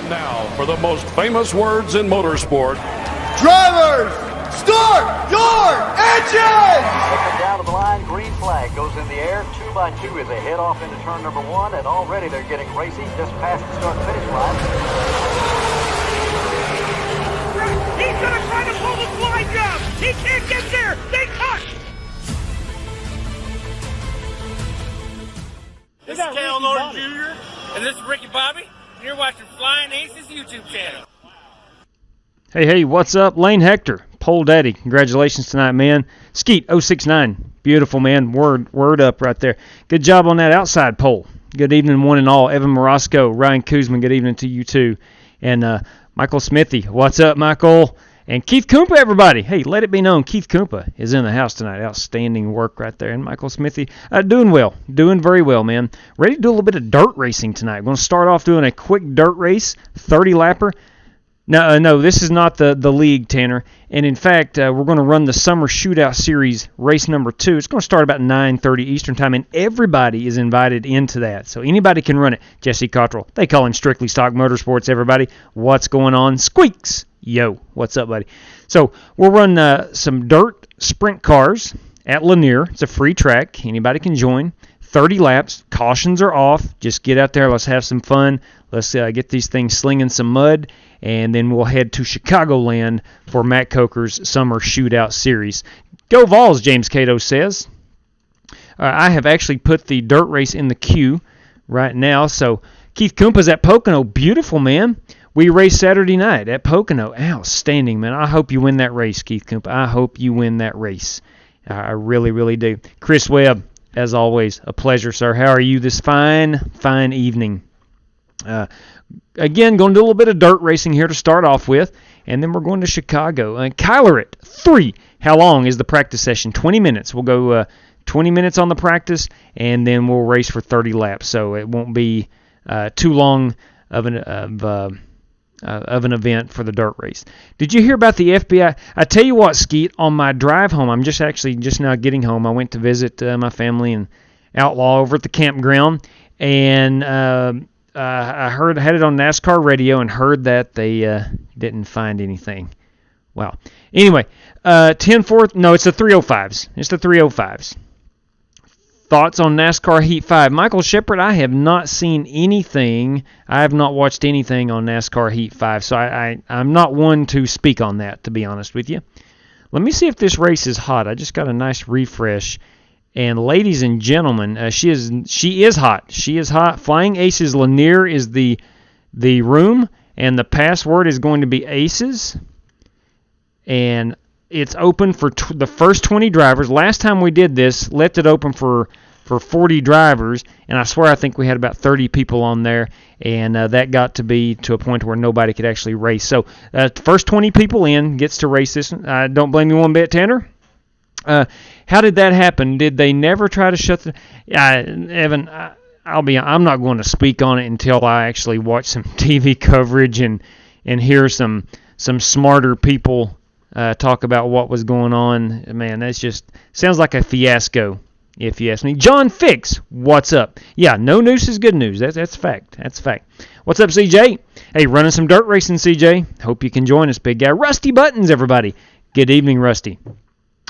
And now for the most famous words in motorsport. Drivers, start your engines! Looking down to the line, green flag goes in the air. 2 by 2 as they head off into turn number 1, and already they're getting racy just past the start-finish line. He's gonna try to pull the slide job! He can't get there! They cut! This is Cal Norton Jr. and this is Ricky Bobby. You're watching Flying Aces YouTube channel. Hey, what's up? Lane Hector, Pole Daddy. Congratulations tonight, man. Skeet 069. Beautiful, man. Word up right there. Good job on that outside pole. Good evening, one and all. Evan Morosco, Ryan Kuzman, good evening to you too. And Michael Smithy, what's up, Michael? And Keith Kumpa, everybody. Hey, let it be known, Keith Kumpa is in the house tonight. Outstanding work right there. And Michael Smithy, doing well. Doing very well, man. Ready to do a little bit of dirt racing tonight. We're going to start off doing a quick dirt race, 30-lapper. No, this is not the league, Tanner. And, in fact, we're going to run the Summer Shootout Series race number 2. It's going to start about 9:30 Eastern Time, and everybody is invited into that. So anybody can run it. Jesse Cottrell, they call him Strictly Stock Motorsports, everybody. What's going on? Squeaks! Yo, what's up, buddy? So we'll run some dirt sprint cars at Lanier. It's a free track. Anybody can join. 30 laps. Cautions are off. Just get out there. Let's have some fun. Let's get these things slinging some mud. And then we'll head to Chicagoland for Matt Coker's Summer Shootout Series. Go Vols, James Cato says. I have actually put the dirt race in the queue right now. So Keith Kumpa's at Pocono. Beautiful, man. We raced Saturday night at Pocono. Outstanding, man. I hope you win that race, Keith Kumpa. I hope you win that race. I really, really do. Chris Webb, as always, a pleasure, sir. How are you this fine evening? Again, going to do a little bit of dirt racing here to start off with, and then we're going to Chicago. Kyler at 3. How long is the practice session? 20 minutes. We'll go 20 minutes on the practice, and then we'll race for 30 laps. So it won't be too long of an event for the dirt race. Did you hear about the FBI? I tell you what, Skeet, on my drive home, I'm just now getting home. I went to visit my family and Outlaw over at the campground, and I had it on NASCAR radio and heard that they didn't find anything. Wow. Anyway, 10-4, no, it's the 305s. It's the 305s. Thoughts on NASCAR Heat 5? Michael Shepard, I have not seen anything. I have not watched anything on NASCAR Heat 5, so I'm not one to speak on that, to be honest with you. Let me see if this race is hot. I just got a nice refresh. And ladies and gentlemen, she is hot. She is hot. Flying Aces Lanier is the room, and the password is going to be Aces. And it's open for the first 20 drivers. Last time we did this, left it open for 40 drivers, and I swear I think we had about 30 people on there, and that got to be to a point where nobody could actually race. So the first 20 people in gets to race this one. I don't blame you one bit, Tanner. How did that happen? Did they never try to shut the... Evan, I'm not going to speak on it until I actually watch some TV coverage and hear some smarter people talk about what was going on. Man, that's just sounds like a fiasco, if you ask me. John Fix, what's up? Yeah, no news is good news. That's fact. That's fact. What's up, CJ? Hey, running some dirt racing, CJ. Hope you can join us, big guy. Rusty Buttons, everybody. Good evening, Rusty.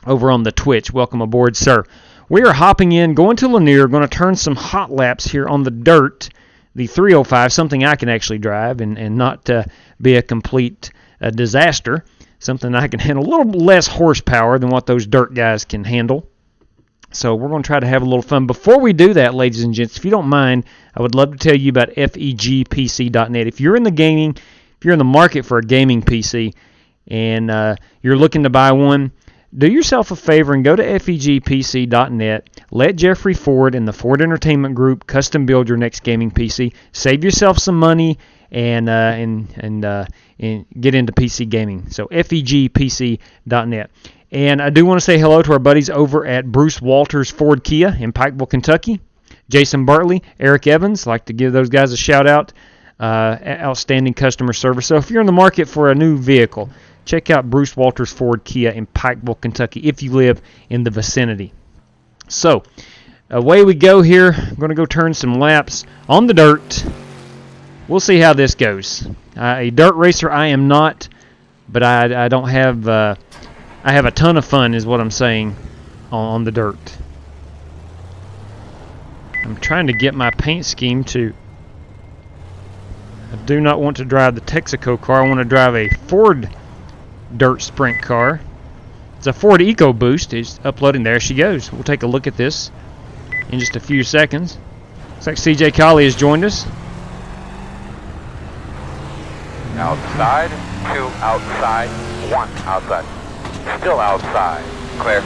Over on the Twitch. Welcome aboard, sir. We are hopping in, going to Lanier, going to turn some hot laps here on the dirt, the 305, something I can actually drive and not be a complete disaster, something I can handle a little less horsepower than what those dirt guys can handle. So we're going to try to have a little fun. Before we do that, ladies and gents, if you don't mind, I would love to tell you about FEGPC.net. If you're in the market for a gaming PC and you're looking to buy one, do yourself a favor and go to FEGPC.net. Let Jeffrey Ford and the Ford Entertainment Group custom build your next gaming PC. Save yourself some money and get into PC gaming. So FEGPC.net. And I do want to say hello to our buddies over at Bruce Walters Ford Kia in Pikeville, Kentucky. Jason Bartley, Eric Evans, like to give those guys a shout out. Outstanding customer service. So if you're in the market for a new vehicle, check out Bruce Walters Ford Kia in Pikeville, Kentucky, if you live in the vicinity. So, away we go here. I'm going to go turn some laps on the dirt. we'll see how this goes. A dirt racer I am not, but I don't have I have a ton of fun is what I'm saying on the dirt. I'm trying to get my paint scheme to. I do not want to drive the Texaco car. I want to drive a Ford dirt sprint car. It's a Ford EcoBoost. It's uploading. There she goes. We'll take a look at this in just a few seconds. Looks like CJ Colley has joined us. Outside, 2 outside, 1 outside. Still outside. Clear.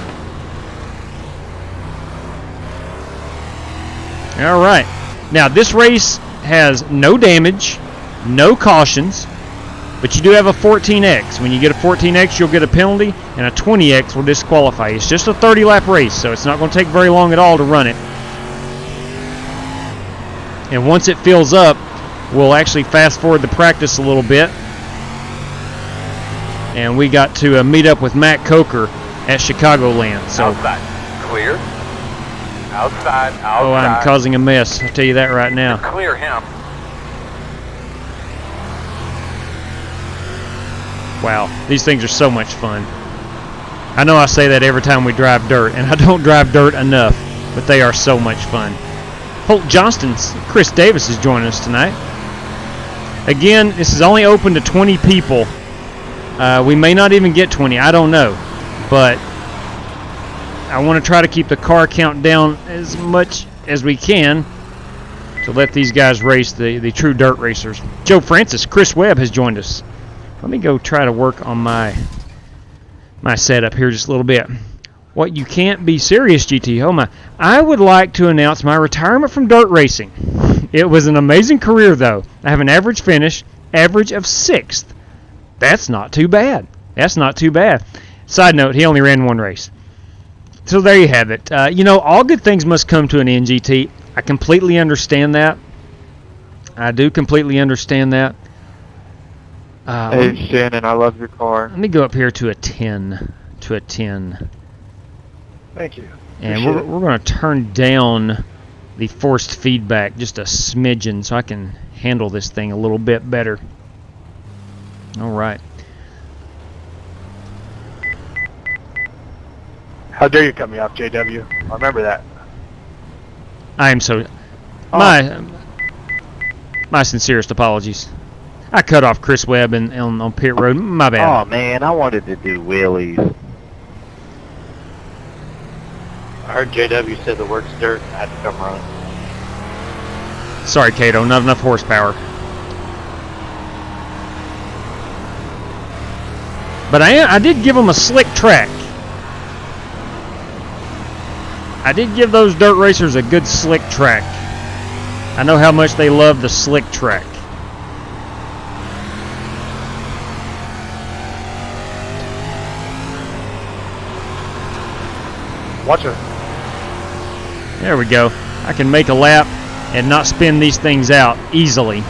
All right. Now, this race has no damage, no cautions, but you do have a 14X. When you get a 14X, you'll get a penalty, and a 20X will disqualify you. It's just a 30-lap race, so it's not going to take very long at all to run it. And once it fills up, we'll actually fast forward the practice a little bit. And we got to meet up with Matt Coker at Chicagoland. So, outside. Clear. Outside. oh, I'm causing a mess. I'll tell you that right now. Clear him. Wow, these things are so much fun. I know I say that every time we drive dirt, and I don't drive dirt enough, but they are so much fun. Holt Johnston's Chris Davis is joining us tonight. Again, this is only open to 20 people. We may not even get 20, I don't know. But I want to try to keep the car count down as much as we can to let these guys race, the true dirt racers. Joe Francis, Chris Webb has joined us. Let me go try to work on my setup here just a little bit. What you can't be serious, GT Homa. I would like to announce my retirement from dirt racing. It was an amazing career, though. I have an average finish, average of 6th. That's not too bad. That's not too bad. Side note, he only ran 1 race. So there you have it. All good things must come to an end, GT. I completely understand that. I do completely understand that. Hey, Shannon, I love your car. Let me go up here to a 10. To a 10. Thank you. And we're going to turn down the forced feedback just a smidgen so I can handle this thing a little bit better. All right. How dare you cut me off, JW? I remember that. I am so... My sincerest apologies. I cut off Chris Webb on pit road. My bad. Oh, man, I wanted to do wheelies. I heard JW said the work's dirt and I had to come run. Sorry, Cato, not enough horsepower. But I did give them a slick track. I did give those dirt racers a good slick track. I know how much they love the slick track. Watch her. There we go. I can make a lap and not spin these things out easily.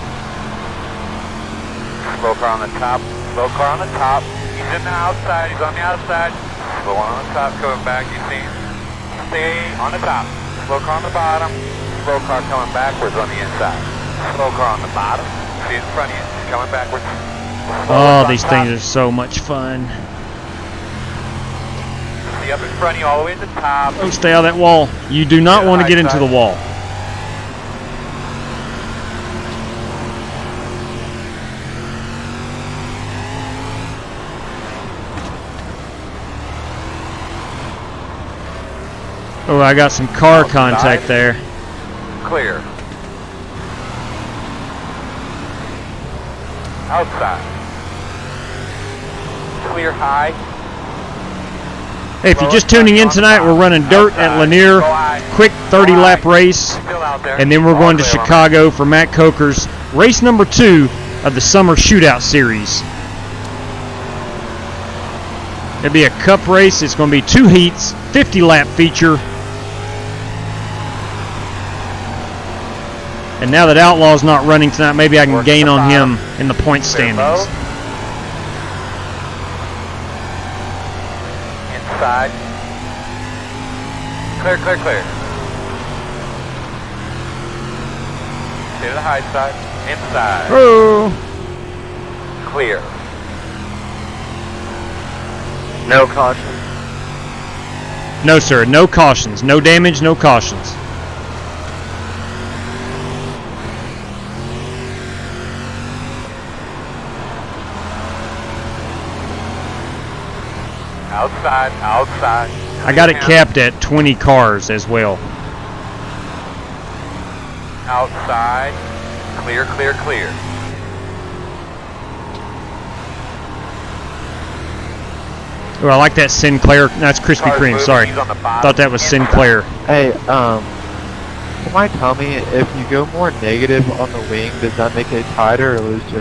Slow car on the top. Slow car on the top. He's in the outside. He's on the outside. Slow one on the top coming back. You see him? Stay on the top. Slow car on the bottom. Slow car coming backwards on the inside. Slow car on the bottom. See in front of you. He's coming backwards. Oh, these things are so much fun. See up in front of you all the way to the top. Oh, stay out of that wall. You do not want to get into the wall. Oh, I got some car contact there. Clear. Outside. Clear high. Hey, if you're just tuning in tonight, we're running dirt at Lanier. Quick 30-lap race. And then we're going to Chicago for Matt Coker's race number 2 of the Summer Shootout Series. It'll be a cup race. It's going to be 2 heats, 50-lap feature. And now that Outlaw's not running tonight, maybe I can gain on him in the point standings. Inside. Clear, clear, clear. Stay to the high side. Inside. Oh. Clear. No caution. No, sir. No cautions. No damage, no cautions. Outside, outside. I got it capped at 20 cars as well. Outside. Clear, clear, clear. Oh, I like that Sinclair. That's Krispy Car's Kreme. moving, Sorry. he's on the bottom. Thought that was Sinclair. Hey, somebody tell me if you go more negative on the wing, does that make it tighter or looser?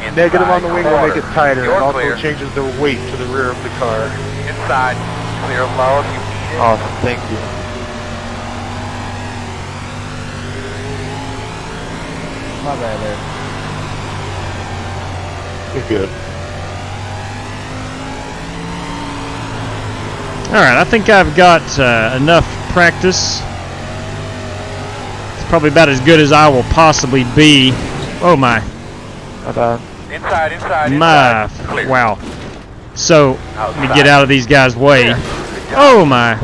Inside, Negative on the wing will make it tighter. It You're also clear. changes the weight to the rear of the car. Inside. Clear low if you need it. Awesome, thank you. My bad there. You're good. Alright, I think I've got enough practice. It's probably about as good as I will possibly be. Oh my. Not bad. Inside, inside, My. inside. Clear. Wow. So, let me Outside. get out of these guys' way. Clear. Good job. Oh my.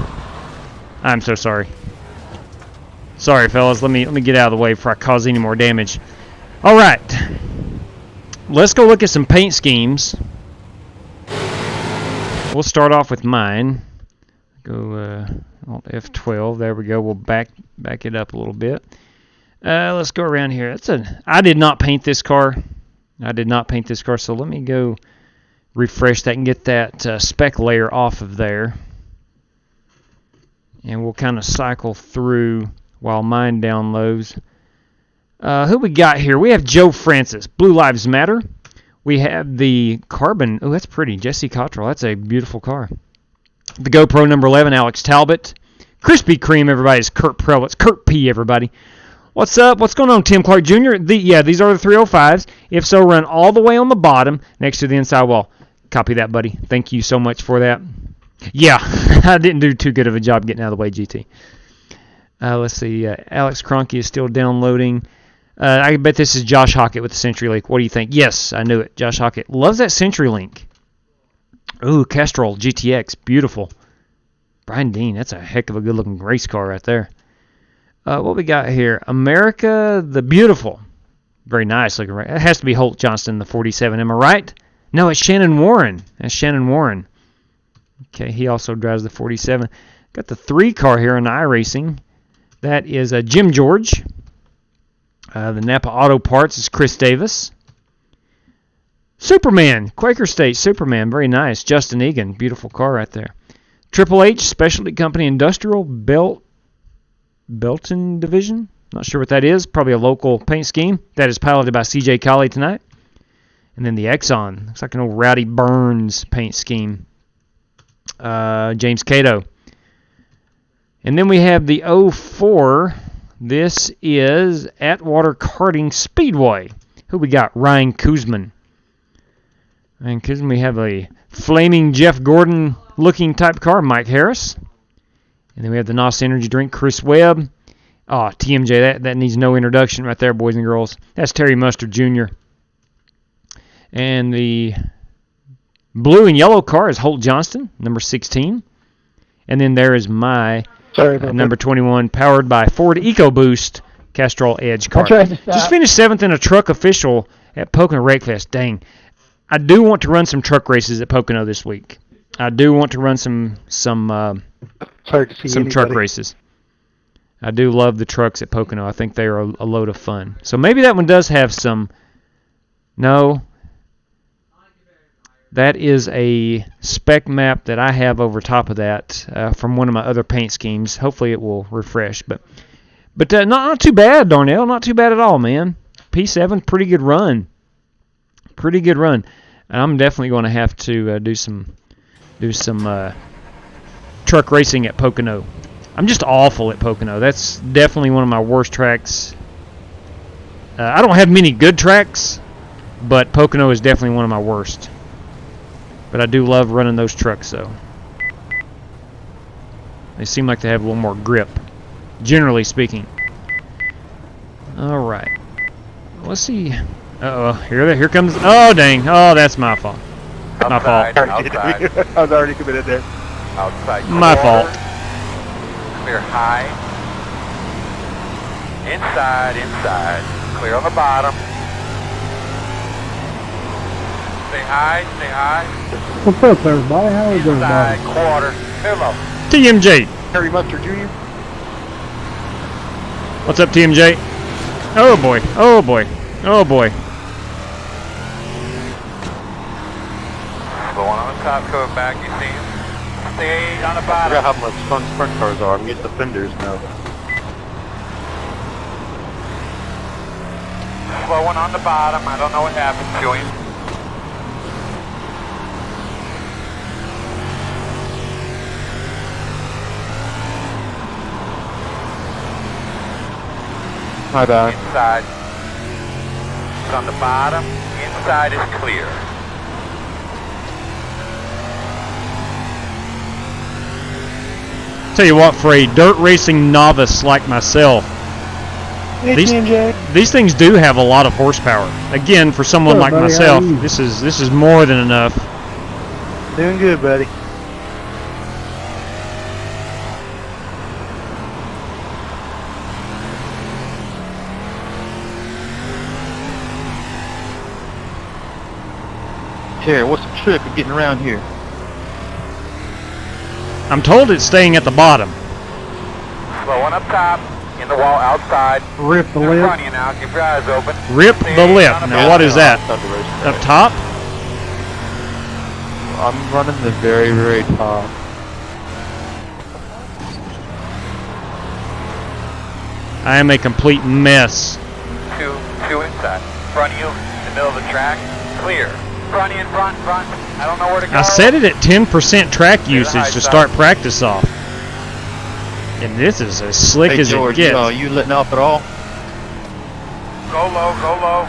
I'm so sorry. Sorry, fellas. Let me get out of the way before I cause any more damage. Alright. Let's go look at some paint schemes. We'll start off with mine. Go Alt F12. There we go. We'll back it up a little bit. Let's go around here. I did not paint this car. So let me go refresh that and get that spec layer off of there. And we'll kind of cycle through while mine downloads. Who we got here? We have Joe Francis, Blue Lives Matter. We have the Carbon. Oh, that's pretty. Jesse Cottrell. That's a beautiful car. The GoPro number 11, Alex Talbot. Krispy Kreme, everybody, is Kurt Prelitz. Kurt P, everybody. What's up? What's going on, Tim Clark Jr.? These are the 305s. If so, run all the way on the bottom next to the inside wall. Copy that, buddy. Thank you so much for that. Yeah, I didn't do too good of a job getting out of the way, GT. Let's see. Alex Cronky is still downloading. I bet this is Josh Hockett with the CenturyLink. What do you think? Yes, I knew it. Josh Hockett loves that CenturyLink. Ooh, Kestrel GTX. Beautiful. Brian Dean. That's a heck of a good-looking race car right there. What we got here? America the Beautiful. Very nice looking. It has to be Holt Johnston, the 47. Am I right? No, it's Shannon Warren. That's Shannon Warren. Okay, he also drives the 47. Got the 3 car here in iRacing. That is Jim George. The Napa Auto Parts is Chris Davis. Superman, Quaker State Superman, very nice. Justin Egan, beautiful car right there. Triple H Specialty Company Industrial Belton Division. Not sure what that is. Probably a local paint scheme. That is piloted by CJ Colley tonight. And then the Exxon. Looks like an old Rowdy Burns paint scheme. James Cato. And then we have the 04. This is Atwater Karting Speedway. Who we got? Ryan Kuzman. Ryan Kuzman, we have a flaming Jeff Gordon looking type car, Mike Harris. And then we have the NOS Energy Drink, Chris Webb. Oh, TMJ, that needs no introduction right there, boys and girls. That's Terry Mustard Jr. And the blue and yellow car is Holt Johnston, number 16. And then there is my number 21, powered by Ford EcoBoost Castrol Edge car. Just finished 7th in a truck official at Pocono Wreckfest. Dang. I do want to run some truck races at Pocono this week. I do want to run some truck races. I do love the trucks at Pocono. I think they are a load of fun. So maybe that one does have some. No. That is a spec map that I have over top of that from one of my other paint schemes. Hopefully it will refresh. But not too bad, Darnell. Not too bad at all, man. P7, pretty good run. Pretty good run. And I'm definitely going to have to do some truck racing at Pocono. I'm just awful at Pocono. That's definitely one of my worst tracks. I don't have many good tracks, but Pocono is definitely one of my worst. But I do love running those trucks, though. They seem like they have a little more grip, generally speaking. All right. Let's see. Uh-oh. Here comes. Oh, dang. Oh, that's my fault. My fault. Outside. I was already committed there. Outside. My fault. Clear high. Inside. Clear on the bottom. Stay high. What's up, everybody? How is Inside, everybody? quarter. Clear low. TMJ. Harry Mustard Jr. What's up, TMJ? Oh, boy. Oh, boy. Oh, boy. The one on the top coming back, you see him. Stay on the I bottom. forgot how much fun sprint cars are. I'm used to fenders now. Slow one on the bottom. I don't know what happened to him. My bad. Inside. It's on the bottom. Inside is clear. Tell you what, for a dirt racing novice like myself, Hey, These- TMJ. these things do have a lot of horsepower. Again, for someone Sure, like buddy, myself, how are you? this is more than enough. Doing good, buddy. Here, what's the trick of getting around here? I'm told it's staying at the bottom. Slow one up top. In the wall outside. Rip the In lip. front of you now. Keep your eyes open. Rip Stay the lip. on the Now, what is that? Outside the race Up track. top? I'm running the very, very top. I am a complete mess. Two inside. Front of you. In the middle of the track. Clear. Front of you, front. I don't know where to go. I set it at 10% track usage to start practice off. And this is as slick Hey as George, it gets. you letting off at all? Go low.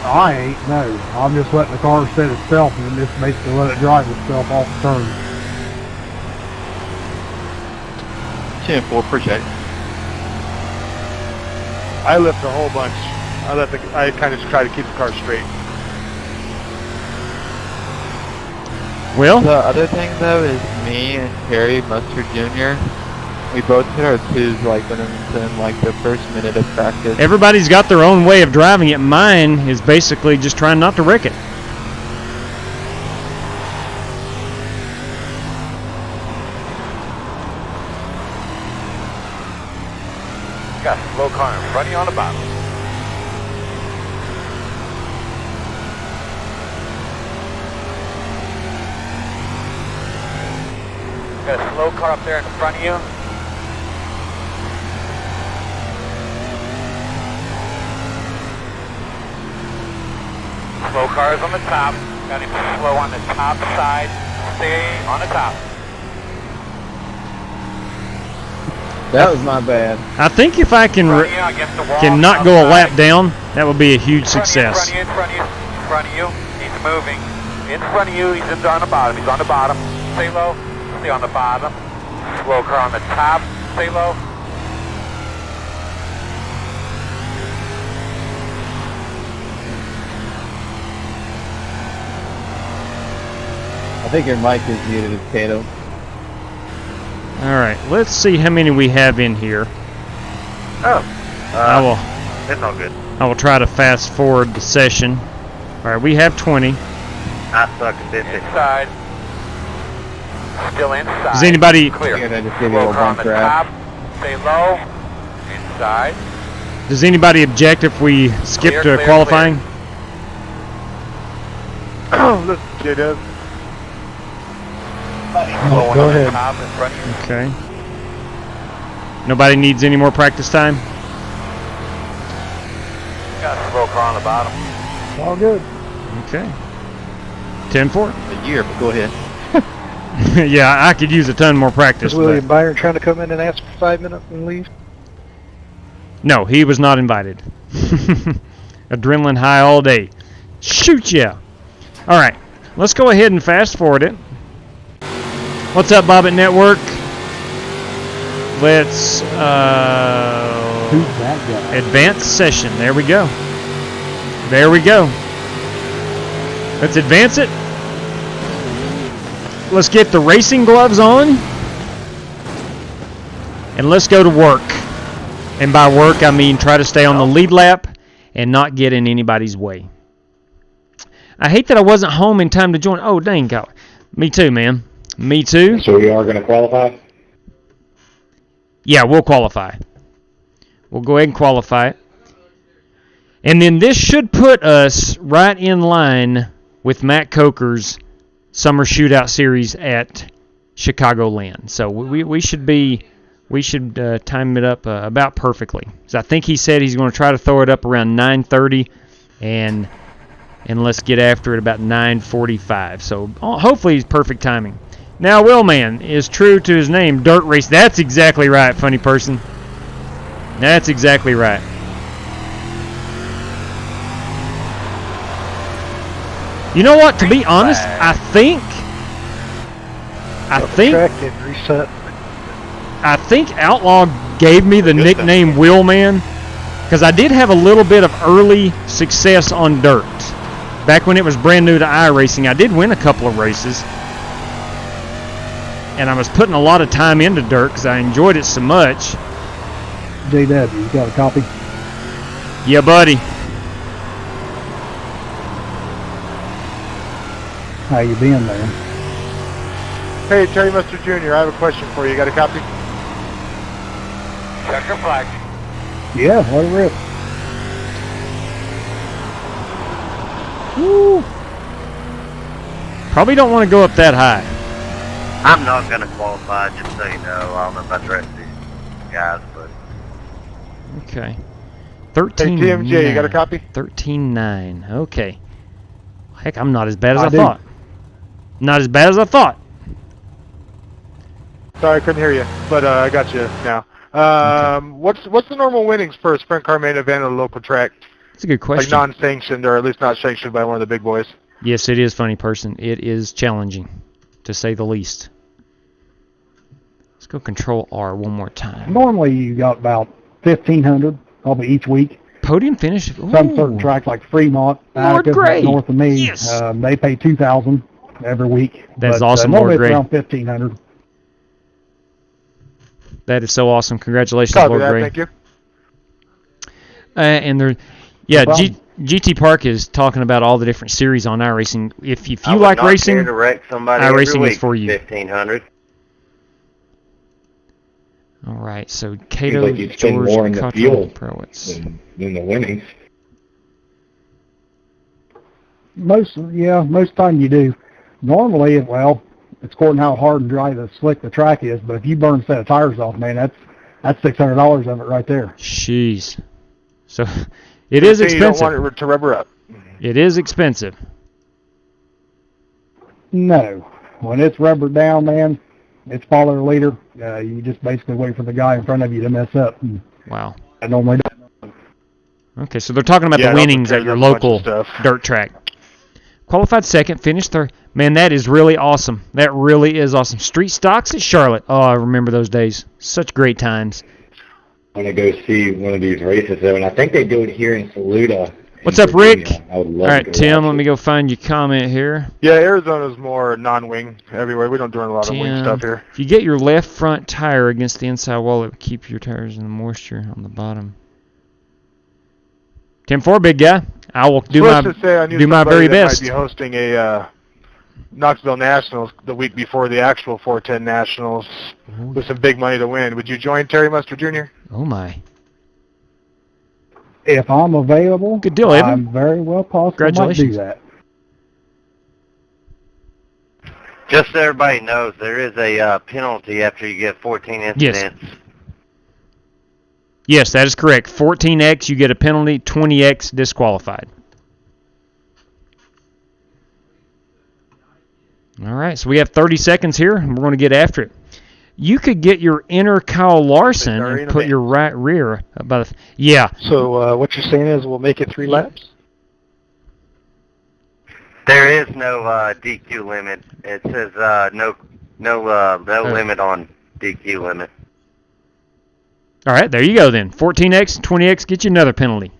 I ain't, no. I'm just letting the car set itself and just basically let it drive itself off the turn. 10-4, appreciate it. I lift a whole bunch. I kind of try to keep the car straight. Well, The other thing though is me and Harry Mustard Jr. We both hit our twos like within like the first minute of practice. everybody's got their own way of driving it. Mine is basically just trying not to wreck it. Got a slow car in front of you on the bottom. Got a slow car up there in front of you. Slow cars on the top. Got him slow on the top side. Stay on the top. That was my bad. I think if I can Front of you against the wall. cannot top go a side. lap down, that would be a huge success. In front of you. He's moving. In front of you. He's on the bottom. He's on the bottom. Stay low. Stay on the bottom. Slow car on the top. Stay low. I think your mic is muted, Kato. All right, let's see how many we have in here. Oh. It's all good. I will try to fast forward the session. All right, we have 20. I suck at this. Inside. Still inside. Does anybody Clear. I just gave you Slow a car on bump the grab. top. Stay low. Inside. does anybody object if we skip Clear, to clear, qualifying? Let's get up. Slow one go on the ahead. top in front of you. Okay. Nobody needs any more practice time? Got a slow car on the bottom. All good. Okay. 10-4. A year, but go ahead. Yeah, I could use a ton more practice. Is William But Byron trying to come in and ask for 5 minutes and leave? no, he was not invited. Adrenaline high all day. Shoot ya! All right, let's go ahead and fast forward it. What's up, Bobbit Network? Let's Who's that guy? advance session. There we go. There we go. Let's advance it. Let's get the racing gloves on. And let's go to work. And by work, I mean try to stay on the lead lap and not get in anybody's way. I hate that I wasn't home in time to join. Oh, dang, God. Me too, man. Me too. So we are going to qualify? Yeah, we'll qualify. We'll go ahead and qualify it. And then this should put us right in line with Matt Coker's Summer Shootout Series at Chicagoland. So we should time it up about perfectly. So I think he said he's going to try to throw it up around 9:30, and let's get after it about 9:45. So hopefully it's perfect timing. Now, Willman is true to his name, Dirt Race. That's exactly right, funny person. That's exactly right. You know what? To be honest, I think Outlaw gave me the nickname Wheelman because I did have a little bit of early success on dirt. Back when it was brand new to iRacing, I did win a couple of races. And I was putting a lot of time into dirt because I enjoyed it so much. JW, you got a copy? Yeah, buddy. How you been, man? Hey, Terry Mustard Jr., I have a question for you. You got a copy? Checker flag. Yeah, let it rip. Woo. Probably don't want to go up that high. I'm not going to qualify, just so you know. I don't know about the rest of these guys, but... Okay. 13. Hey, TMJ, you got a copy? 13-9. Okay. Heck, I'm not as bad as I thought. Not as bad as I thought. Sorry, I couldn't hear you, but I got you now. Okay. What's the normal winnings for a sprint car main event at a local track? That's a good question. Like non-sanctioned, or at least not sanctioned by one of the big boys. Yes, it is, funny person. It is challenging, to say the least. Let's go Control R one more time. Normally you got about 1,500 probably each week. Podium finish. Ooh. Some certain tracks like Fremont, Lord Gray. north of me, Yes. they pay 2,000 every week. That's but, awesome, normally Lord Gray. it's around 1,500. That is so awesome. Congratulations, Copy Lord that, Gray. thank you. And there, yeah, No problem. GT Park is talking about all the different series on iRacing. If you I would like not racing, care to wreck somebody iRacing every week, is for you. 1,500. All right, so Seems Cato, like you'd spend George, more in the Cottrell, fuel Prowitz. than the winnings. Most time you do. Normally, well, it's according to how hard and dry the slick the track is, but if you burn a set of tires off, man, that's $600 of it right there. Jeez. So it is You don't expensive. want it to rubber up. It is expensive. No. When it's rubbered down, man, it's follow the leader. You just basically wait for the guy in front of you to mess up. And Wow. I normally don't. Okay, so they're talking about Yeah, the don't winnings compare at your them a bunch of local stuff. dirt track. Qualified second, finished third. Man, that is really awesome. That really is awesome. Street stocks at Charlotte. Oh, I remember those days. Such great times. I want to go see one of these races though, and I think they do it here in Saluda. What's up, Rick? I would love All right, to Tim, watch let it. me go find your comment here. Yeah, Arizona's more non-wing everywhere. We don't do a lot of wing Tim, stuff here. if you get your left front tire against the inside wall, it will keep your tires in the moisture on the bottom. Tim 4, big guy. I will do my Supposed to say I knew do my somebody very that best. might be hosting a Knoxville Nationals the week before the actual 410 Nationals with some big money to win. Would you join Terry Mustard Jr.? Oh my! If I'm available, Good deal, Evan. I'm very well possible might do Congratulations. that. Just so everybody knows, there is a penalty after you get 14 incidents. Yes, that is correct. 14x, you get a penalty. 20x, disqualified. All right, so we have 30 seconds here, and we're going to get after it. You could get your inner Kyle Larson and put your right rear about the... Yeah. So what you're saying is we'll make it 3 laps? There is no DQ limit. It says no limit on DQ limit. All right, there you go then. 14X, 20X, get you another penalty.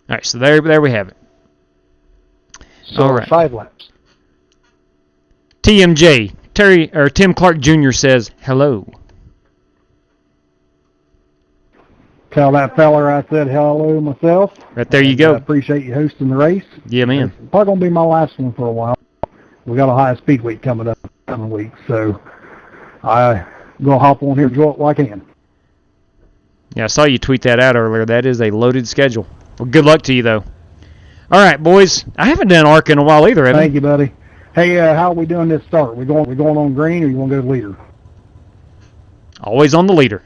All right, so there we have it. So All right. 5 laps. TMJ, Tim Clark Jr. says hello. Tell that feller I said hello myself. Right there you go. I appreciate you hosting the race. Yeah, man. It's probably going to be my last one for a while. We got a high speed week coming up coming week, so I'm going to hop on here and enjoy it while I can. Yeah, I saw you tweet that out earlier. That is a loaded schedule. Well, good luck to you, though. All right, boys. I haven't done ARC in a while either, have I? Thank you, buddy. Hey, how are we doing this start? We going on green, or you want to go to leader? Always on the leader.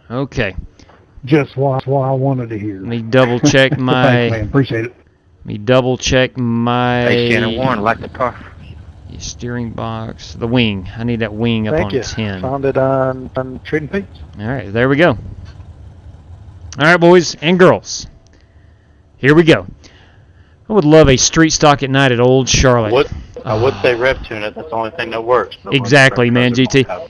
Okay. Just what I wanted to hear. Let me double check my. Thanks, man. Appreciate it. Let me double check my. Hey, Shannon Warren, like the car. Steering box, the wing. I need that wing up Thank on you. 10. Found it on Trading Peaks. All right, there we go. All right, boys and girls. Here we go. I would love a street stock at night at Old Charlotte. I would say rev tune it. That's the only thing that works. Exactly, man, GT.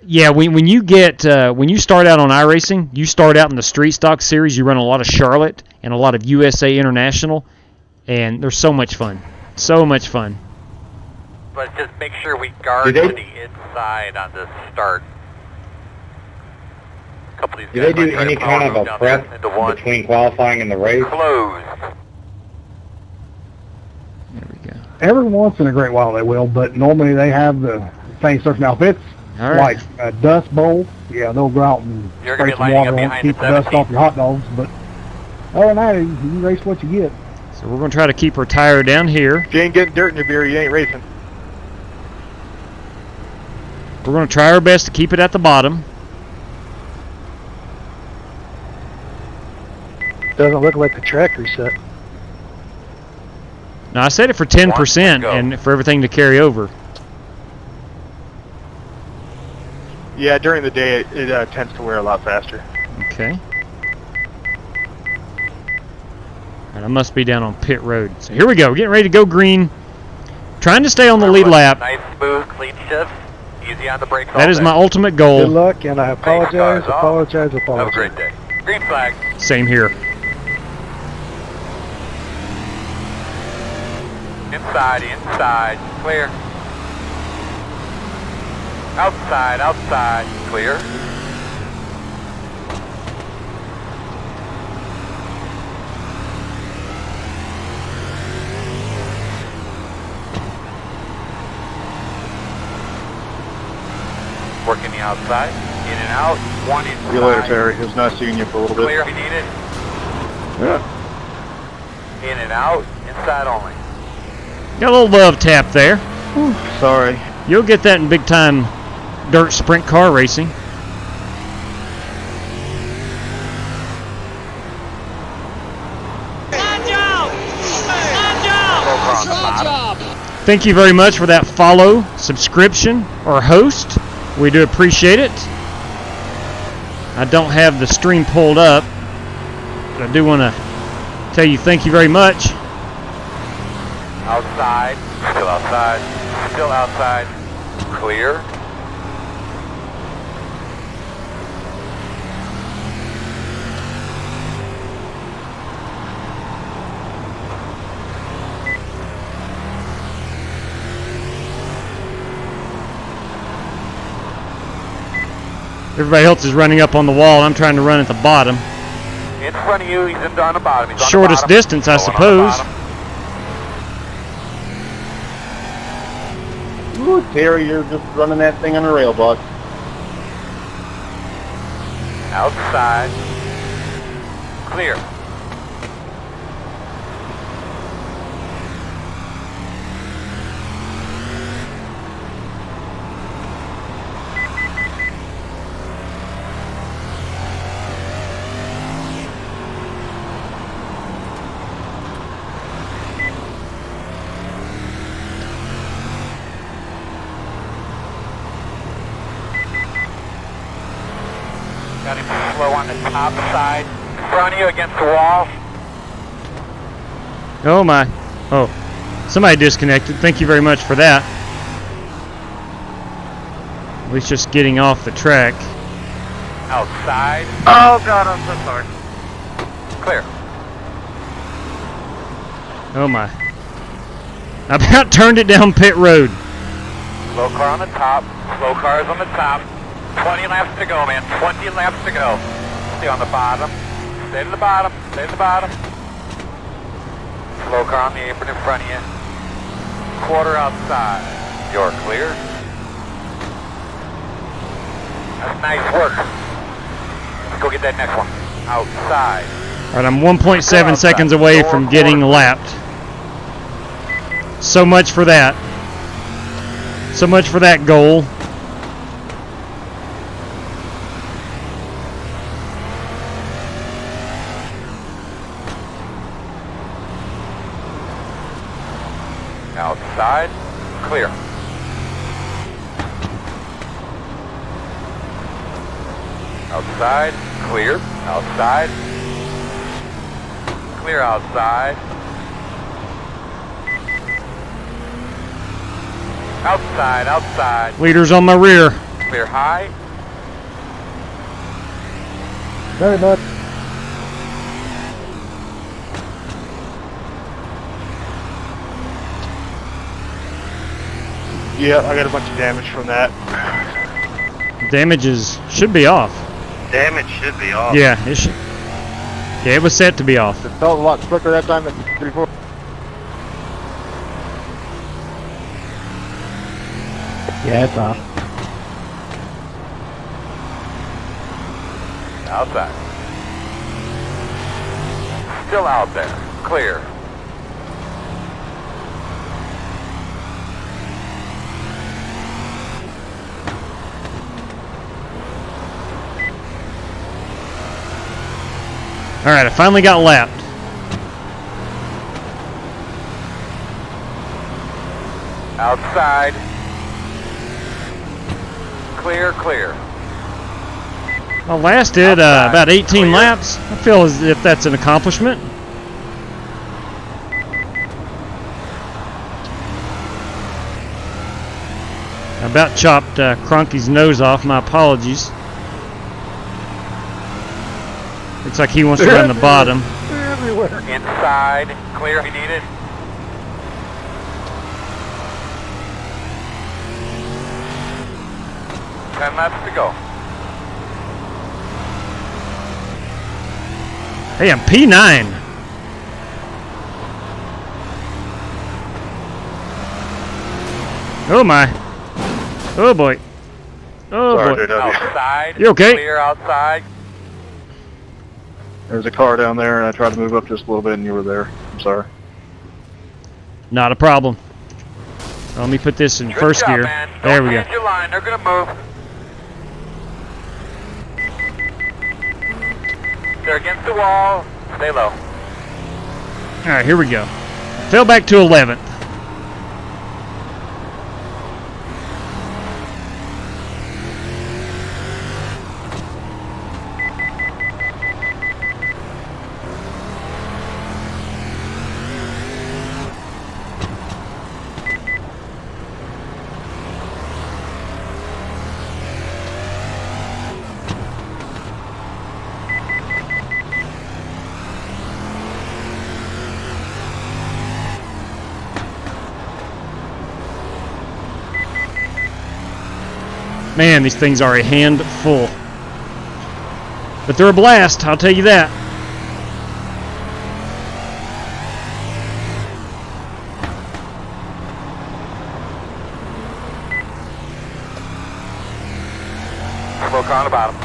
Yeah, when you start out on iRacing, you start out in the street stock series. You run a lot of Charlotte and a lot of USA International, and they're so much fun. So much fun. But just make sure we guard to the inside on the start. Do they do any kind of a prep between qualifying and the race? Closed. There we go. Every once in a great while they will, but normally they have the same stuff. Now, if it's like a dust bowl, yeah, they'll go out and spray some water on it, keep the dust off your hot dogs. But other than that, you can race what you get. So we're going to try to keep our tire down here. If you ain't getting dirt in your beer, you ain't racing. We're going to try our best to keep it at the bottom. Doesn't look like the track reset. Now, I set it for 10% and for everything to carry over. Yeah, during the day it tends to wear a lot faster. Okay. And I must be down on pit road. So here we go. Getting ready to go green. Trying to stay on the lead lap. Nice, smooth, clean shift. Easy on the brakes. That is my ultimate goal. Good luck, and I apologize. Have a great day. Green flag. Same here. Inside, clear. Outside, clear. Working the outside, in and out, one inside. See you later, Terry. It was nice seeing you for a little bit. Clear if you need it. Yeah. In and out, inside only. Got a little love tap there. Ooh, sorry. You'll get that in big time dirt sprint car racing. Thank you very much for that follow, subscription, or host. We do appreciate it. I don't have the stream pulled up, but I do want to tell you thank you very much. Outside, still outside, clear. Everybody else is running up on the wall. I'm trying to run at the bottom. In front of you, he's on the bottom. He's on Shortest the bottom. distance, I suppose. Ooh, Terry, you're just running that thing on the rail, boss. Outside. Clear. Got him slow on the top side. In front of you against the wall. Oh my. Oh. Somebody disconnected. Thank you very much for that. At least just getting off the track. Outside. Oh God, I'm so sorry. Clear. Oh my. I about turned it down pit road. Slow car on the top. Slow cars on the top. 20 laps to go, man. 20 laps to go. Stay on the bottom. Stay to the bottom. Stay to the bottom. Slow car on the apron in front of you. Quarter outside. You're clear. That's nice work. Let's go get that next one. Outside. All right, I'm 1.7 seconds away from getting lapped. So much for that. So much for that goal. Outside, clear. Outside, clear. Outside, clear outside. Outside, outside. Leaders on my rear. Clear high. Very much. Yeah, I got a bunch of damage from that. Damages should be off. Damage should be off. Yeah, it should. Yeah, it was set to be off. It felt a lot slicker that time than before. Yeah, it's off. Outside. Still out there. Clear. All right, I finally got lapped. Outside. Clear, clear. I lasted about 18 laps. I feel as if that's an accomplishment. I about chopped Cronky's nose off. My apologies. Looks like he wants to run the bottom. They're everywhere. Inside. Clear if you need it. Ten laps to go. Hey, I'm P9. Oh my. Oh boy. Oh Sorry, boy. Outside. You okay? Clear outside. There's a car down there, and I tried to move up just a little bit, and you were there. I'm sorry. Not a problem. Let me put this in Good first job, gear. man. There we Don't go. change your line. They're gonna move. They're against the wall. Stay low. All right, here we go. Fell back to 11th. Man, these things are a handful. But they're a blast, I'll tell you that. Slow car on the bottom.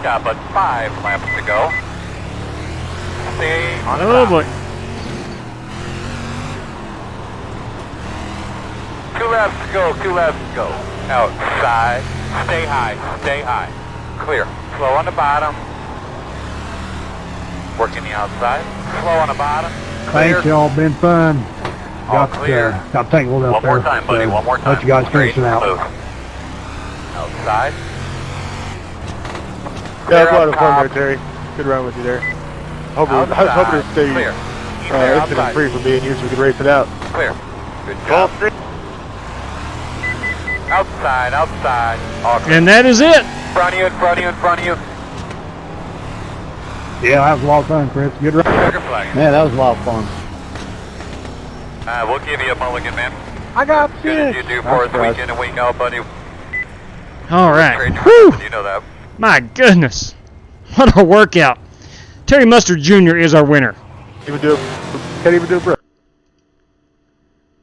Got but 5 laps to go. Stay on the Oh top. boy. 2 laps to go. 2 laps to go. Outside. Stay high. Stay high. Clear. Slow on the bottom. Working the outside. Slow on the bottom. Clear. Thanks, y'all. Been fun. All clear. Got to take a little up One there. more time, buddy. So One more time. Let you guys Straight finish it out. smooth. Outside. Yeah, that's a lot of Clear fun up there, Terry. Good run with you there. I was Outside. hoping to stay Clear. Clear incident outside. free from being here so we could race it out. Clear. Good job. Outside, outside. Awesome. And that is it. In front of you, in front of you, in front of you. Yeah, that was a lot of fun, Chris. Good run. Checker flag. Man, that was a lot of fun. We'll give you a mulligan, man. I got Good as you do for us week in and week out, buddy. All right. Great Whew. job, you know that. My goodness. What a workout. Terry Mustard Jr. is our winner. Can't even do a break.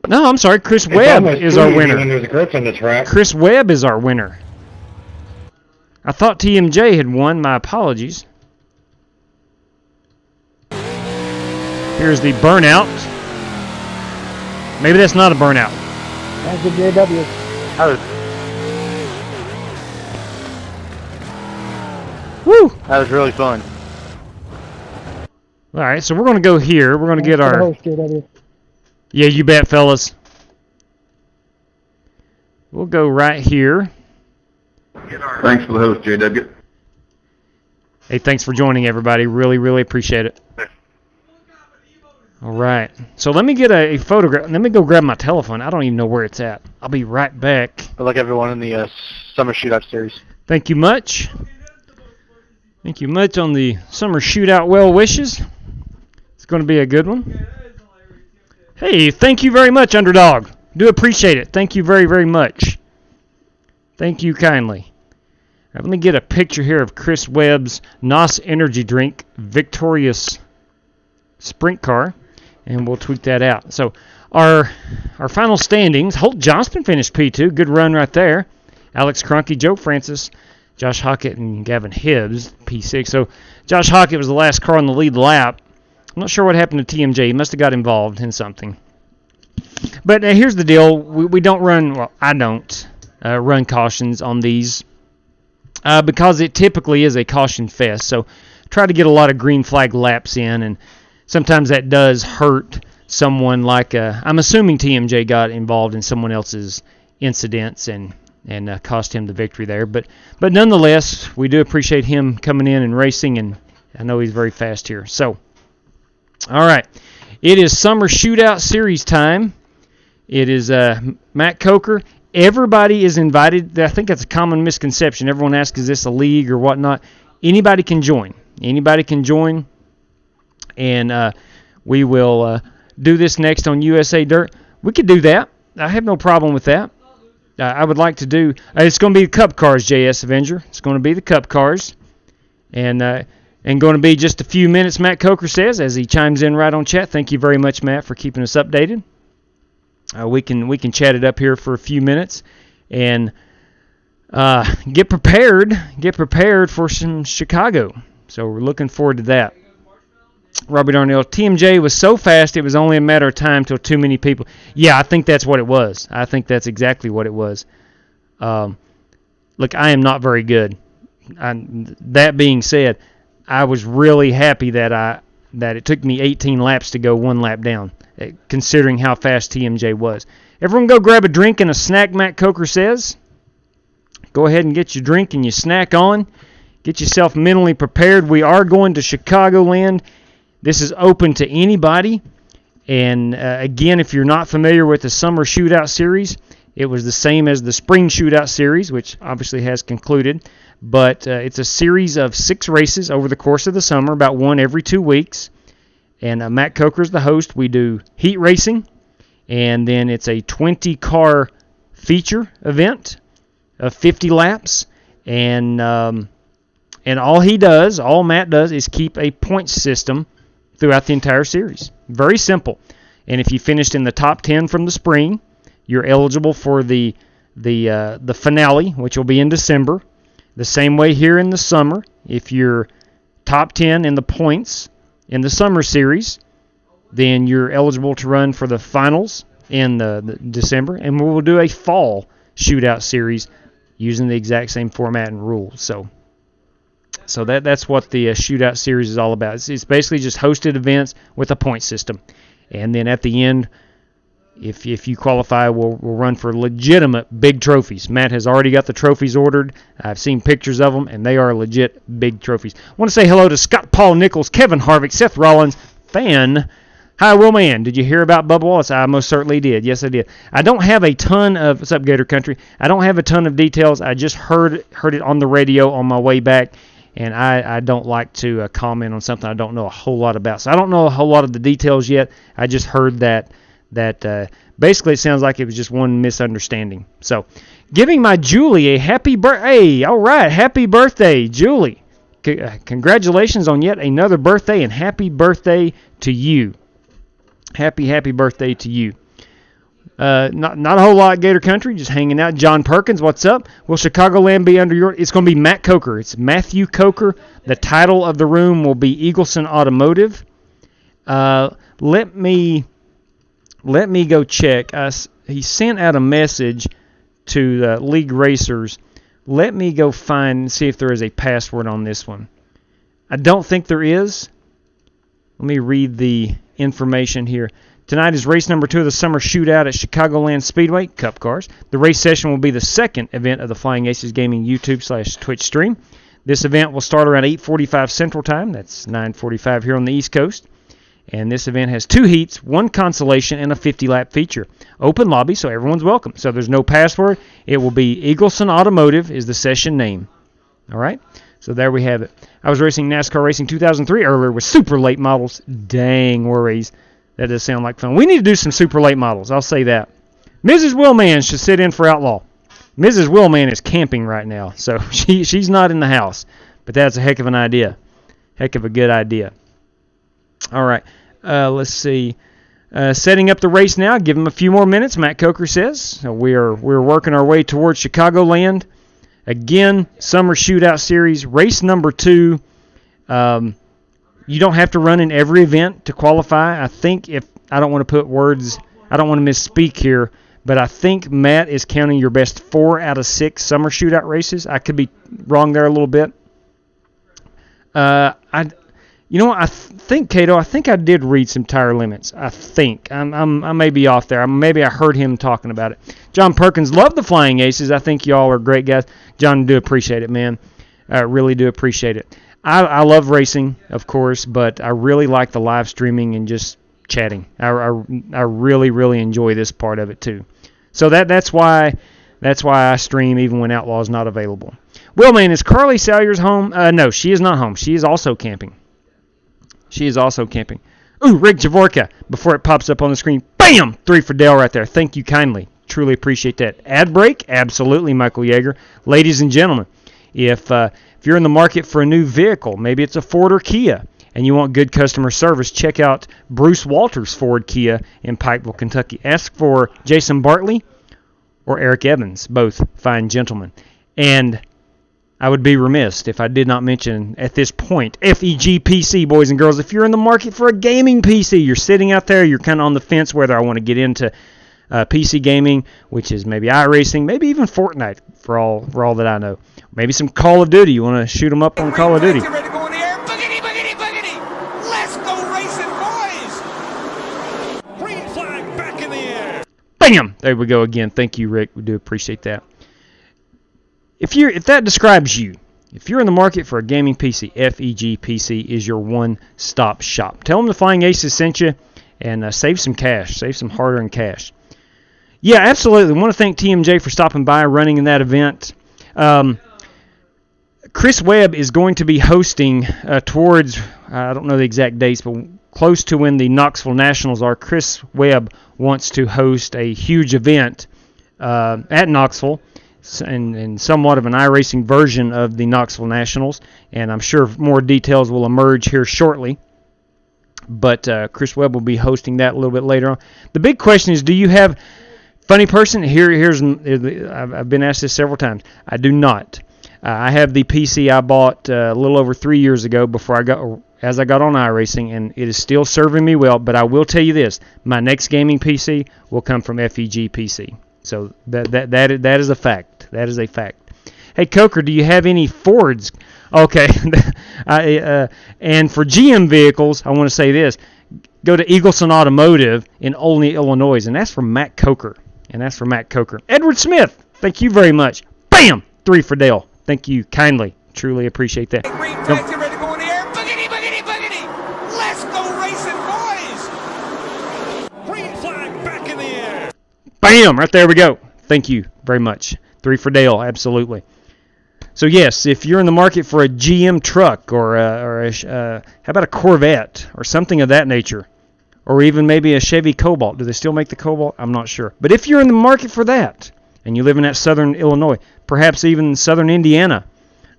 No, I'm sorry. Chris It's Webb almost is too our easy winner. when there's a grip on the track. Chris Webb is our winner. I thought TMJ had won. My apologies. Here's the burnout. Maybe that's not a burnout. That's a JW. Woo! That was really fun. All right, so we're going to go here. We're going to get our... Host, JW. Yeah, you bet, fellas. We'll go right here. Thanks for the host, JW. Hey, thanks for joining, everybody. Really, really appreciate it. All right. So let me get a photograph. Let me go grab my telephone. I don't even know where it's at. I'll be right back. Good luck, everyone, in the Summer Shootout Series. Thank you much. Thank you much on the Summer Shootout well wishes. It's going to be a good one. Hey, thank you very much, Underdog. Do appreciate it. Thank you very, very much. Thank you kindly. Let me get a picture here of Chris Webb's NOS Energy Drink Victorious Sprint Car, and we'll tweak that out. So our final standings, Holt Johnston finished P2. Good run right there. Alex Cronky, Joe Francis, Josh Hockett, and Gavin Hibbs, P6. So Josh Hockett was the last car on the lead lap. I'm not sure what happened to TMJ. He must have got involved in something. But here's the deal. We don't run, well, I don't run cautions on these because it typically is a caution fest. So try to get a lot of green flag laps in, and sometimes that does hurt someone like, I'm assuming TMJ got involved in someone else's incidents and cost him the victory there. But nonetheless, we do appreciate him coming in and racing, and I know he's very fast here. So, all right. It is Summer Shootout Series time. It is Matt Coker. Everybody is invited. I think that's a common misconception. Everyone asks, is this a league or whatnot? Anybody can join. Anybody can join. And we will do this next on USA Dirt. We could do that. I have no problem with that. I would like to do... it's going to be the Cup Cars, JS Avenger. It's going to be the Cup Cars. And going to be just a few minutes, Matt Coker says, as he chimes in right on chat. Thank you very much, Matt, for keeping us updated. We can chat it up here for a few minutes. And get prepared for some Chicago. So we're looking forward to that. Robbie Darnell, TMJ was so fast it was only a matter of time till too many people. Yeah, I think that's what it was. I think that's exactly what it was. Look, I am not very good. That being said, I was really happy that it took me 18 laps to go one lap down, considering how fast TMJ was. Everyone go grab a drink and a snack, Matt Coker says. Go ahead and get your drink and your snack on. Get yourself mentally prepared. We are going to Chicagoland. This is open to anybody. And again, if you're not familiar with the Summer Shootout Series, it was the same as the Spring Shootout Series, which obviously has concluded. But it's a series of 6 races over the course of the summer, about one every 2 weeks. And Matt Coker is the host. We do heat racing, and then it's a 20-car feature event of 50 laps. And all Matt does, is keep a point system throughout the entire series. Very simple. And if you finished in the top 10 from the spring, you're eligible for the finale, which will be in December. The same way here in the summer, if you're top 10 in the points in the summer series, then you're eligible to run for the finals in the December. And we will do a fall shootout series using the exact same format and rules. So that's what the shootout series is all about. It's basically just hosted events with a point system. And then at the end, if you qualify, we'll run for legitimate big trophies. Matt has already got the trophies ordered. I've seen pictures of them, and they are legit big trophies. I want to say hello to Scott Paul Nichols, Kevin Harvick, Seth Rollins, Fan Hi, Willman. Did you hear about Bubba Wallace? I most certainly did. Yes, I did. I don't have a ton of... What's up, Gator Country? I don't have a ton of details. I just heard it on the radio on my way back, and I don't like to comment on something I don't know a whole lot about. So I don't know a whole lot of the details yet. I just heard that basically it sounds like it was just one misunderstanding. So giving my Julie a happy birthday. All right, happy birthday, Julie. Congratulations on yet another birthday, and happy birthday to you. Happy birthday to you. Not a whole lot, Gator Country, just hanging out. John Perkins, what's up? Will Chicagoland be under your... It's going to be Matt Coker. It's Matthew Coker. The title of the room will be Eagleson Automotive. Let me go check. He sent out a message to the League Racers. Let me go find and see if there is a password on this one. I don't think there is. Let me read the information here. Tonight is race number 2 of the summer shootout at Chicagoland Speedway, Cup Cars. The race session will be the second event of the Flying Aces Gaming YouTube/Twitch stream. This event will start around 8:45 Central Time. That's 9:45 here on the East Coast. And this event has 2 heats, 1 consolation, and a 50-lap feature. Open lobby, so everyone's welcome. So there's no password. It will be Eagleson Automotive is the session name. All right? So there we have it. I was racing NASCAR Racing 2003 earlier with super late models. Dang worries. That does sound like fun. We need to do some super late models. I'll say that. Mrs. Willman should sit in for Outlaw. Mrs. Willman is camping right now, so she's not in the house. But that's a heck of an idea. Heck of a good idea. All right, let's see. Setting up the race now. Give him a few more minutes, Matt Coker says. So we're working our way towards Chicagoland. Again, Summer Shootout Series, race number 2. You don't have to run in every event to qualify. I think I don't want to put words, I don't want to misspeak here, but I think Matt is counting your best 4 out of 6 Summer Shootout races. I could be wrong there a little bit. You know what? I think, Cato, I think I did read some tire limits. I think. I may be off there. Maybe I heard him talking about it. John Perkins, love the Flying Aces. I think y'all are great guys. John, do appreciate it, man. I really do appreciate it. I love racing, of course, but I really like the live streaming and just chatting. I really, really enjoy this part of it, too. So that's why I stream even when Outlaw is not available. Well, man, is Carly Salyers home? No, she is not home. She is also camping. Ooh, Rick Javorka, before it pops up on the screen. Bam! 3 for Dale right there. Thank you kindly. Truly appreciate that. Ad break? Absolutely, Michael Yeager. Ladies and gentlemen, if you're in the market for a new vehicle, maybe it's a Ford or Kia, and you want good customer service, check out Bruce Walters Ford Kia in Pikeville, Kentucky. Ask for Jason Bartley or Eric Evans, both fine gentlemen. And I would be remiss if I did not mention at this point FEG PC, boys and girls. If you're in the market for a gaming PC, you're sitting out there, you're kind of on the fence whether I want to get into PC gaming, which is maybe iRacing, maybe even Fortnite for all that I know. Maybe some Call of Duty. You want to shoot them up on Call of Duty. Get ready to go in the air. Boogity, boogity, boogity. Let's go racing, boys. Green flag back in the air. Bam! There we go again. Thank you, Rick. We do appreciate that. If that describes you, if you're in the market for a gaming PC, FEG PC is your one-stop shop. Tell them the Flying Aces sent you, and save some cash, save some hard-earned cash. Yeah, absolutely. I want to thank TMJ for stopping by, running in that event. Chris Webb is going to be hosting towards, I don't know the exact dates, but close to when the Knoxville Nationals are. Chris Webb wants to host a huge event at Knoxville, and somewhat of an iRacing version of the Knoxville Nationals, and I'm sure more details will emerge here shortly. But Chris Webb will be hosting that a little bit later on. The big question is, do you have... Funny person, I've been asked this several times. I do not. I have the PC I bought a little over 3 years ago as I got on iRacing, and it is still serving me well. But I will tell you this: my next gaming PC will come from FEG PC. So that is a fact. That is a fact. Hey, Coker, do you have any Fords? Okay. And for GM vehicles, I want to say this: go to Eagleson Automotive in Olney, Illinois, and that's for Matt Coker. Edward Smith, thank you very much. Bam! 3 for Dale. Thank you kindly. Truly appreciate that. Green flag, get ready to go in the air. Boogity, boogity, boogity. Let's go racing, boys. Bam! Right there we go. Thank you very much. 3 for Dale, absolutely. So yes, if you're in the market for a GM truck or how about a Corvette or something of that nature, or even maybe a Chevy Cobalt. Do they still make the Cobalt? I'm not sure. But if you're in the market for that, and you live in that southern Illinois, perhaps even southern Indiana,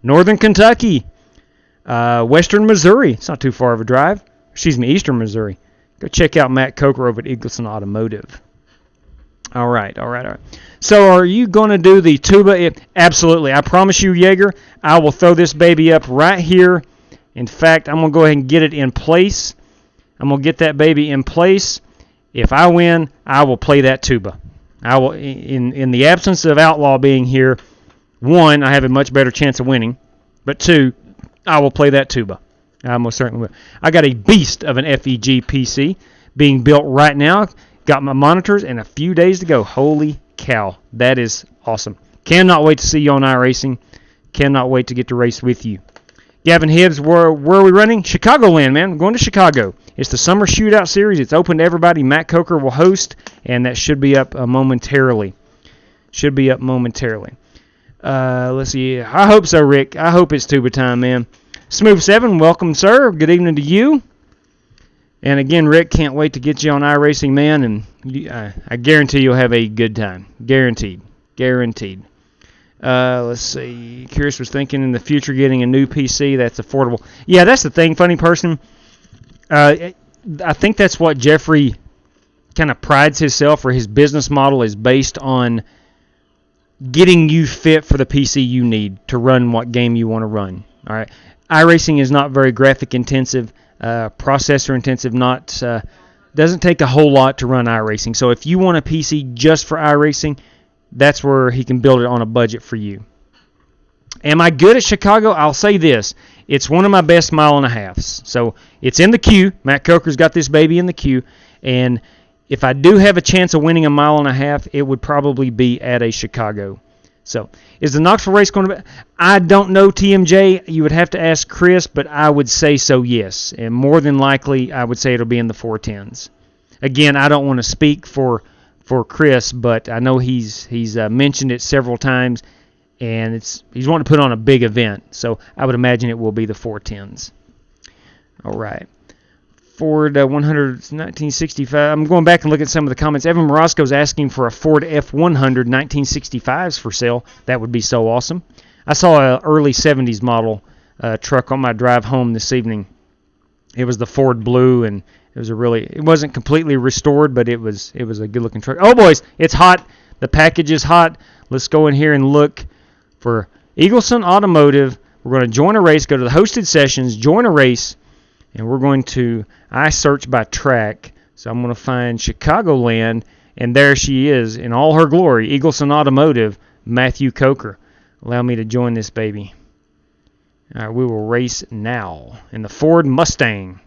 northern Kentucky, western Missouri, it's not too far of a drive. Eastern Missouri. Go check out Matt Coker over at Eagleson Automotive. All right. So are you going to do the tuba? Absolutely. I promise you, Yeager, I will throw this baby up right here. In fact, I'm going to go ahead and get it in place. I'm going to get that baby in place. If I win, I will play that tuba. I will, in the absence of Outlaw being here, 1, I have a much better chance of winning. But 2, I will play that tuba. I most certainly will. I got a beast of an FEG PC being built right now. Got my monitors and a few days to go. Holy cow. That is awesome. Cannot wait to see you on iRacing. Cannot wait to get to race with you. Gavin Hibbs, where are we running? Chicagoland, man. We're going to Chicago. It's the Summer Shootout Series. It's open to everybody. Matt Coker will host, and that should be up momentarily. Let's see. I hope so, Rick. I hope it's tuba time, man. Smooth 7, welcome, sir. Good evening to you. And again, Rick, can't wait to get you on iRacing, man, and I guarantee you'll have a good time. Guaranteed. Let's see. Curious was thinking in the future getting a new PC that's affordable. Yeah, that's the thing, funny person. I think that's what Jeffrey kind of prides himself, or his business model is based on getting you fit for the PC you need to run what game you want to run. All right. iRacing is not very graphic intensive, processor intensive. Doesn't take a whole lot to run iRacing. So if you want a PC just for iRacing, that's where he can build it on a budget for you. Am I good at Chicago? I'll say this. It's one of my best mile and a halves. So it's in the queue. Matt Coker's got this baby in the queue. And if I do have a chance of winning a mile and a half, it would probably be at a Chicago. So is the Knoxville race going to be? I don't know, TMJ. You would have to ask Chris, but I would say so, yes. And more than likely, I would say it'll be in the 410s. Again, I don't want to speak for Chris, but I know he's mentioned it several times, and he's wanting to put on a big event. So I would imagine it will be the 410s. All right. Ford 100 1965. I'm going back and looking at some of the comments. Evan Morosco's asking for a Ford F100 1965s for sale. That would be so awesome. I saw an early 70s model truck on my drive home this evening. It was the Ford Blue, and it wasn't completely restored, but it was a good looking truck. Oh boys, it's hot. The package is hot. Let's go in here and look for Eagleson Automotive. We're going to join a race, go to the hosted sessions, join a race, and we're going to, I search by track, so I'm going to find Chicagoland, and there she is in all her glory, Eagleson Automotive, Matthew Coker. Allow me to join this baby. All right, we will race now in the Ford Mustang.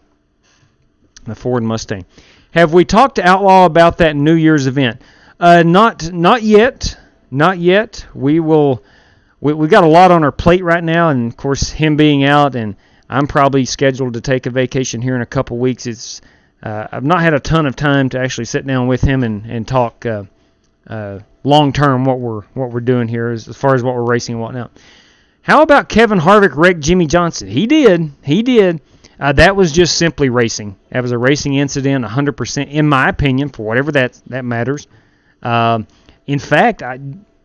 Have we talked to Outlaw about that New Year's event? Not yet. We will. We got a lot on our plate right now, and of course him being out, and I'm probably scheduled to take a vacation here in a couple weeks. I've not had a ton of time to actually sit down with him and talk long term what we're doing here as far as what we're racing and whatnot. How about Kevin Harvick wrecked Jimmy Johnson? He did. That was just simply racing. That was a racing incident, 100%, in my opinion, for whatever that matters. In fact,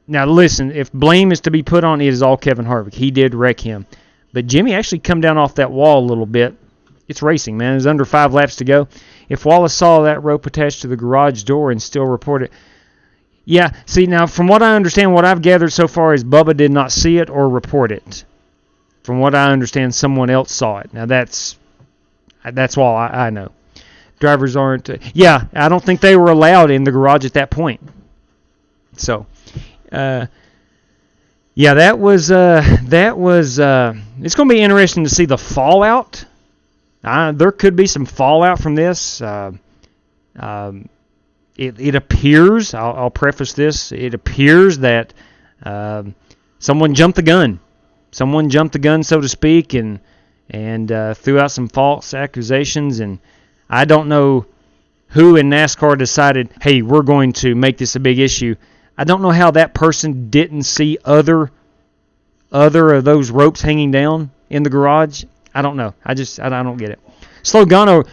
now listen, if blame is to be put on, it is all Kevin Harvick. He did wreck him. But Jimmy actually come down off that wall a little bit. It's racing, man. There's under 5 laps to go. If Wallace saw that rope attached to the garage door and still reported, yeah, see, now from what I understand, what I've gathered so far is Bubba did not see it or report it. From what I understand, someone else saw it. Now that's all I know. Drivers aren't. Yeah, I don't think they were allowed in the garage at that point. So, yeah, that was. It's going to be interesting to see the fallout. There could be some fallout from this. It appears. I'll preface this. It appears that someone jumped the gun. Someone jumped the gun, so to speak, and threw out some false accusations. And I don't know who in NASCAR decided, hey, we're going to make this a big issue. I don't know how that person didn't see other of those ropes hanging down in the garage. I don't know. I don't get it. Slogano.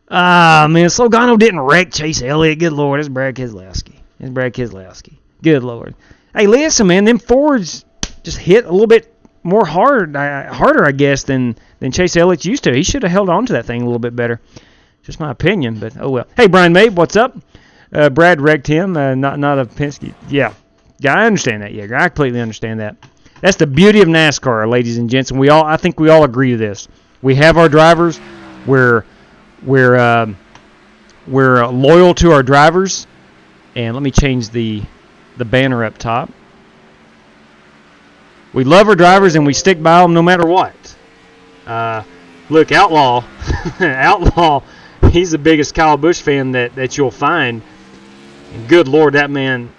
Man, Slogano didn't wreck Chase Elliott. Good Lord, it's Brad Keselowski. Good Lord. Hey, listen, man, them Fords just hit a little bit more harder, I guess, than Chase Elliott used to. He should have held on to that thing a little bit better. Just my opinion, but oh well. Hey, Brian Mabe, what's up? Brad wrecked him, not a Penske. Yeah, I understand that. Yeah, I completely understand that. That's the beauty of NASCAR, ladies and gents. And I think we all agree to this. We have our drivers. We're loyal to our drivers. And let me change the banner up top. We love our drivers and we stick by them no matter what. Look, Outlaw, he's the biggest Kyle Busch fan that you'll find. And good Lord, that man,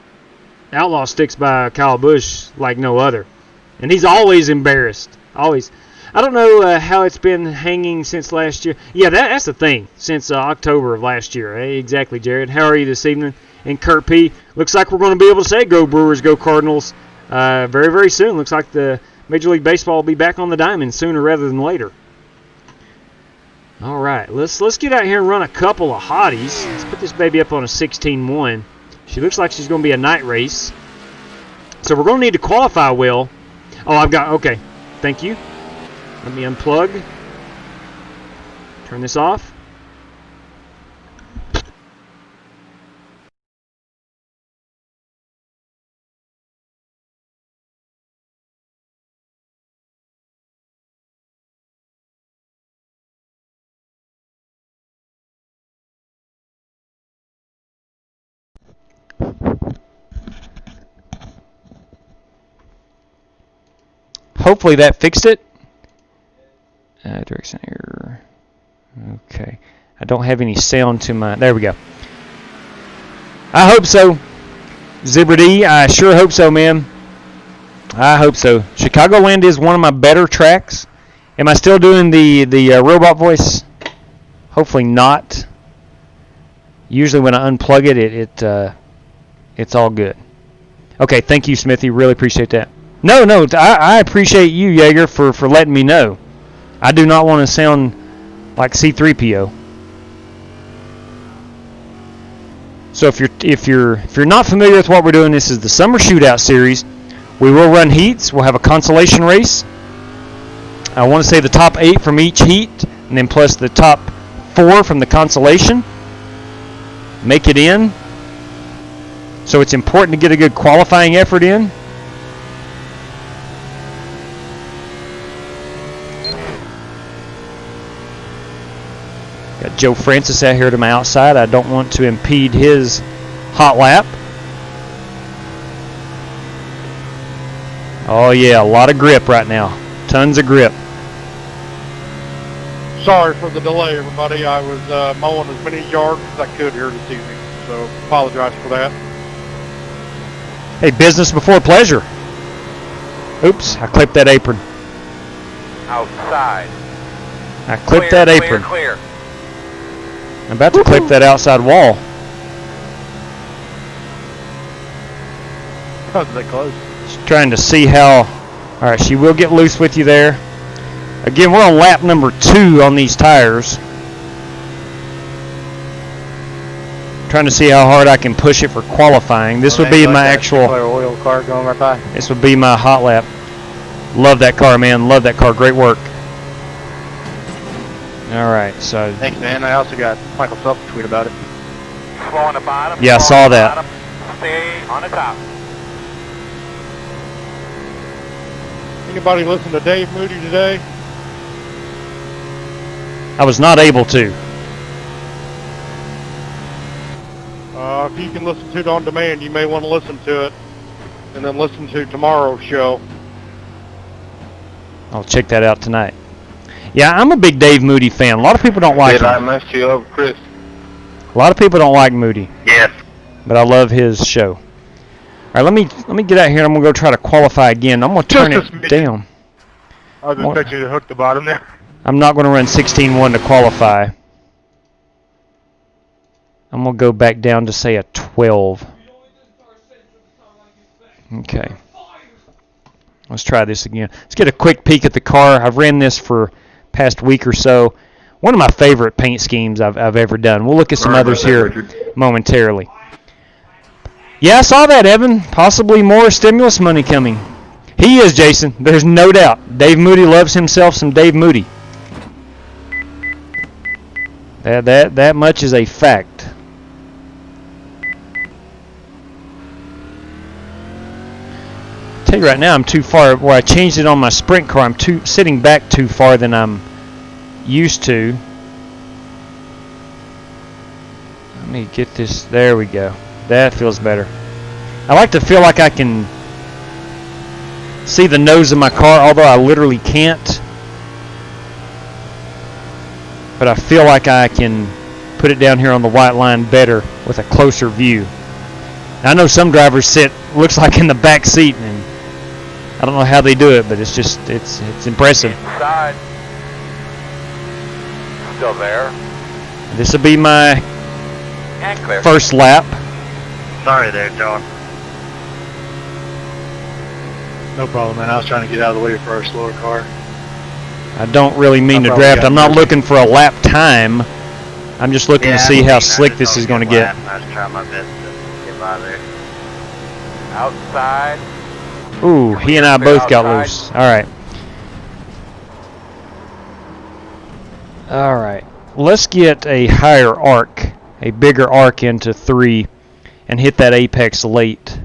Outlaw sticks by Kyle Busch like no other. And he's always embarrassed. Always. I don't know how it's been hanging since last year. Yeah, that's the thing. Since October of last year. Hey, exactly, Jared. How are you this evening? And Kurt P. Looks like we're going to be able to say go Brewers, go Cardinals very, very soon. Looks like the Major League Baseball will be back on the diamond sooner rather than later. All right, let's get out here and run a couple of hotties. Let's put this baby up on a 16-1. She looks like she's going to be a night race. So we're going to need to qualify well. Oh, okay. Thank you. Let me unplug. Turn this off. Hopefully that fixed it. Direction error. Okay. I don't have any sound to my... There we go. I hope so. Zebra D, I sure hope so, man. I hope so. Chicagoland is one of my better tracks. Am I still doing the robot voice? Hopefully not. Usually when I unplug it, it's all good. Okay, thank you, Smithy. Really appreciate that. No, I appreciate you, Jaeger, for letting me know. I do not want to sound like C-3PO. So if you're not familiar with what we're doing, this is the Summer Shootout Series. We will run heats. We'll have a consolation race. I want to say the top 8 from each heat, and then plus the top 4 from the consolation. Make it in. So it's important to get a good qualifying effort in. Got Joe Francis out here to my outside. I don't want to impede his hot lap. Oh yeah, a lot of grip right now. Tons of grip. Sorry for the delay, everybody. I was mowing as many yards as I could here this evening, so apologize for that. Hey, business before pleasure. Oops, I clipped that apron. Outside. I clipped that apron. Clear. I'm about to clip that outside wall. Oh, they close. Just trying to see how... All right, she will get loose with you there. Again, we're on lap number 2 on these tires. Trying to see how hard I can push it for qualifying. This would be my actual... oil car going right by. This would be my hot lap. Love that car, man. Love that car. Great work. All right, so... Thanks, man. I also got Michael Phelps to tweet about it. Slow on the bottom. Yeah, I saw that. Stay on the top. Anybody listen to Dave Moody today? I was not able to. If you can listen to it on demand, you may want to listen to it, and then listen to tomorrow's show. I'll check that out tonight. Yeah, I'm a big Dave Moody fan. A lot of people don't like him. I missed you over Chris. A lot of people don't like Moody. Yes. But I love his show. All right, let me get out here. I'm gonna go try to qualify again. I'm gonna turn it down. I was expecting you to hook the bottom there. I'm not gonna run 16-1 to qualify. I'm going to go back down to, say, a 12. Okay. Let's try this again. Let's get a quick peek at the car. I've ran this for past week or so. One of my favorite paint schemes I've ever done. We'll look at some others here momentarily. Yeah, I saw that, Evan. Possibly more stimulus money coming. He is, Jason. There's no doubt. Dave Moody loves himself some Dave Moody. That much is a fact. Tell you right now, I'm too far. Where I changed it on my sprint car, I'm sitting back too far than I'm used to. Let me get this. There we go. That feels better. I like to feel like I can see the nose of my car, although I literally can't. But I feel like I can put it down here on the white line better with a closer view. I know some drivers sit, looks like in the back seat, and I don't know how they do it, but it's just, it's impressive. Inside. Still there. This will be my first lap. Sorry there, John. No problem, man. I was trying to get out of the way for our slower car. I don't really mean to draft. I'm not looking for a lap time. I'm just looking to see how slick this is going to get. I was trying my best to get by there. Outside. Ooh, he and I both got loose. All right. All right. Let's get a higher arc, a bigger arc into 3, and hit that apex late.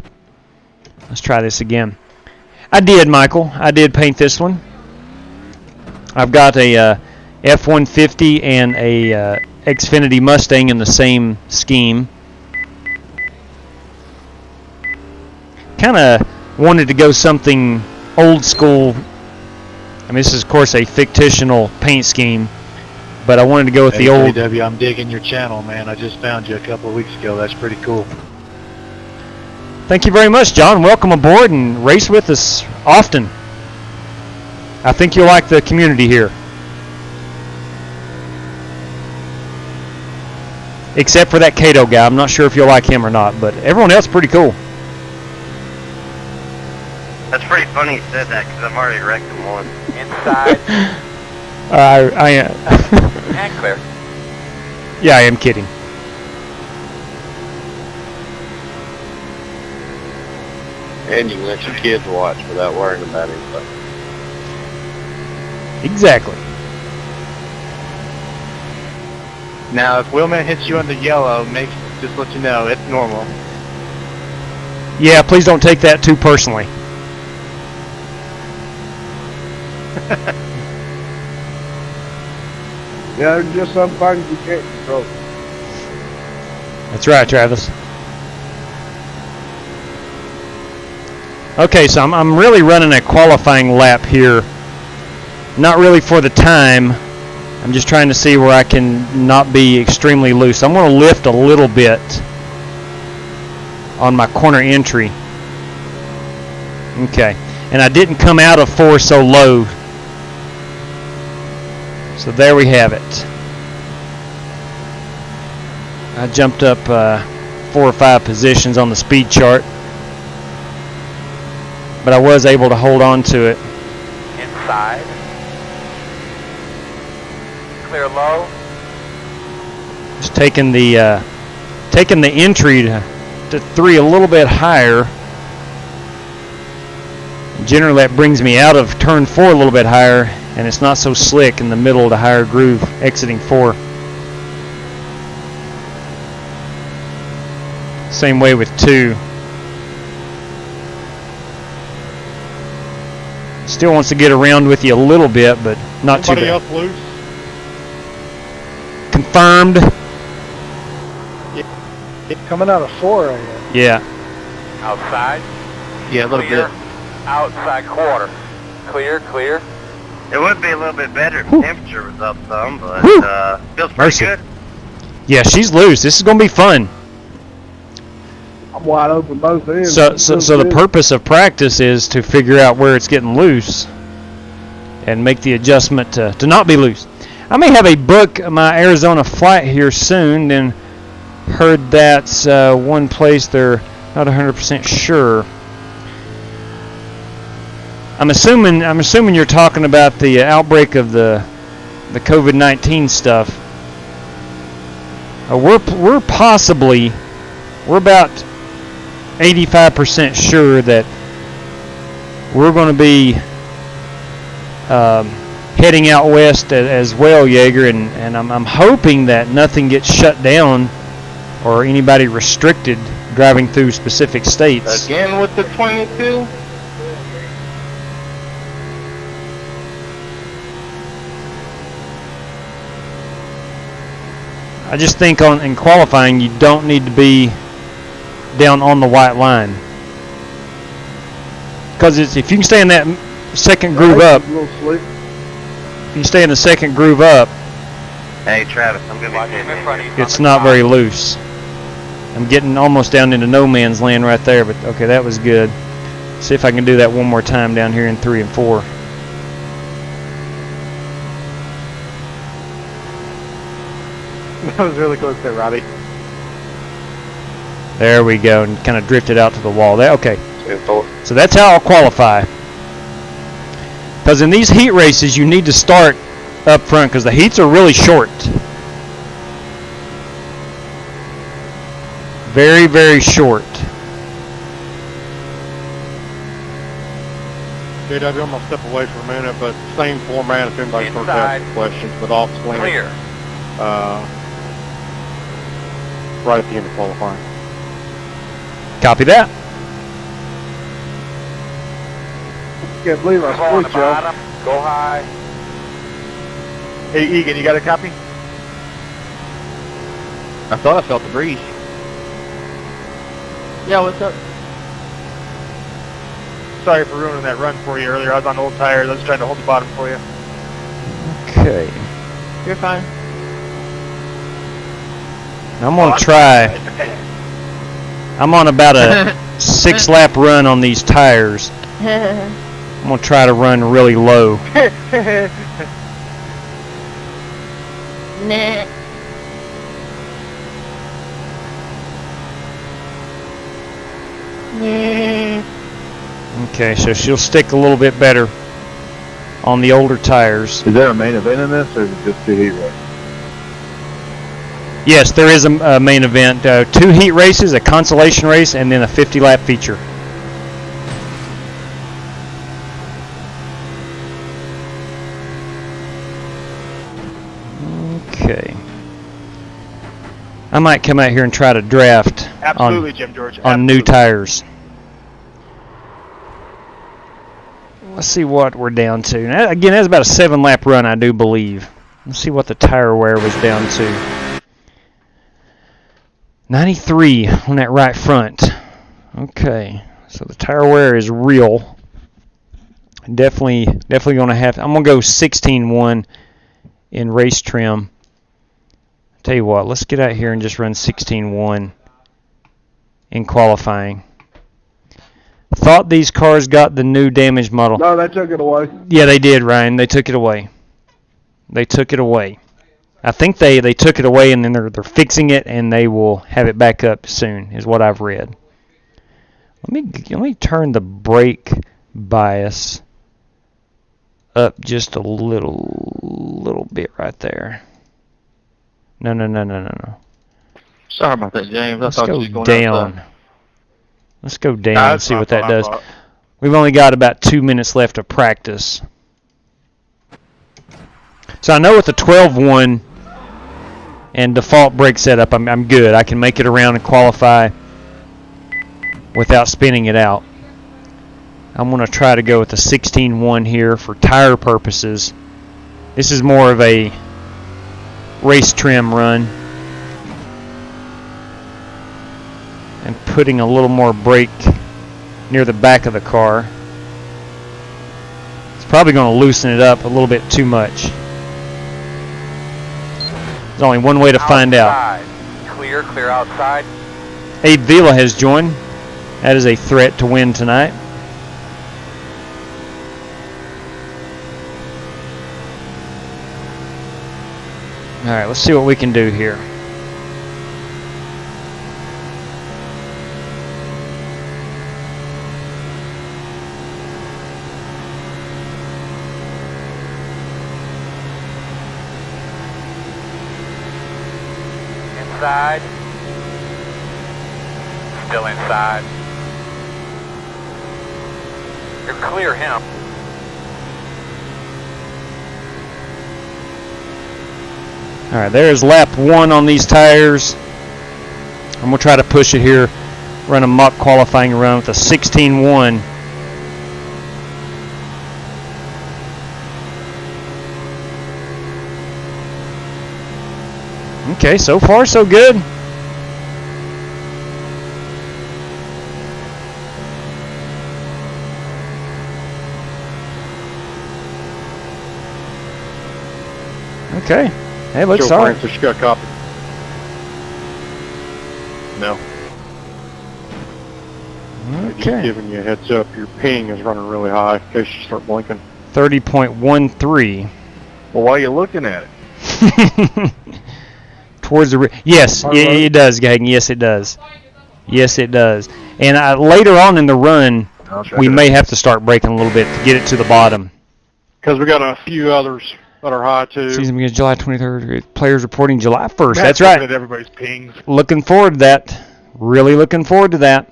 Let's try this again. I did, Michael. I did paint this one. I've got a F-150 and a Xfinity Mustang in the same scheme. Kind of wanted to go something old school. I mean, this is, of course, a fictional paint scheme, but I wanted to go with the old. AW, I'm digging your channel, man. I just found you a couple of weeks ago. That's pretty cool. Thank you very much, John. Welcome aboard and race with us often. I think you'll like the community here. Except for that Cato guy. I'm not sure if you'll like him or not, but everyone else pretty cool. That's pretty funny you said that, because I've already wrecked him once. Inside. And clear. Yeah, I am kidding. And you can let your kids watch without worrying about anything. Exactly. Now, if Wheelman hits you on the yellow, just let you know, it's normal. Yeah, please don't take that too personally. Yeah, there's just some things you can't control. That's right, Travis. Okay, so I'm really running a qualifying lap here. Not really for the time. I'm just trying to see where I can not be extremely loose. I'm going to lift a little bit on my corner entry. Okay, and I didn't come out of 4 so low. So there we have it. I jumped up 4 or 5 positions on the speed chart, but I was able to hold on to it. Inside. Clear low. Just taking the entry to 3 a little bit higher. Generally, that brings me out of turn 4 a little bit higher, and it's not so slick in the middle of the higher groove exiting 4. Same way with 2. Still wants to get around with you a little bit, but not too bad. Somebody else loose? Confirmed. It's coming out of 4 right now. Yeah. Outside. Yeah, a little Clear. bit. Outside quarter. Clear, clear. It would be a little bit better if the temperature was up some, but feels pretty Mercy. good. Yeah, she's loose. This is going to be fun. I'm wide open both ends. So the purpose of practice is to figure out where it's getting loose and make the adjustment to not be loose. I may have a book my Arizona flight here soon, then heard that's one place they're not 100% sure. I'm assuming you're talking about the outbreak of the COVID-19 stuff. We're about 85% sure that we're going to be heading out west as well, Jaeger, and I'm hoping that nothing gets shut down or anybody restricted driving through specific states. Again with the 22? I just think in qualifying you don't need to be down on the white line, because if you can stay in that second groove up, if you stay in the second groove up, Hey Travis, I'm gonna be it's not very loose. I'm getting almost down into no man's land right there, but okay, that was good. See if I can do that one more time down here in 3 and 4. That was really close there, Robbie. There we go, and kind of drifted out to the wall there. Okay, so that's how I'll qualify. Because in these heat races, you need to start up front because the heats are really short. Very, very short. JW, I'm going to step away for a minute, but same format if anybody starts asking questions, but off swing. Clear. Right at the end of qualifying. Copy that. Can't believe I On the split y'all. bottom. Go high. Hey, Egan, you got a copy? I thought I felt the breeze. Yeah, what's up? Sorry for ruining that run for you earlier. I was on old tires. I was trying to hold the bottom for you. Okay. You're fine. I'm going to try. I'm on about a 6-lap run on these tires. I'm going to try to run really low. Nah. Okay, so she'll stick a little bit better on the older tires. Is there a main event in this, or is it just 2 heat races? Yes, there is a main event. 2 heat races, a consolation race, and then a 50-lap feature. Okay. I might come out here and try to draft Absolutely, Jim George. on new tires. Let's see what we're down to. Now, again, that's about a 7-lap run, I do believe. Let's see what the tire wear was down to. 93 on that right front. Okay, so the tire wear is real. Definitely going to have. I'm going to go 16.1 in race trim. Tell you what, let's get out here and just run 16.1 in qualifying. Thought these cars got the new damaged model. No, they took it away. Yeah, they did, Ryan. They took it away. They took it away. I think they took it away and then they're fixing it and they will have it back up soon, is what I've read. Let me turn the brake bias up just a little bit right there. No. Sorry about that, James. Let's I thought go you was going down. outside. Let's go down and see what that does. thought. We've only got about 2 minutes left of practice. So I know with the 12.1 and default brake setup, I'm good. I can make it around and qualify without spinning it out. I'm going to try to go with the 16.1 here for tire purposes. This is more of a race trim run. And putting a little more brake near the back of the car. It's probably going to loosen it up a little bit too much. There's only one way to find out. Clear outside. Abe Vila has joined. That is a threat to win tonight. All right, let's see what we can do here. inside. Still inside. You're clear him. All right, there's lap 1 on these tires. I'm going to try to push it here, run a mock qualifying run with a 16.1. Okay, so far so good. Okay. Hey, looks Joe all right. Francis, you got a copy? No. Okay. Just giving you a heads up, your ping is running really high in case you start blinking. 30.13. Well, why are you looking at it? Towards the yes, it does, Gagan. Yes, it does. Yes, it does. And later on in the run, we may have to start braking a little bit to get it to the bottom. Because we got a few others that are high too. Season begins July 23rd. Players reporting July 1st. Matt's That's right. looking at everybody's pings. Looking forward to that. Really looking forward to that.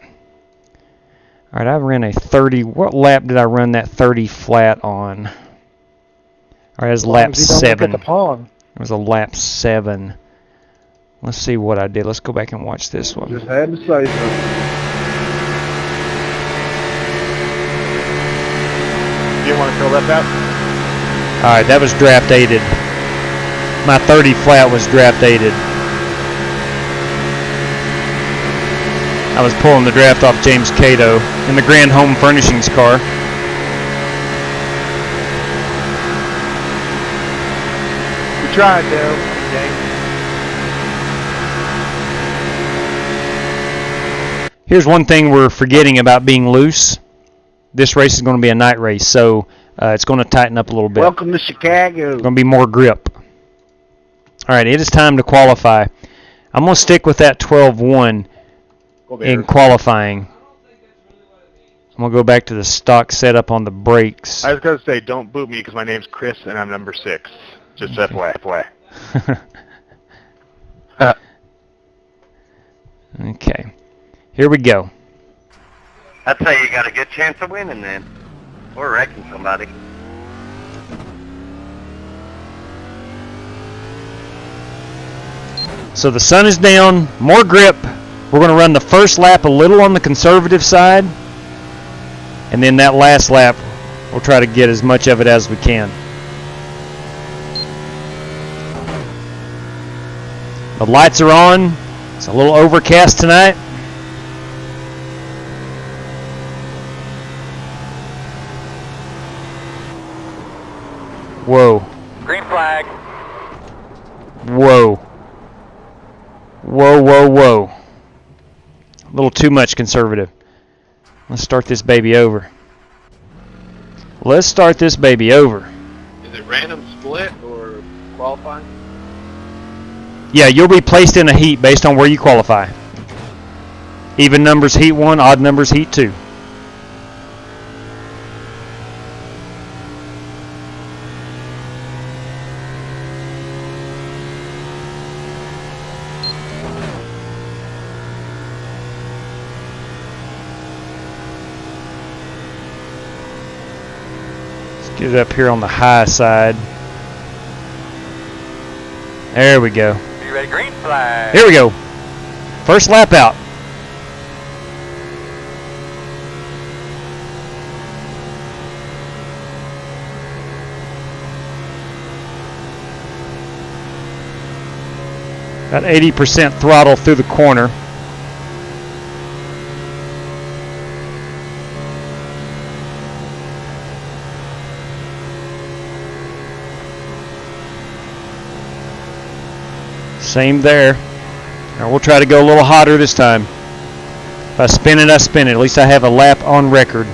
All right, I ran a 30. What lap did I run that 30 flat on? All right, it's lap 7. It was a lap 7. Let's see what I did. Let's go back and watch this one. Just had to say something. You want to fill that out? All right, that was draft aided. My 30 flat was draft aided. I was pulling the draft off James Cato in the Grand Home Furnishings car. We tried, though. Okay. Here's one thing we're forgetting about being loose. This race is going to be a night race, so it's going to tighten up a little bit. Welcome to Chicago. It's going to be more grip. All right, it is time to qualify. I'm going to stick with that 12.1 in qualifying. I'm going to go back to the stock setup on the brakes. I was going to say, don't boot me because my name's Chris and I'm number 6. Just FYI. Okay. Here we go. I'd say you got a good chance of winning then. Or wrecking somebody. So the sun is down, more grip. We're going to run the first lap a little on the conservative side. And then that last lap, we'll try to get as much of it as we can. The lights are on. It's a little overcast tonight. Whoa. Green flag. Whoa. Whoa, whoa, whoa. A little too much conservative. Let's start this baby over. Let's start this baby over. Is it random split or qualifying? Yeah, you'll be placed in a heat based on where you qualify. Even numbers heat 1, odd numbers heat 2. Get it up here on the high side. There we go. You ready? Green flag. Here we go. First lap out. About 80% throttle through the corner. Same there. Now we'll try to go a little hotter this time. If I spin it, I spin it. At least I have a lap on record.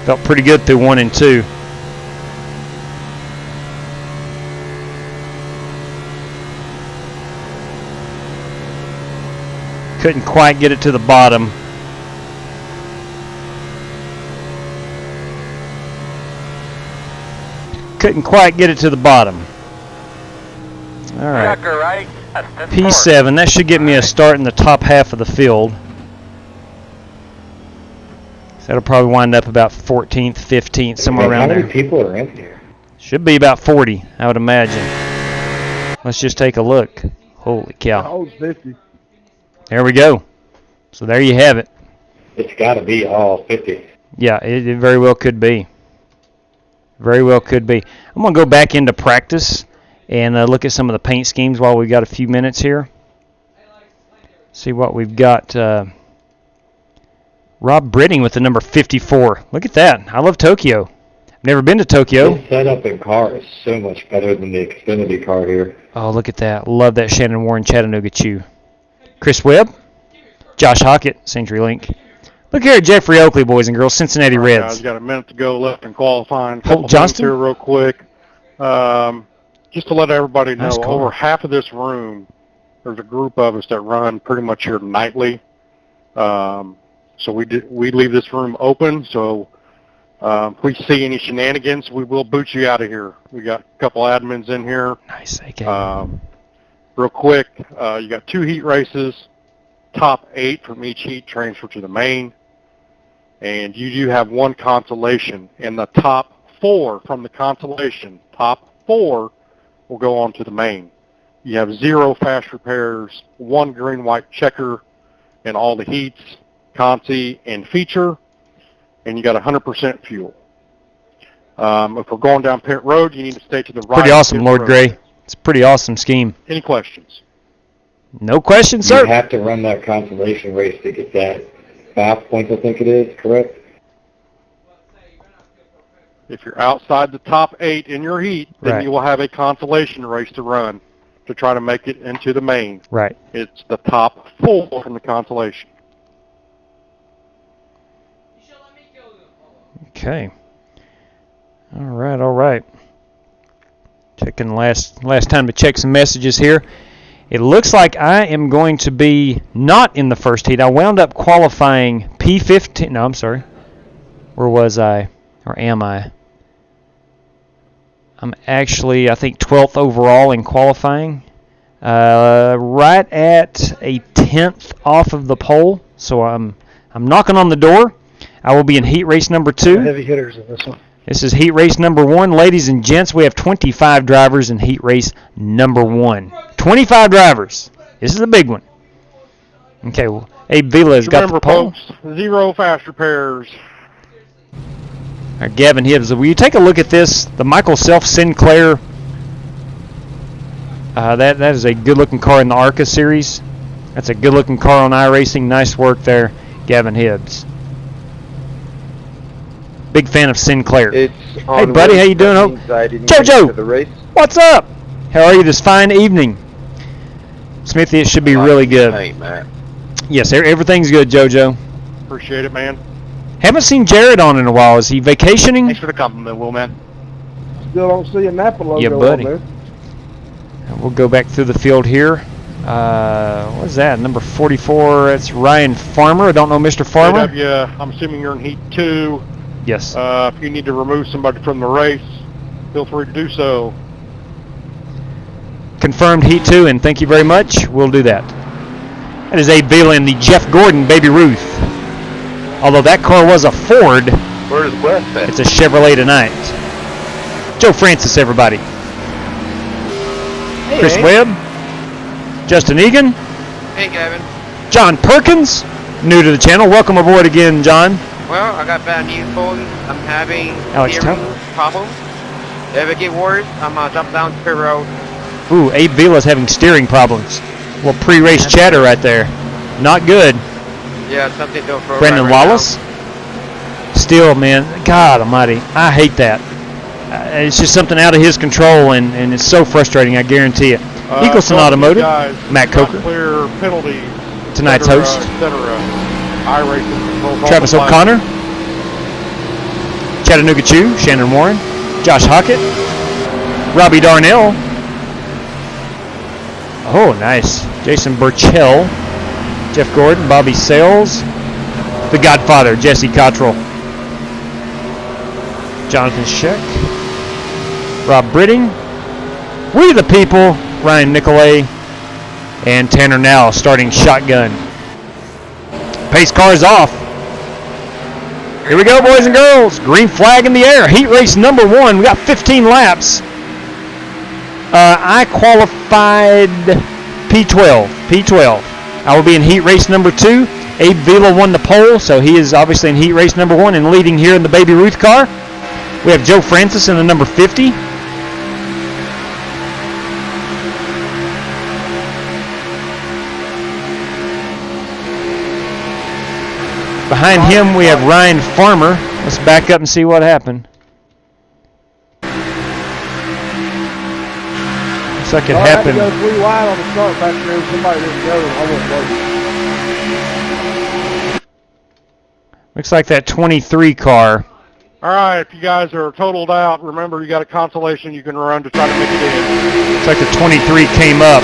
Felt pretty good through 1 and 2. Couldn't quite get it to the bottom. couldn't quite get it to the bottom. All right. Right. P7. That should get me a start in the top half of the field. So that'll probably wind up about 14th, 15th, somewhere around there. How many people are in here? Should be about 40, I would imagine. Let's just take a look. Holy cow. Oh, 50. There we go. So there you have it. It's got to be all 50. Yeah, it very well could be. Very well could be. I'm going to go back into practice and look at some of the paint schemes while we've got a few minutes here. See what we've got. Rob Britting with the number 54. Look at that. I love Tokyo. I've never been to Tokyo. The setup in car is so much better than the Xfinity car here. Oh, look at that. Love that Shannon Warren Chattanooga Chew. Chris Webb. Josh Hockett, CenturyLink. Look here at Jeffrey Oakley, boys and girls, Cincinnati Reds. Guys, got a minute to go left in qualifying. Holt Johnston here real quick. Just to let everybody know, over half of this room, there's a group of us that run pretty much here nightly. So we leave this room open. So if we see any shenanigans, we will boot you out of here. We got a couple admins in here. Nice. Okay. Real quick, you got 2 heat races. Top 8 from each heat transfer to the main. And you do have 1 consolation. And the top 4 from the consolation, top 4 will go on to the main. You have 0 fast repairs, 1 green-white checker in all the heats, consi, and feature. And you got 100% fuel. If we're going down pit road, you need to stay to the right. Pretty awesome, Lord Gray. It's a pretty awesome scheme. Any questions? No questions, sir. You have to run that consolation race to get that 5 points, I think it is, correct? If you're outside the top 8 in your heat, then you will have a consolation race to run to try to make it into the main. Right. It's the top 4 from the consolation. Okay. All right. Checking last time to check some messages here. It looks like I am going to be not in the first heat. I wound up qualifying P15. No, I'm sorry. Where was I? Or am I? I'm actually, I think, 12th overall in qualifying. Right at a 10th off of the pole. So I'm knocking on the door. I will be in heat race number 2. Heavy hitters in this one. This is heat race number 1. Ladies and gents, we have 25 drivers in heat race number 1. 25 drivers. This is a big one. Okay, well, Abe Vila's got the pole. Folks, 0 fast repairs. All right, Gavin Hibbs, will you take a look at this? The Michael Self Sinclair. That is a good-looking car in the ARCA series. That's a good-looking car on iRacing. Nice work there, Gavin Hibbs. Big fan of Sinclair. Hey, buddy, how you doing? Jojo, what's up? How are you this fine evening? Smithy, it should be really good. Hey, Matt. Yes, everything's good, Jojo. Appreciate it, man. Haven't seen Jared on in a while. Is he vacationing? Thanks for the compliment, Will, man. Still don't see a Napa logo yeah, buddy. on there. We'll go back through the field here. What is that? Number 44, that's Ryan Farmer. I don't know Mr. Farmer. I'm assuming you're in Heat 2. Yes. If you need to remove somebody from the race, feel free to do so. Confirmed Heat 2, and thank you very much. We'll do that. That is Abe Vila in the Jeff Gordon Baby Ruth. Although that car was a Ford, Where's Wes at? it's a Chevrolet tonight. Joe Francis, everybody. Hey, Chris Webb. Justin Egan. Hey, Gavin. John Perkins, new to the channel. Welcome aboard again, John. Well, I got bad news for you. I'm having Alex steering Tucker. problems. If it get worse, I'm going to jump down to pit road. Ooh, Abe Vila's having steering problems. Well, pre-race chatter right there. Not good. Yeah, something to throw Brendan right Wallace. Still, man, God almighty, I hate that. It's just something out of his control, and it's so frustrating, I guarantee it. Eagleson Automotive, guys, Matt Coker. Clear penalties. Tonight's host. iRacing. Travis O'Connor. Chattanooga Chew, Shannon Warren. Josh Hockett. Robbie Darnell. Oh, nice. Jason Burchell. Jeff Gordon, Bobby Sales. The Godfather, Jesse Cottrell. Jonathan Sheck. Rob Britting. We the People, Ryan Nicolay, and Tanner Now starting shotgun. Pace car is off. Here we go, boys and girls. Green flag in the air. Heat race number 1. We got 15 laps. I qualified P12. I will be in heat race number 2. Abe Vila won the pole, so he is obviously in heat race number 1 and leading here in the Baby Ruth car. We have Joe Francis in the number 50. Behind him, we have Ryan Farmer. Let's back up and see what happened. Looks like it happened. I had to go 3 wide on the start back there. Somebody didn't go. I wouldn't go. Looks like that 23 car. All right, if you guys are totaled out, remember you got a consolation you can run to try to make it in. Looks like the 23 came up.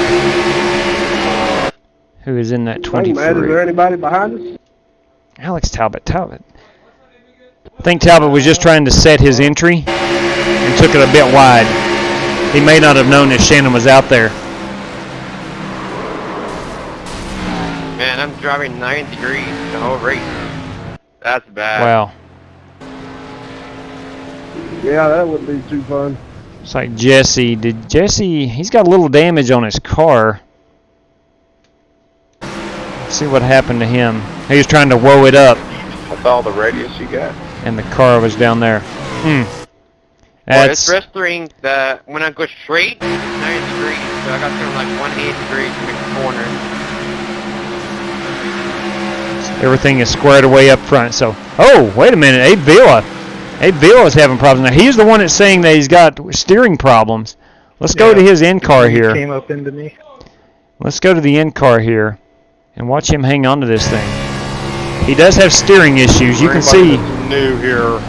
Who is in that 23? Hey, Matt, is there anybody behind us? Alex Talbot. I think Talbot was just trying to set his entry and took it a bit wide. He may not have known that Shannon was out there. Man, I'm driving 9 degrees the whole race. That's bad. Wow. Yeah, that wouldn't be too fun. It's like Jesse. He's got a little damage on his car. Let's see what happened to him. He was trying to woe it up. That's all the radius you got. And the car was down there. Well, it's registering that when I go straight, 9 degrees. So I got to like 180 degrees to make the corner. Everything is squared away up front. So, oh, wait a minute. Abe Vila is having problems. Now, he's the one that's saying that he's got steering problems. Let's go to his end car here. Came up into me. Let's go to the end car here and watch him hang on to this thing. He does have steering issues. You can see. New here.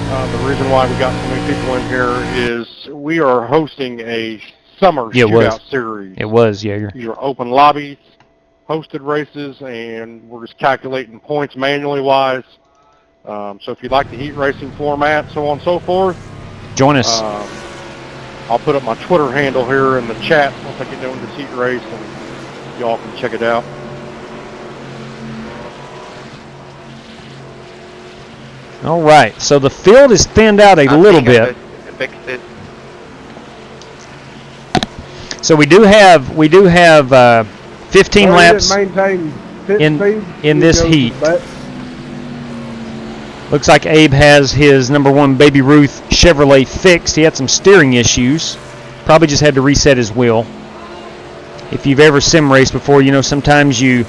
The reason why we got so many people in here is we are hosting a summer shootout series. It was, Jaeger. These are open lobbies, hosted races, and we're just calculating points manually wise. So if you like the heat racing format, so on and so forth, join us. I'll put up my Twitter handle here in the chat once I get done with this heat race, and y'all can check it out. All right, so the field is thinned out a little bit. So we do have 15 laps in this heat. Looks like Abe has his number 1 Baby Ruth Chevrolet fixed. He had some steering issues. Probably just had to reset his wheel. If you've ever sim raced before, you know sometimes you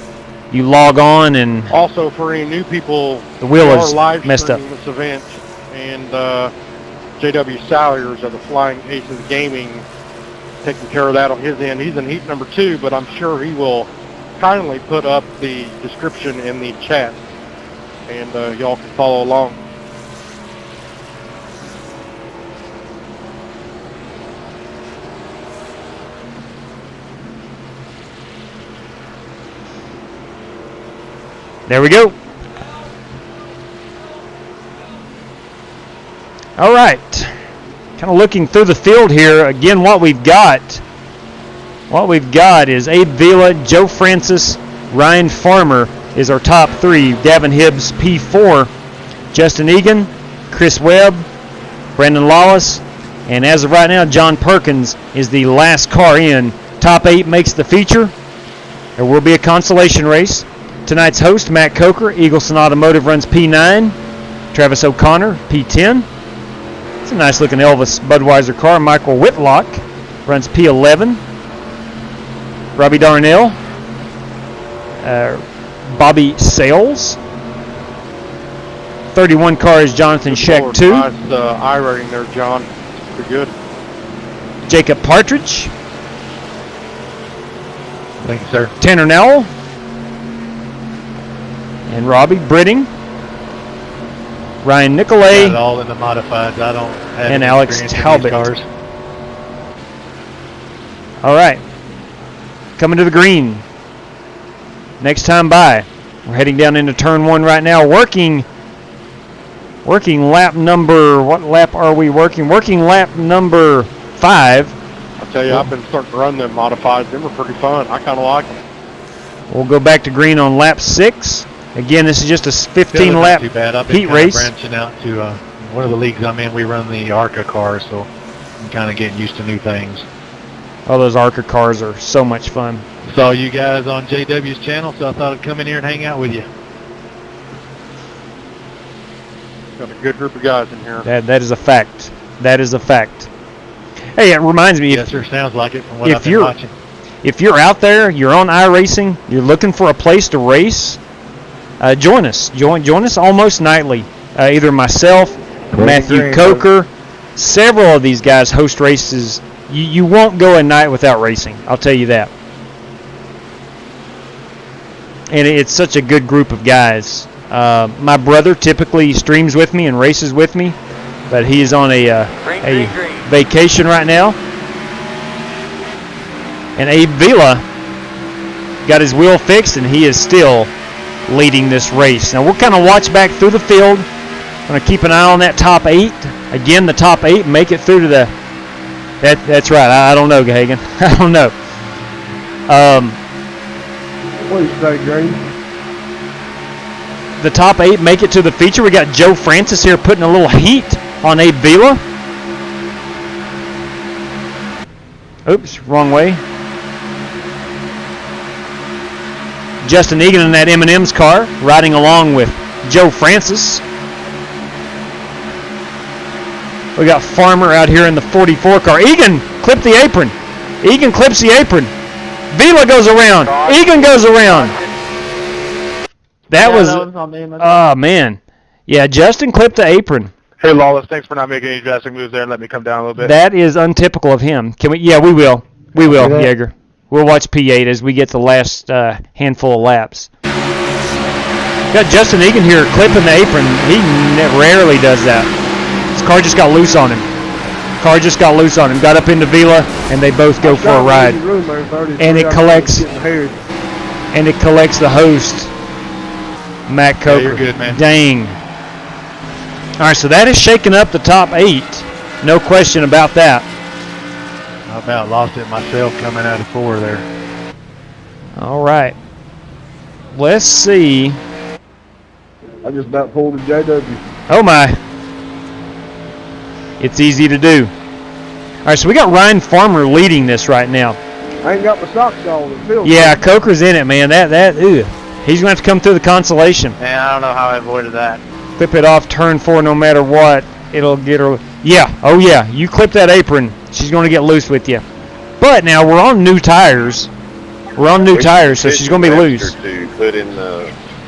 log on and also for any new people, the wheel is messed up. This event, and J.W. Salyers of the Flying Aces Gaming taking care of that on his end. He's in heat number 2, but I'm sure he will kindly put up the description in the chat, and y'all can follow along. There we go. All right. Kind of looking through the field here. Again, what we've got is Abe Vila, Joe Francis, Ryan Farmer is our top 3. Gavin Hibbs, P4. Justin Egan, Chris Webb, Brandon Lawless, and as of right now, John Perkins is the last car in. Top 8 makes the feature. There will be a consolation race. Tonight's host, Matt Coker, Eagleson Automotive, runs P9. Travis O'Connor, P10. It's a nice-looking Elvis Budweiser car. Michael Whitlock runs P11. Robbie Darnell. Bobby Sales. 31 car is Jonathan Scheck, 2. Nice iRacing there, John. Pretty good. Jacob Partridge. Thank you, sir. Tanner Nowell. And Robbie Britting, Ryan Nicolay, all in the modifieds. I don't have and Alex Talbot. Cars. All right, coming to the green. Next time by, we're heading down into turn 1 right now. Working Working lap number, what lap are we working? Working lap number 5. I'll tell you, I've been starting to run them modifieds. Them are pretty fun. I kind of like them. We'll go back to green on lap 6. Again, this is just a 15-lap Too bad. I've been heat kinda race. branching out to one of the leagues I'm in. We run the ARCA cars, so I'm kind of getting used to new things. Oh, those ARCA cars are so much fun. Saw you guys on JW's channel, so I thought I'd come in here and hang out with you. Got a good group of guys in here. That is a fact. That is a fact. Hey, it reminds me. Yes, sir. Sounds like it from what I've been watching. If you're out there, you're on iRacing, you're looking for a place to race, join us. Join us almost nightly. Either myself, Matthew Coker, several of these guys host races. You won't go a night without racing. I'll tell you that. And it's such a good group of guys. My brother typically streams with me and races with me, but he is on a vacation right now. And Abe Vila got his wheel fixed, and he is still leading this race. Now we'll kind of watch back through the field. I'm going to keep an eye on that top 8. Again, the top 8 make it through to the... That's right. I don't know, Hagen. I don't know. What do you say, Green? The top 8 make it to the feature. We got Joe Francis here putting a little heat on Abe Vila. Oops, wrong way. Justin Egan in that M&M's car, riding along with Joe Francis. We got Farmer out here in the 44 car. Egan clipped the apron. Egan clips the apron. Vila goes around. Egan goes around. That was oh, man. Yeah, Justin clipped the apron. Hey, Lawless, thanks for not making any drastic moves there and let me come down a little bit. That is untypical of him. Can we? Yeah, we will. We will, Yeager. We'll watch P8 as we get the last handful of laps. Got Justin Egan here clipping the apron. He rarely does that. His car just got loose on him. Got up into Vila, and they both go for a ride. And it collects. And it collects the host, Matt Coker. Yeah, you're good, man. Dang. All right, so that is shaking up the top 8. No question about that. I about lost it myself coming out of 4 there. All right. Let's see. I just about pulled a JW. Oh, my. It's easy to do. All right, so we got Ryan Farmer leading this right now. I ain't got my socks on. It feels yeah, good. Coker's in it, man. He's going to have to come through the consolation. Man, I don't know how I avoided that. Clip it off turn 4 no matter what. It'll get her. Yeah, oh yeah. You clip that apron, she's going to get loose with you. But now we're on new tires. So she's going to be loose. To put in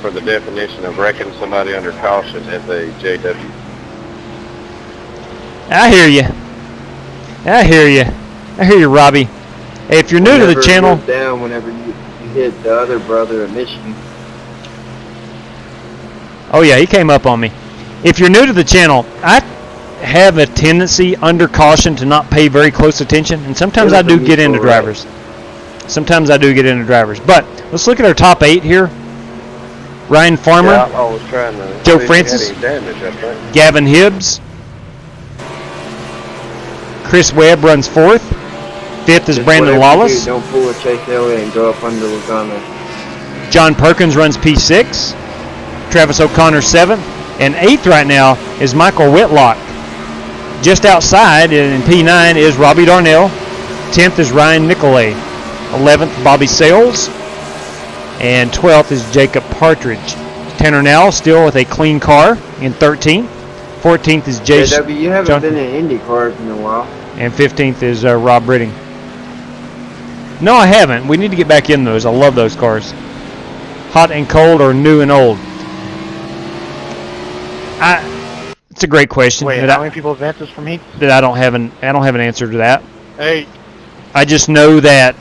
for the definition of wrecking somebody under caution as a JW. I hear you, Robbie. Hey, if you're new to the channel, down whenever you hit the other brother in Michigan. Oh yeah, he came up on me. If you're new to the channel, I have a tendency under caution to not pay very close attention, and sometimes I do get into drivers. But let's look at our top 8 here. Ryan Farmer, Yeah, I was trying to Joe see if Francis, he had any damage, I think. Gavin Hibbs, Chris Webb runs 4th. 5th is Brandon Lawless. Don't pull a Chase Elliott and go up under Lugano. John Perkins runs P6. Travis O'Connor 7th. And 8th right now is Michael Whitlock. Just outside in P9 is Robbie Darnell. 10th is Ryan Nicolay. 11th, Bobby Sales. And 12th is Jacob Partridge. Tanner Now still with a clean car in 13th. 14th is Jason. JW, you haven't been in Indy cars in a while. And 15th is Rob Ridding. No, I haven't. We need to get back in those. I love those cars. Hot and cold or new and old? It's a great question. Wait, how many people have answers from me? That I don't have an answer to that. 8. I just know that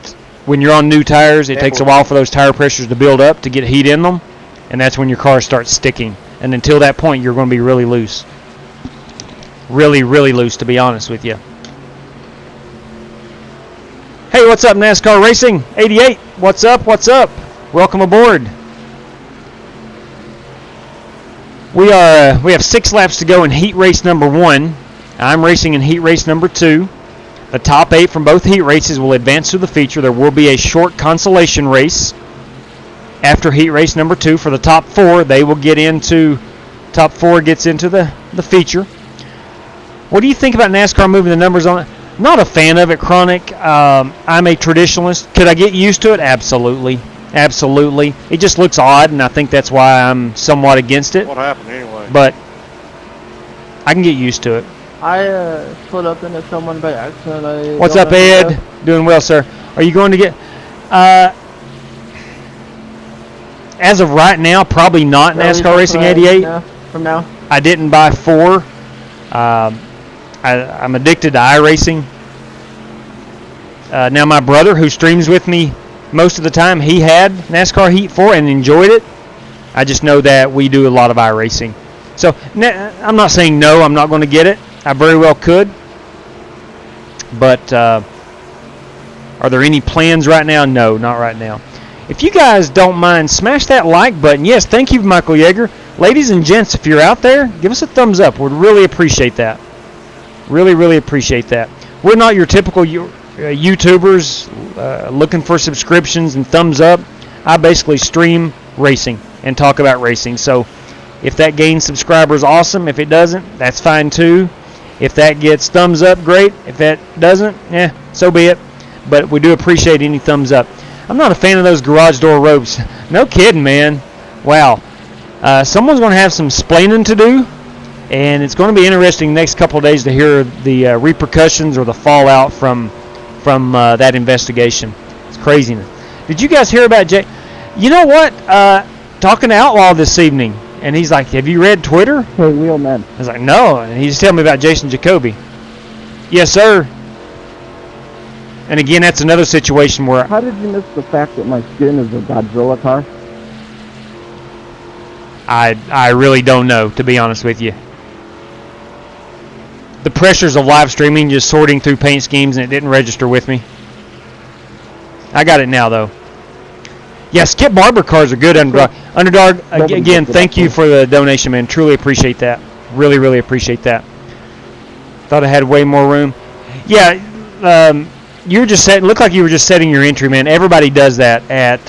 when you're on new tires, it takes a while for those tire pressures to build up to get heat in them, and that's when your car starts sticking. And until that point, you're going to be really loose. Really, really loose, to be honest with you. Hey, what's up, NASCAR Racing 88? What's up? Welcome aboard. We have 6 laps to go in heat race number 1. I'm racing in heat race number 2. The top 8 from both heat races will advance to the feature. There will be a short consolation race after heat race number 2 for the top 4. They will get into top 4 gets into the feature. What do you think about NASCAR moving the numbers on it? Not a fan of it, Chronic. I'm a traditionalist. Could I get used to it? Absolutely. Absolutely. It just looks odd, and I think that's why I'm somewhat against it. What happened anyway? But I can get used to it. I split up into someone by accident. What's up, Ed? Doing well, sir. Are you going to get... as of right now, probably not NASCAR Racing 88. From now. I didn't buy 4. I'm addicted to iRacing. Now, my brother, who streams with me most of the time, he had NASCAR Heat 4 and enjoyed it. I just know that we do a lot of iRacing. So, I'm not saying no, I'm not going to get it. I very well could. But are there any plans right now? No, not right now. If you guys don't mind, smash that like button. Yes, thank you, Michael Yeager. Ladies and gents, if you're out there, give us a thumbs up. We'd really appreciate that. Really, really appreciate that. We're not your typical YouTubers looking for subscriptions and thumbs up. I basically stream racing and talk about racing. So if that gains subscribers, awesome. If it doesn't, that's fine too. If that gets thumbs up, great. If that doesn't, so be it. But we do appreciate any thumbs up. I'm not a fan of those garage door ropes. No kidding, man. Wow. Someone's going to have some splaining to do, and it's going to be interesting the next couple of days to hear the repercussions or the fallout from that investigation. It's craziness. Did you guys hear about Jay? You know what? Talking to Outlaw this evening, and he's like, have you read Twitter? Hey, Wheelman. I was like, no. And he's telling me about Jason Jacoby. Yes, sir. And again, that's another situation where... How did you miss the fact that my skin is a Godzilla car? I really don't know, to be honest with you. The pressures of live streaming, just sorting through paint schemes, and it didn't register with me. I got it now, though. Yeah, Skip Barber cars are good, Underdog. Underdog, again, thank you for the donation, man. Truly appreciate that. Really, really appreciate that. Thought I had way more room. Yeah, you were just setting. Looked like you were just setting your entry, man. Everybody does that at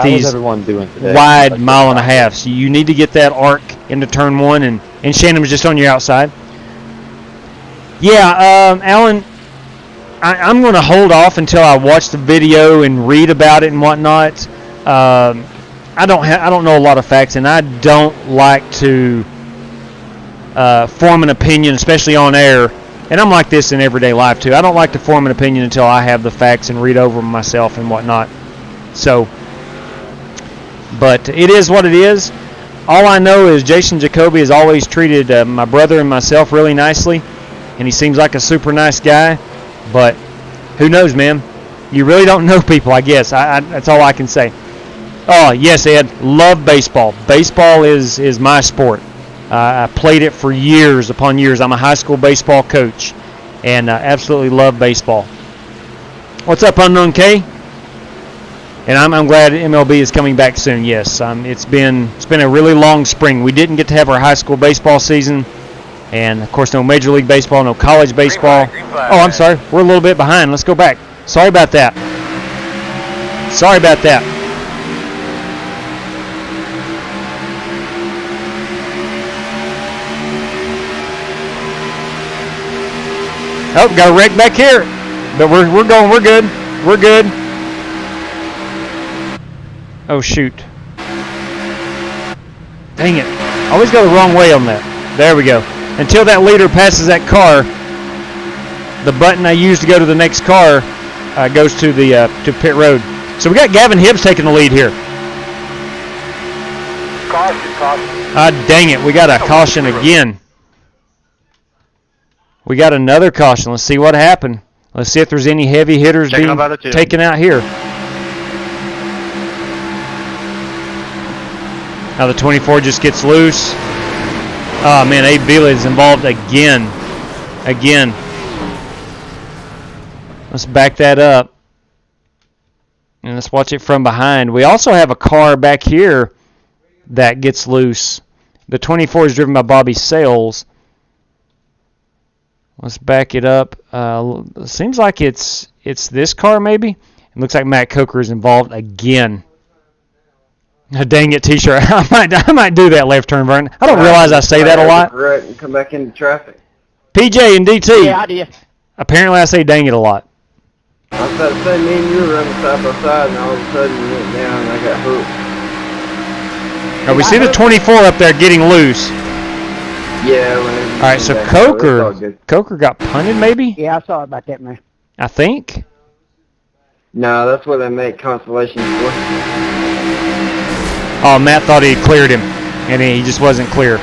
these wide mile and a half. So you need to get that arc into turn 1, and Shannon was just on your outside. Yeah, Alan, I'm going to hold off until I watch the video and read about it and whatnot. I don't know a lot of facts, and I don't like to form an opinion, especially on air. And I'm like this in everyday life, too. I don't like to form an opinion until I have the facts and read over them myself and whatnot. So, but it is what it is. All I know is Jason Jacoby has always treated my brother and myself really nicely, and he seems like a super nice guy. But who knows, man? You really don't know people, I guess. That's all I can say. Oh, yes, Ed. Love baseball. Baseball is my sport. I played it for years upon years. I'm a high school baseball coach, and absolutely love baseball. What's up, Unknown K? And I'm glad MLB is coming back soon. Yes, it's been a really long spring. We didn't get to have our high school baseball season, and of course, no Major League Baseball, no college baseball. Green flag. Oh, I'm sorry. We're a little bit behind. Let's go back. Sorry about that. Sorry about that. Oh, got a wreck back here, but we're going. We're good. We're good. Oh shoot! Dang it! I always go the wrong way on that. There we go. Until that leader passes that car, the button I use to go to the next car goes to the to pit road. So we got Gavin Hibbs taking the lead here. Caution. Dang it! We got a caution again. We got another caution. Let's see what happened. Let's see if there's any heavy hitters being taken out here. Now the 24 just gets loose. Oh, man, Abe Vila is involved again. Again. Let's back that up. And let's watch it from behind. We also have a car back here that gets loose. The 24 is driven by Bobby Sales. Let's back it up. Seems like it's this car maybe. It looks like Matt Coker is involved again. Dang it, T-shirt. I might do that left turn, Vern. I don't realize I say that a lot. Right, and come back into traffic. PJ and DT. Yeah, I did. Apparently I say dang it a lot. I was about to say, me and you were running side by side, and all of a sudden you went down, and I got hooked. Now we see the 24 up there getting loose. Yeah. All right, so Coker got punted maybe? Yeah, I saw about that, man. I think. No, that's what they make consolations for. Oh, Matt thought he had cleared him, and he just wasn't clear.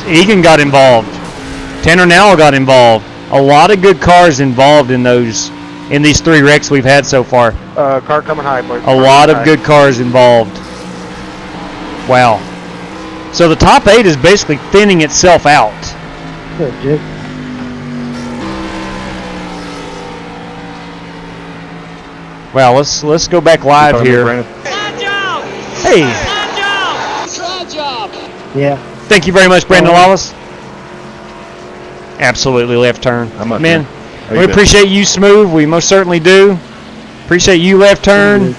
Egan got involved. Tanner Nowell got involved. A lot of good cars involved in these 3 wrecks we've had so far. Car coming high, boys. A lot of good cars involved. Wow. So the top 8 is basically thinning itself out. Good, Jake. Wow, let's go back live here. Hey. Yeah. Thank you very much, Brandon Lawless. Absolutely left turn. Man, we appreciate you, Smooth. We most certainly do. Appreciate you, left turn.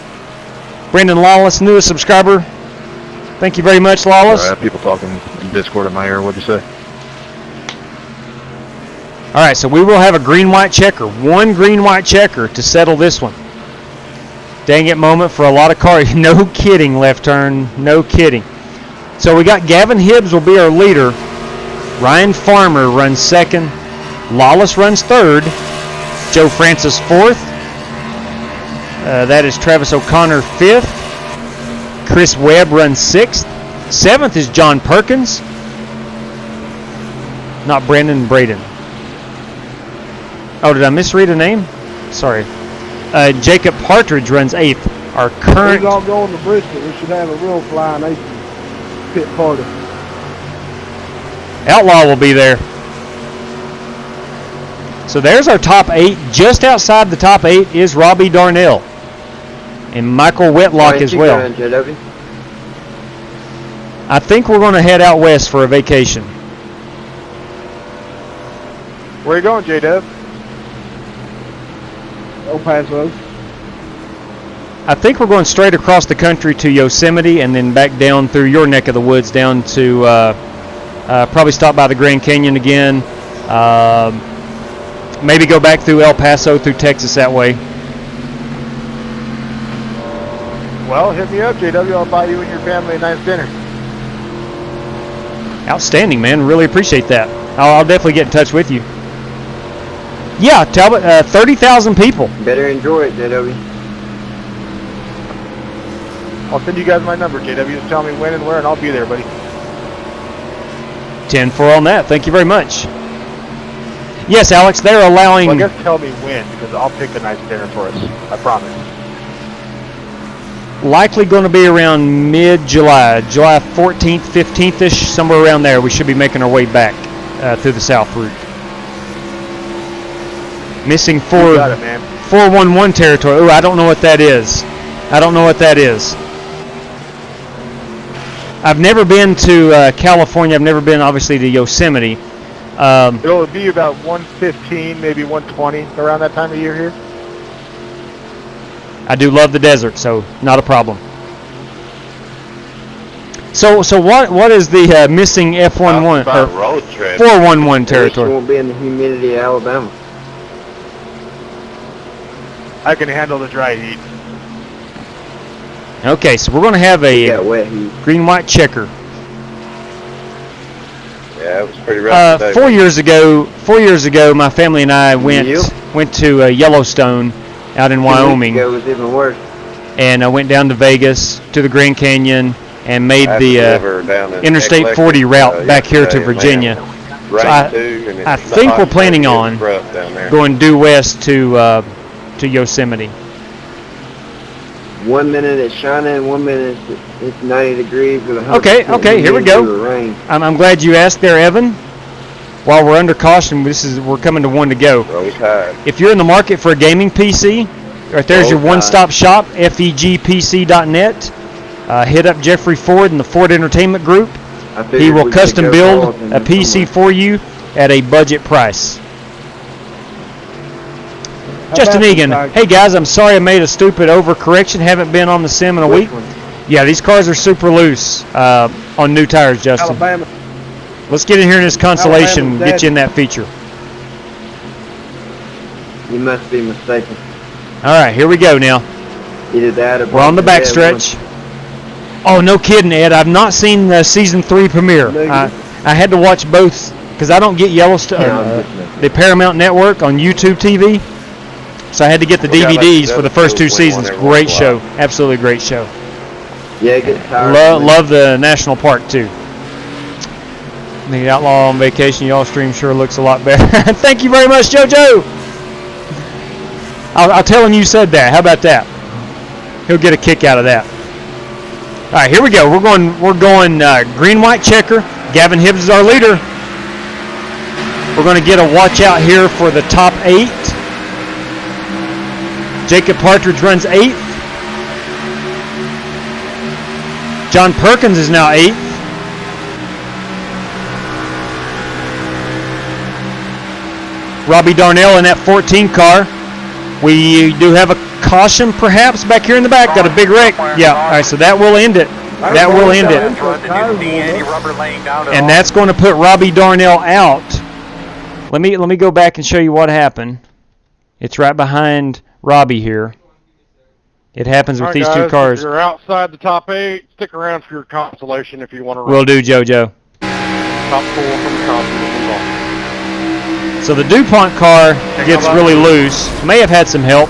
Brandon Lawless, newest subscriber. Thank you very much, Lawless. I have people talking in Discord in my ear. What'd you say? All right, so we will have a green-white checker. 1 green-white checker to settle this one. Dang it moment for a lot of cars. No kidding, left turn. No kidding. So we got Gavin Hibbs will be our leader. Ryan Farmer runs 2nd. Lawless runs 3rd. Joe Francis 4th. That is Travis O'Connor 5th. Chris Webb runs 6th. 7th is John Perkins. Not Brandon Braden. Oh, did I misread a name? Sorry. Jacob Partridge runs 8th. Our current... We're all going to Bristol. We should have a real flying ace pit party. Outlaw will be there. So there's our top 8. Just outside the top 8 is Robbie Darnell. And Michael Whitlock as well. I think we're going to head out west for a vacation. Where are you going, J-Dub? El Paso. I think we're going straight across the country to Yosemite and then back down through your neck of the woods down to probably stop by the Grand Canyon again. Maybe go back through El Paso, through Texas that way. Well, hit me up, JW. I'll buy you and your family a nice dinner. Outstanding, man. Really appreciate that. I'll definitely get in touch with you. Yeah, Talbot, 30,000 people. Better enjoy it, JW. I'll send you guys my number, JW. Just tell me when and where, and I'll be there, buddy. 10-4 on that. Thank you very much. Yes, Alex, they're allowing... Well, I guess tell me when, because I'll pick a nice dinner for us. I promise. Likely going to be around mid-July. July 14th, 15th-ish, somewhere around there. We should be making our way back through the south route. Missing 411 territory. Oh, I don't know what that is. I don't know what that is. I've never been to California. I've never been, obviously, to Yosemite. It'll be about 115, maybe 120 around that time of year here. I do love the desert, so not a problem. So what is the missing F11 or 411 territory? It won't be in the humidity of Alabama. I can handle the dry heat. Okay, so we're going to have a green-white checker. Yeah, it was pretty rough today. 4 years ago, my family and I went to Yellowstone out in Wyoming. 2 weeks ago was even worse. And I went down to Vegas to the Grand Canyon and made the Interstate 40 route back here to Virginia. So I think we're planning on going due west to Yosemite. 1 minute it's shining, 1 minute it's 90 degrees with 100%. Okay, here we go. I'm glad you asked there, Evan. While we're under caution, we're coming to one to go. If you're in the market for a gaming PC, right there's your one-stop shop, fegpc.net. hit up Jeffrey Ford in the Ford Entertainment Group. He will custom build a PC for you at a budget price. Justin Egan, hey guys, I'm sorry I made a stupid overcorrection. Haven't been on the sim in a week. Yeah, these cars are super loose on new tires, Justin. Alabama. Let's get in here in this consolation and get you in that feature. You must be mistaken. All right, here we go now. Either that or we're on the backstretch. Oh, no kidding, Ed. I've not seen the season 3 premiere. I had to watch both because I don't get Yellowstone, the Paramount Network on YouTube TV. So I had to get the DVDs for the first 2 seasons. Great show. Absolutely great show. Yeah, it gets tired. Love the national park, too. The Outlaw on Vacation, y'all stream sure looks a lot better. Thank you very much, JoJo. I'll tell him you said that. How about that? He'll get a kick out of that. All right, here we go. We're going green-white checker. Gavin Hibbs is our leader. We're going to get a watch out here for the top 8. Jacob Partridge runs 8th. John Perkins is now 8th. Robbie Darnell in that 14 car. We do have a caution perhaps back here in the back. Got a big wreck. Yeah, all right, so that will end it. That will end it. And that's going to put Robbie Darnell out. Let me go back and show you what happened. It's right behind Robbie here. It happens with these two cars. If you're outside the top 8, stick around for your consolation if you want to run. Will do, JoJo. Top 4 from the consolation. So the DuPont car gets really loose. May have had some help.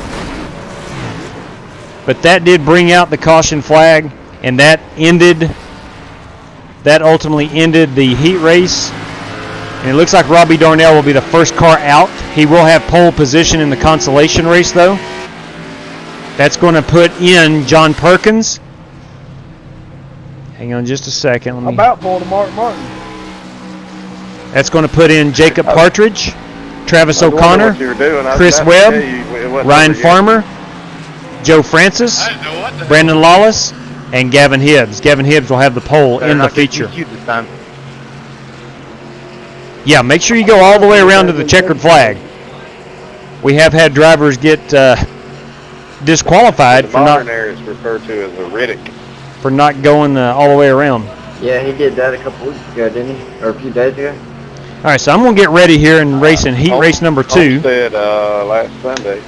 But that did bring out the caution flag, and that ultimately ended the heat race. And it looks like Robbie Darnell will be the first car out. He will have pole position in the consolation race, though. That's going to put in John Perkins. Hang on just a second. About for the Mark Martin. That's going to put in Jacob Partridge, Travis O'Connor, Chris Webb, Ryan Farmer, Joe Francis, Brandon Lawless, and Gavin Hibbs. Gavin Hibbs will have the pole in the feature. Yeah, make sure you go all the way around to the checkered flag. We have had drivers get disqualified for not. Is referred to as a Riddick. For not going all the way around. Yeah, he did that a couple weeks ago, didn't he? Or a few days ago. All right, so I'm going to get ready here and race in heat race number 2. Said last Sunday.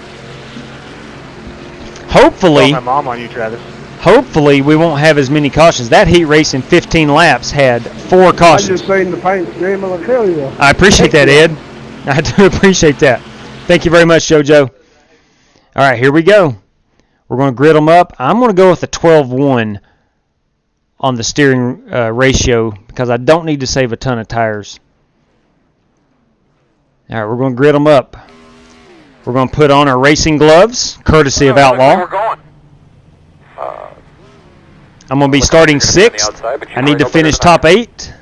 Hopefully, my mom on you, Travis. Hopefully, we won't have as many cautions. That heat race in 15 laps had 4 cautions. I just seen the paint screaming like hell yeah. I appreciate that, Ed. I do appreciate that. Thank you very much, JoJo. All right, here we go. We're going to grid them up. I'm going to go with a 12-1 on the steering ratio because I don't need to save a ton of tires. All right, we're going to grid them up. We're going to put on our racing gloves, courtesy of Outlaw. We're going. I'm going to be starting 6th. I need to finish top 8.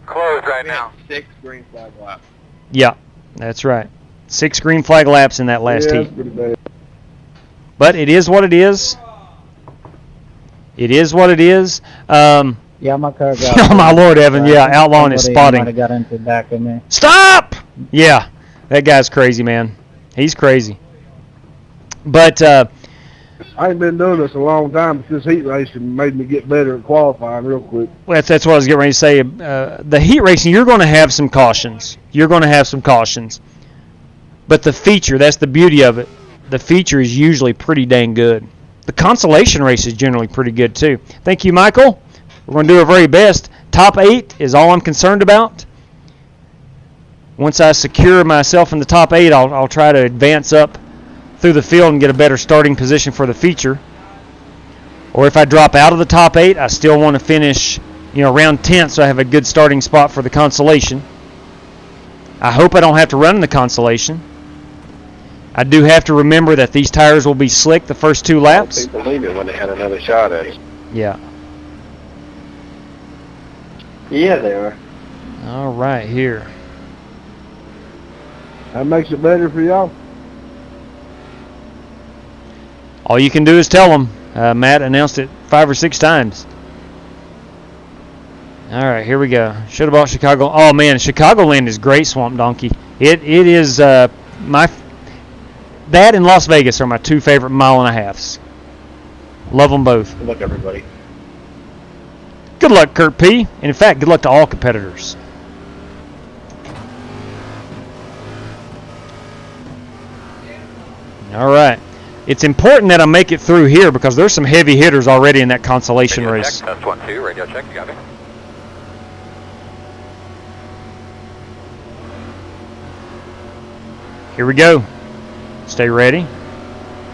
Closed right now. 6 green flag laps. Yeah, that's right. 6 green flag laps in that last heat. But it is what it is. It is what it is. Yeah, my car got. Oh my Lord, Evan! Yeah, Outlaw is spotting. Might have got into the back of me. Stop! Yeah, that guy's crazy, man. He's crazy. But I ain't been doing this a long time, but this heat racing made me get better at qualifying real quick. Well, that's what I was getting ready to say. The heat racing, you're going to have some cautions. You're going to have some cautions. But the feature, that's the beauty of it. The feature is usually pretty dang good. The consolation race is generally pretty good too. Thank you, Michael. We're going to do our very best. Top 8 is all I'm concerned about. Once I secure myself in the top 8, I'll try to advance up through the field and get a better starting position for the feature. Or if I drop out of the top 8, I still want to finish, around 10th, so I have a good starting spot for the consolation. I hope I don't have to run in the consolation. I do have to remember that these tires will be slick the first 2 laps. People believe it when they had another shot at it. Yeah. Yeah, they are. All right, here. That makes it better for y'all. All you can do is tell them. Matt announced it 5 or 6 times. All right, here we go. Should have bought Chicago. Oh man, Chicagoland is great, Swamp Donkey. It is my that and Las Vegas are my 2 favorite mile-and-a-halves. Love them both. Good luck, everybody. Good luck, Kurt P. And in fact, good luck to all competitors. All right. It's important that I make it through here because there's some heavy hitters already in that consolation Radio race. check, test 1-2, radio check, you got me? Here we go. Stay ready.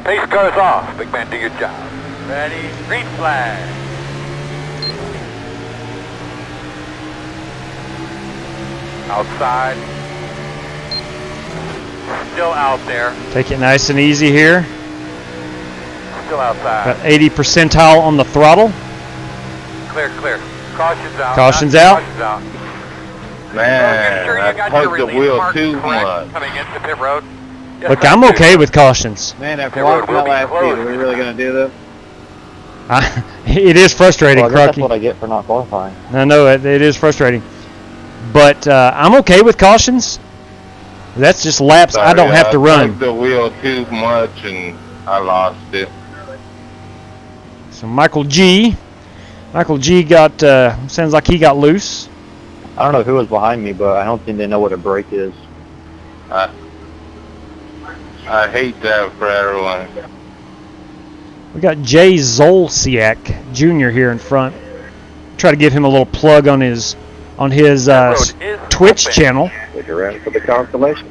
Pace car's off. Big man, do your job. Ready, green flag. Outside. Still out there. Take it nice and easy here. Still outside. Got 80 percentile on the throttle. Clear, clear. Caution's out. Caution's out. Caution's out. Man, Sure I tugged the wheel too much. Coming into pit road. Look, I'm okay with cautions. Man, after watching that last speed, are we really going to do this? It is frustrating, Well, I guess that's Crocky. what I get for not qualifying. I know it is frustrating. But I'm okay with cautions. That's just laps I don't have to I run. tugged the wheel too much and I lost it. So Michael G got, sounds like he got loose. I don't know who was behind me, but I don't think they know what a brake is. I hate that for everyone. We got Jay Zolciak Jr. here in front. Try to give him a little plug on his Twitch channel. You're ready for the constellation.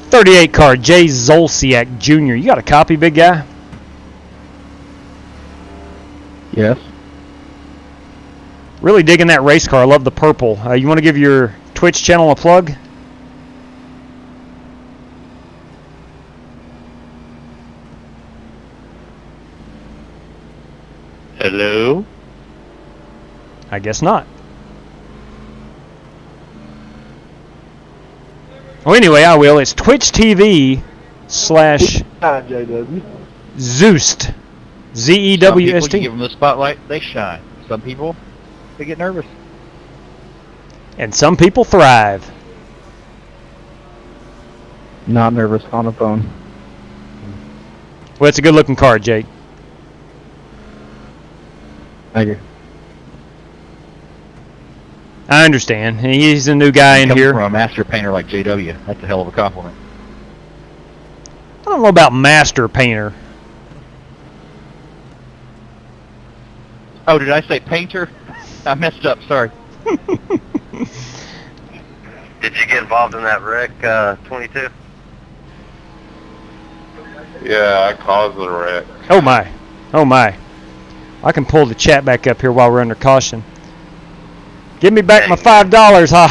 38 car, Jay Zolciak Jr. You got a copy, big guy? Yes. Really digging that race car. I love the purple. You want to give your Twitch channel a plug? Hello? I guess not. Oh, anyway, I will. It's Twitch TV / JW. Zeust. Some Zewst. people, you give them the spotlight, they shine. Some people, they get nervous. And some people thrive. Not nervous on the phone. Well, it's a good-looking car, Jake. Thank you. I understand. He's a new guy in Coming here. from a master painter like JW, that's a hell of a compliment. I don't know about master painter. Oh, did I say painter? I messed up, sorry. Did you get involved in that wreck, 22? Yeah, I caused the wreck. Oh my. Oh my. I can pull the chat back up here while we're under caution. Give me back my $5, huh?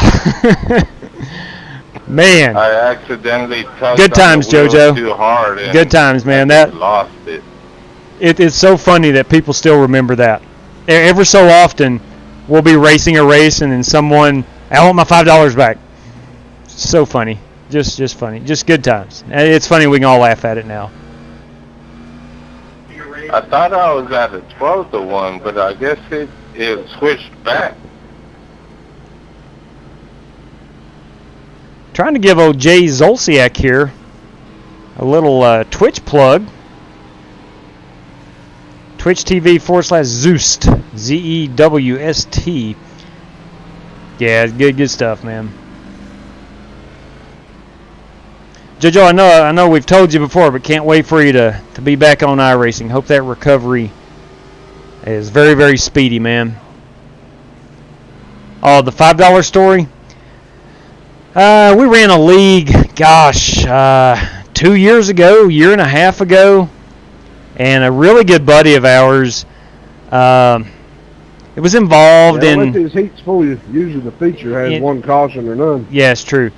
Man. I accidentally tugged Good times, on the wheel JoJo. too hard. And Good times, man. I lost it. It's so funny that people still remember that. Ever so often, we'll be racing a race and then someone, I want my $5 back. So funny. Just funny. Just good times. It's funny we can all laugh at it now. I thought I was at a 12-1, but I guess it switched back. Trying to give old Jay Zolciak here a little Twitch plug. Twitch TV / Zeust. Zewst. Yeah, good stuff, man. Jojo, I know we've told you before, but can't wait for you to be back on iRacing. Hope that recovery is very, very speedy, man. Oh, the $5 story? We ran a league, gosh, 2 years ago, year and a half ago, and a really good buddy of ours, it was involved in... These heats for you. Usually the feature has one caution or none. Yeah, it's true.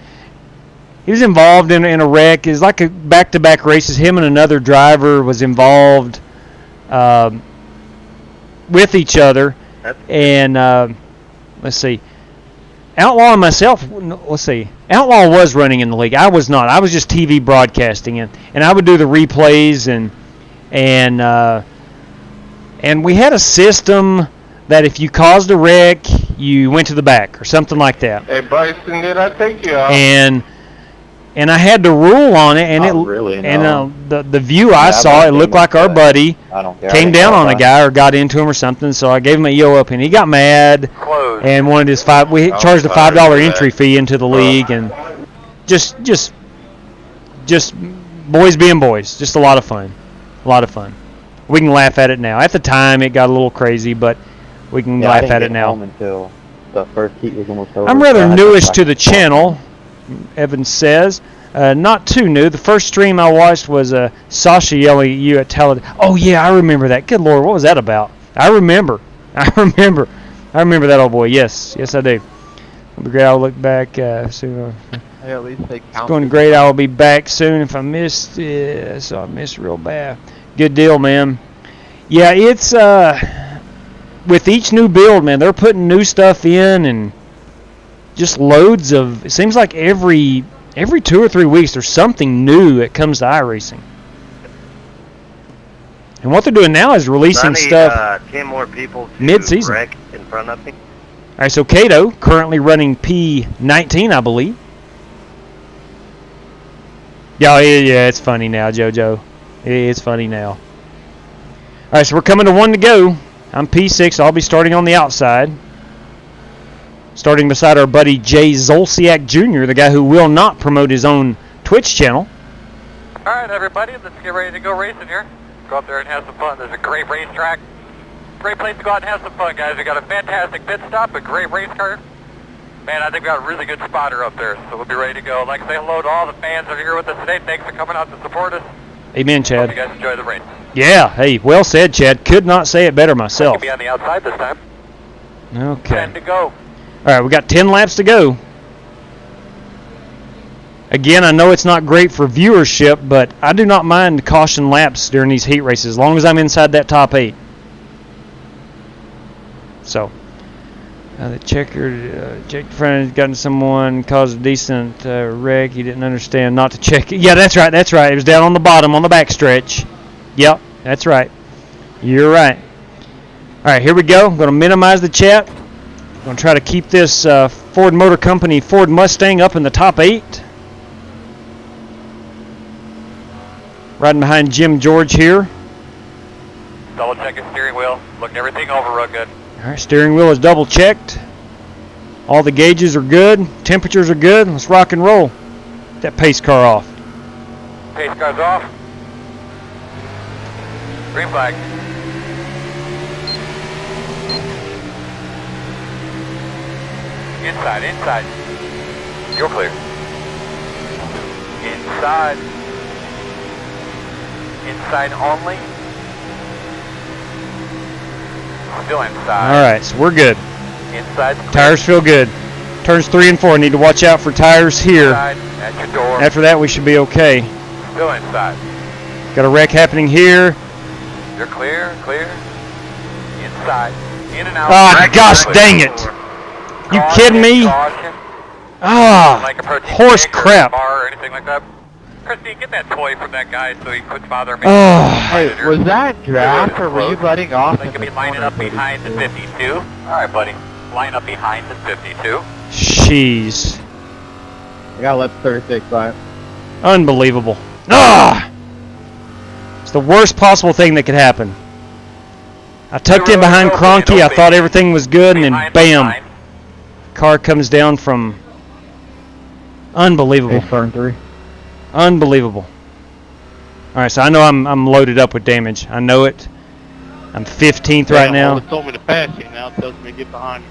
He was involved in a wreck. It's like a back-to-back races. Him and another driver was involved with each other. And let's see. Outlaw and myself, let's see. Outlaw was running in the league. I was not. I was just TV broadcasting, and I would do the replays, and and we had a system that if you caused a wreck, you went to the back or something like that. Hey, Bryson, did I take you out? And I had to rule on it, and the view I saw, it looked like our buddy came down on a guy or got into him or something. So I gave him a yo up, and he got mad and wanted his we charged a $5 entry fee into the league, and just boys being boys, just a lot of fun, We can laugh at it now. At the time, it got a little crazy, but we can laugh at it now. Until the first heat was almost over. I'm rather newish to the channel, Evan says. Not too new. The first stream I watched was Sasha yelling at you at Talladega. Oh, yeah, I remember that. Good Lord, what was that about? I remember that old boy. Yes, I do. It'll be great. I'll look back soon. Hey, at least they count. It's going great. I will be back soon if I missed it. So I missed real bad. Good deal, man. Yeah, it's with each new build, man, they're putting new stuff in and just loads of. It seems like every 2 or 3 weeks there's something new that comes to iRacing. And what they're doing now is releasing stuff 10 more people to mid-season. wreck in front of me. All right, so Cato currently running P19, I believe. Yeah, it's funny now, JoJo. It's funny now. All right, so we're coming to 1 to go. I'm P6. I'll be starting on the outside. Starting beside our buddy Jay Zolciak Jr., the guy who will not promote his own Twitch channel. All right, everybody, let's get ready to go racing here. Go up there and have some fun. There's a great racetrack. Great place to go out and have some fun, guys. We got a fantastic pit stop, a great race car. Man, I think we got a really good spotter up there, so we'll be ready to go. I'd like to say hello to all the fans that are here with us today. Thanks for coming out to support us. Amen, Chad. Hope you guys enjoy the race. Yeah, hey, well said, Chad. Could not say it better myself. I'll be on the outside this time. Okay. 10 to go. All right, we got 10 laps to go. Again, I know it's not great for viewership, but I do not mind caution laps during these heat races as long as I'm inside that top 8. So, the checkered, Jake Friend has gotten someone, caused a decent wreck. He didn't understand not to check it. Yeah, that's right. It was down on the bottom on the backstretch. Yep, that's right. You're right. All right, here we go. I'm going to minimize the chat. I'm going to try to keep this Ford Motor Company Ford Mustang up in the top 8. Riding behind Jim George here. Double check your steering wheel. Looking everything over real good. All right, steering wheel is double checked. All the gauges are good. Temperatures are good. Let's rock and roll. Get that pace car off. Pace car's off. Green flag. Inside. You're clear. Inside. Inside only. Still inside. All right, so we're good. Inside. Tires feel good. Turns 3 and 4. Need to watch out for tires here. Inside, at your door. After that, we should be okay. Still inside. Got a wreck happening here. You're clear. Inside. In and out. Ah, gosh dang it. You kidding me? Ah, horse crap. Or anything like that. Christine, get that toy from that guy so he quits bothering me. Oh. Hey, was that draft or were you letting off? They could be lining up behind the 52. All right, buddy. Line up behind the 52. Jeez. I got left 36 by. Unbelievable. Ah! It's the worst possible thing that could happen. I tucked in behind Cronky. I thought everything was good, and then bam. Car comes down from. Unbelievable. Turn 3. Unbelievable. All right, so I know I'm loaded up with damage. I know it. I'm 15th right now. It told me to pass you. Now it tells me to get behind you.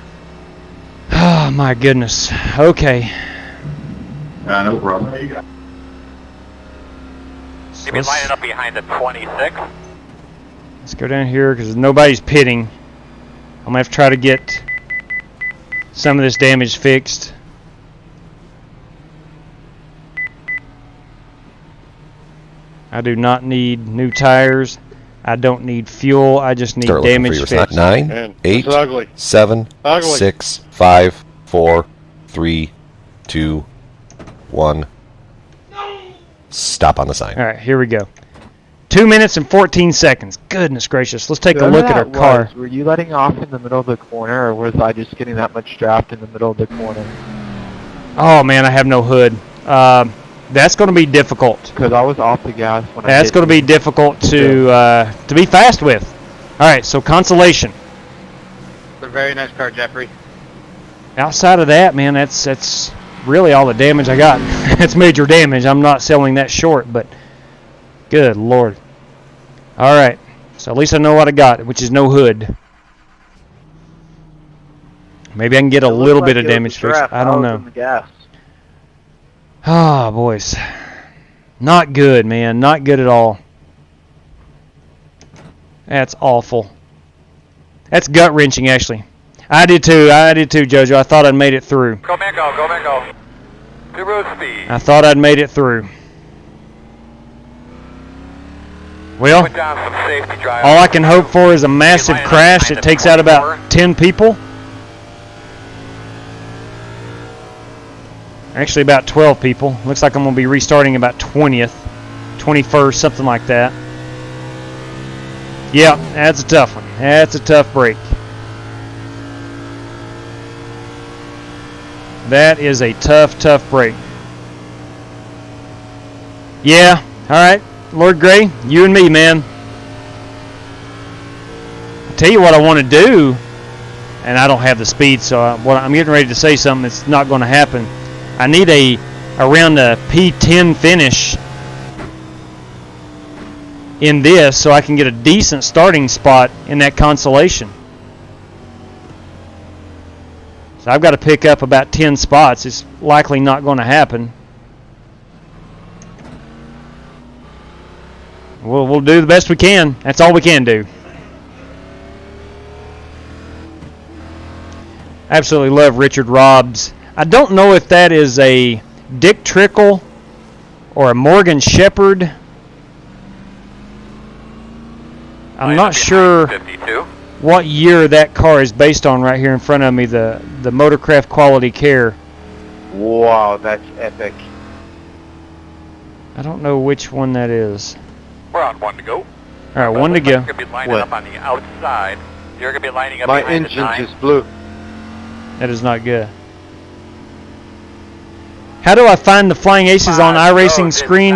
Oh my goodness. Okay. No problem. You've been lining up behind the 26. Let's go down here because nobody's pitting. I'm gonna have to try to get some of this damage fixed. I do not need new tires. I don't need fuel. I just need damage fixed. 9, 8, 7, 6, 5, 4, 3, 2, 1. Stop on the sign. All right, here we go. 2 minutes and 14 seconds. Goodness gracious. Let's take a look at our car. Were you letting off in the middle of the corner, or was I just getting that much draft in the middle of the corner? Oh, man, I have no hood. That's going to be difficult. Because I was off the gas when That's going to be difficult to be fast with. All right, so consolation. It's a very nice car, Jeffrey. Outside of that, man, that's really all the damage I got. That's major damage. I'm not selling that short, but good Lord. All right, so at least I know what I got, which is no hood. Maybe I can get a little bit of damage fixed. I don't know. Ah, boys. Not good, man. Not good at all. That's awful. That's gut-wrenching, actually. I did too, Jojo. I thought I'd made it through. Go, man, go. Go, man, go. To road speed. I thought I'd made it through. Well, all I can hope for is a massive crash that takes out about 10 people. Actually, about 12 people. Looks like I'm going to be restarting about 20th, 21st, something like that. Yeah, that's a tough one. That's a tough break. That is a tough, tough break. Yeah, all right. Lord Gray, you and me, man. I'll tell you what I want to do, and I don't have the speed, so I'm getting ready to say something that's not going to happen. I need around a P10 finish in this so I can get a decent starting spot in that consolation. So I've got to pick up about 10 spots. It's likely not going to happen. We'll do the best we can. That's all we can do. Absolutely love Richard Robbs. I don't know if that is a Dick Trickle or a Morgan Shepherd. I'm not sure what year that car is based on right here in front of me, the Motorcraft Quality Care. Wow, that's epic. I don't know which one that is. We're on one to go. All right, one to go. You're going to be lining up on the outside. You're going to be lining up My behind engine the just blew. That is not good. How do I find the Flying Aces on iRacing screen?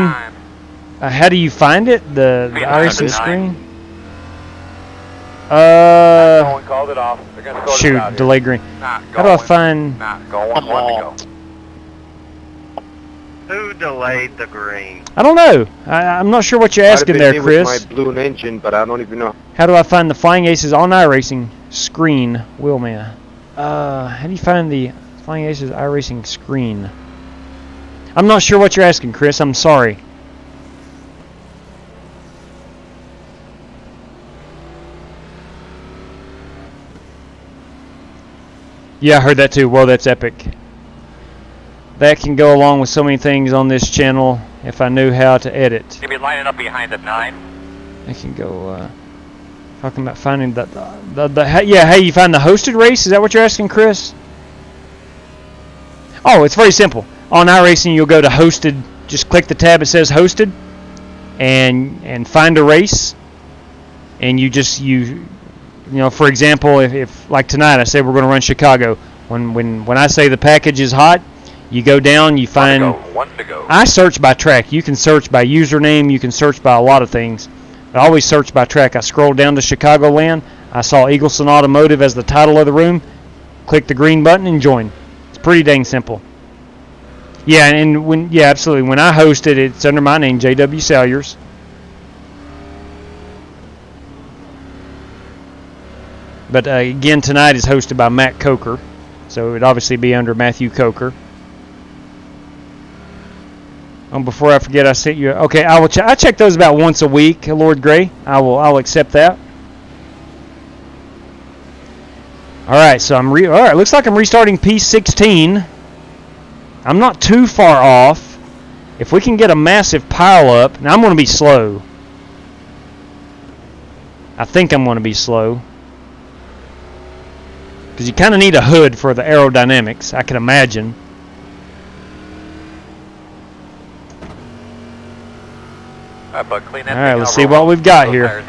How do you find it? The iRacing screen? Called it off. They're gonna sort Shoot, it delay green. How do I find... Not going. One to go. Who delayed the green? I don't know. I'm not sure what you're asking there, Chris. With my blue engine, but I don't even know. How do I find the Flying Aces on iRacing screen, Wheelman? How do you find the Flying Aces iRacing screen? I'm not sure what you're asking, Chris. I'm sorry. Yeah, I heard that too. Well, that's epic. That can go along with so many things on this channel if I knew how to edit. You'll be lining up behind the 9. I can go talking about finding yeah, hey, you find the hosted race? Is that what you're asking, Chris? Oh, it's very simple. On iRacing, you'll go to hosted. Just click the tab that says hosted, and find a race. And you know, for example, if like tonight, I said we're going to run Chicago. When I say the package is hot, you go down, you find. One to go. I search by track. You can search by username. You can search by a lot of things. I always search by track. I scrolled down to Chicagoland. I saw Eagleson Automotive as the title of the room. Click the green button and join. It's pretty dang simple. Yeah, and absolutely. When I host it, it's under my name, J.W. Salyers. But again, tonight is hosted by Matt Coker, so it would obviously be under Matthew Coker. Before I forget, I sent you. Okay, I will. I check those about once a week, Lord Gray. I'll accept that. All right, so all right. Looks like I'm restarting P16. I'm not too far off. If we can get a massive pile up, now I'm going to be slow. I think I'm going to be slow. Because you kind of need a hood for the aerodynamics, I can imagine. Alright, let's see what we've got here.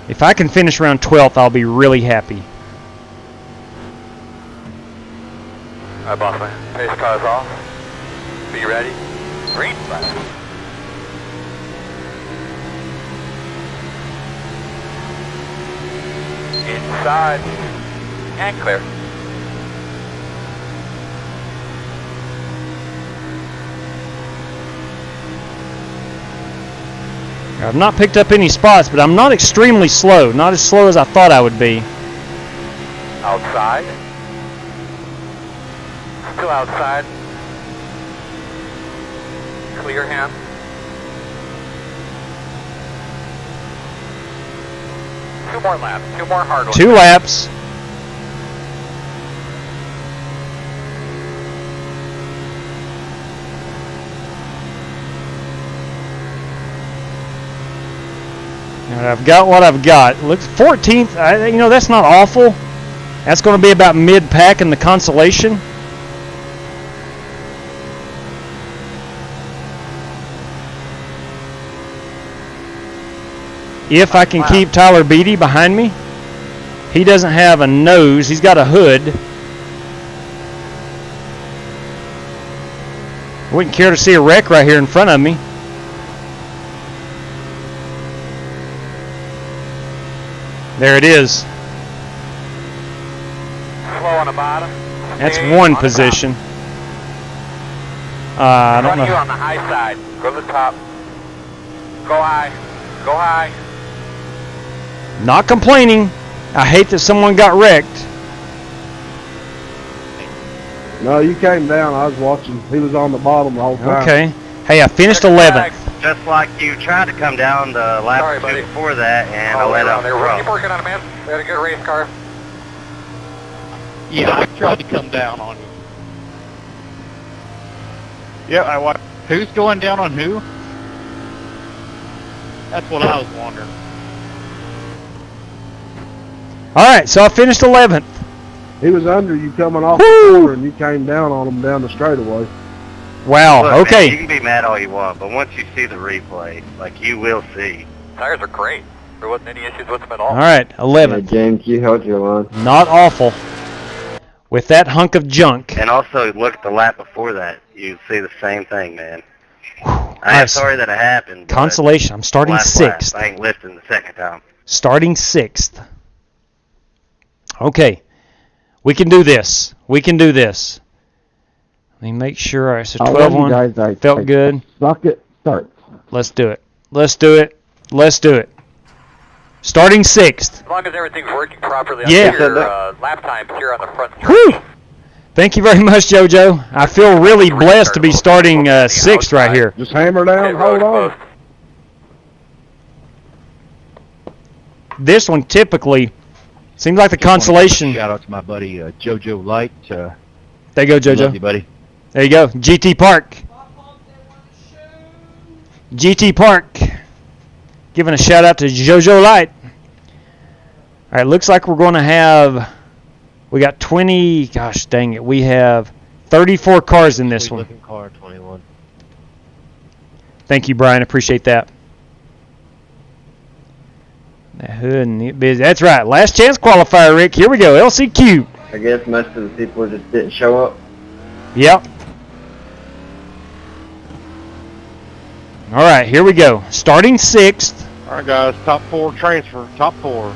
If I can finish around 12th, I'll be really happy. Alright, boss man. Pace car's off. Be ready. Green flag. Inside. And clear. I've not picked up any spots, but I'm not extremely slow. Not as slow as I thought I would be. Outside. Still outside. Clear him. Two more laps. Two more hard ones. 2 laps. And I've got what I've got. Looks 14th. You know, that's not awful. That's going to be about mid-pack in the consolation. If I can keep Tyler Beatty behind me. He doesn't have a nose. He's got a hood. Wouldn't care to see a wreck right here in front of me. There it is. Slow on the bottom. That's one position. I don't know. You on the high side. Go to the top. Go high. Go high. Not complaining. I hate that someone got wrecked. No, you came down. I was watching. He was on the bottom the whole time. Okay. Hey, I finished 11th. Just like you tried to come down the lap before that, and I let up. Keep working on it, man. We had a good race car. Yeah, I tried to come down on you. Yeah, I watched. Who's going down on who? That's what I was wondering. All right, so I finished 11th. He was under you coming off the corner, and you came down on him down the straightaway. Wow, Look, okay. Man, you can be mad all you want, but once you see the replay, like you will see. Tires are great. There wasn't any issues with them at all. All right, 11th. Yeah, James, you held your line. Not awful. With that hunk of junk. And also, look at the lap before that. You see the same thing, man. I'm sorry that it happened. Consolation. I'm starting 6th. I ain't lifting the second time. Starting 6th. Okay. We can do this. We can do this. Let me make sure. All right, so 12-1 felt good. Suck it. Start. Let's do it. Let's do it. Let's do it. Starting 6th. As long as everything's working properly on Yeah. your lap times here on the front stretch. Whew. Thank you very much, JoJo. I feel really blessed to be starting 6th right here. Just hammer down. Hold on. This one typically seems like the consolation. Shout out to my buddy JoJo Light. There you go, JoJo. Love you, buddy. There you go. GT Park. GT Park. Giving a shout out to JoJo Light. All right, looks like we're going to have. We got 20. Gosh dang it. We have 34 cars in this one. Car 21. Thank you, Brian. Appreciate that. That hood and the busy. That's right. Last chance qualifier, Rick. Here we go. LCQ. I guess most of the people just didn't show up. Yep. All right, here we go. Starting 6th. All right, guys. Top 4 transfer. Top 4.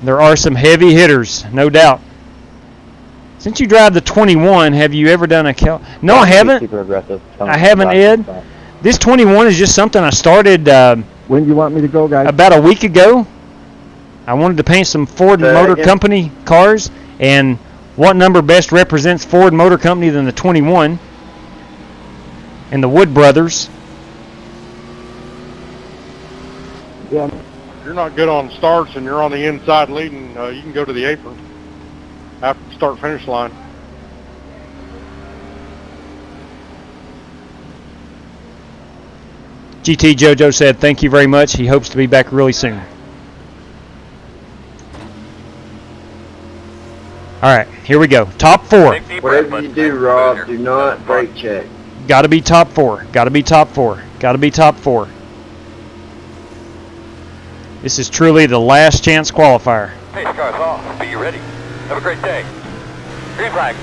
There are some heavy hitters, no doubt. Since you drive the 21, have you ever done a No, I haven't. I haven't, Ed. This 21 is just something I started. When do you want me to go, guys? About a week ago. I wanted to paint some Ford Motor Company cars, and what number best represents Ford Motor Company than the 21 and the Wood Brothers? Yeah. If you're not good on starts and you're on the inside leading, you can go to the apron after the start-finish line. GT JoJo said thank you very much. He hopes to be back really soon. All right, here we go. Top 4. Whatever you do, Rob, do not brake check. Got to be top 4. Got to be top 4. Got to be top 4. This is truly the last chance qualifier. Hey, car's off. Be you ready. Have a great day. Green flag.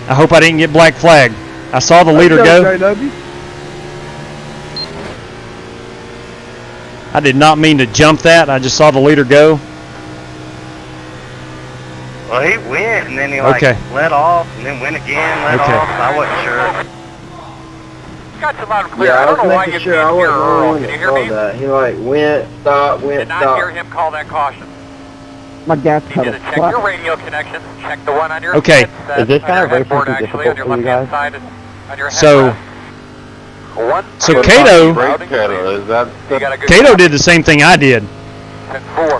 I hope I didn't get black flag. I saw the leader go. I did not mean to jump that. I just saw the leader go. Well, he went, and then he let off, and then went again, let off. I wasn't sure. Got you loud and clear. Yeah, I don't know why making you sure can't I hear wasn't the Earl. only Can you one hear that me? saw that. He went, stop, Did not hear him call that caution. My gas You need pedal. to check your radio connection. Check the one on your Okay. headset, Is this on kind your of racing headboard, too actually, on difficult your for you left-hand guys? side, on your So, headrest. so Cato, Cato did the same thing I did.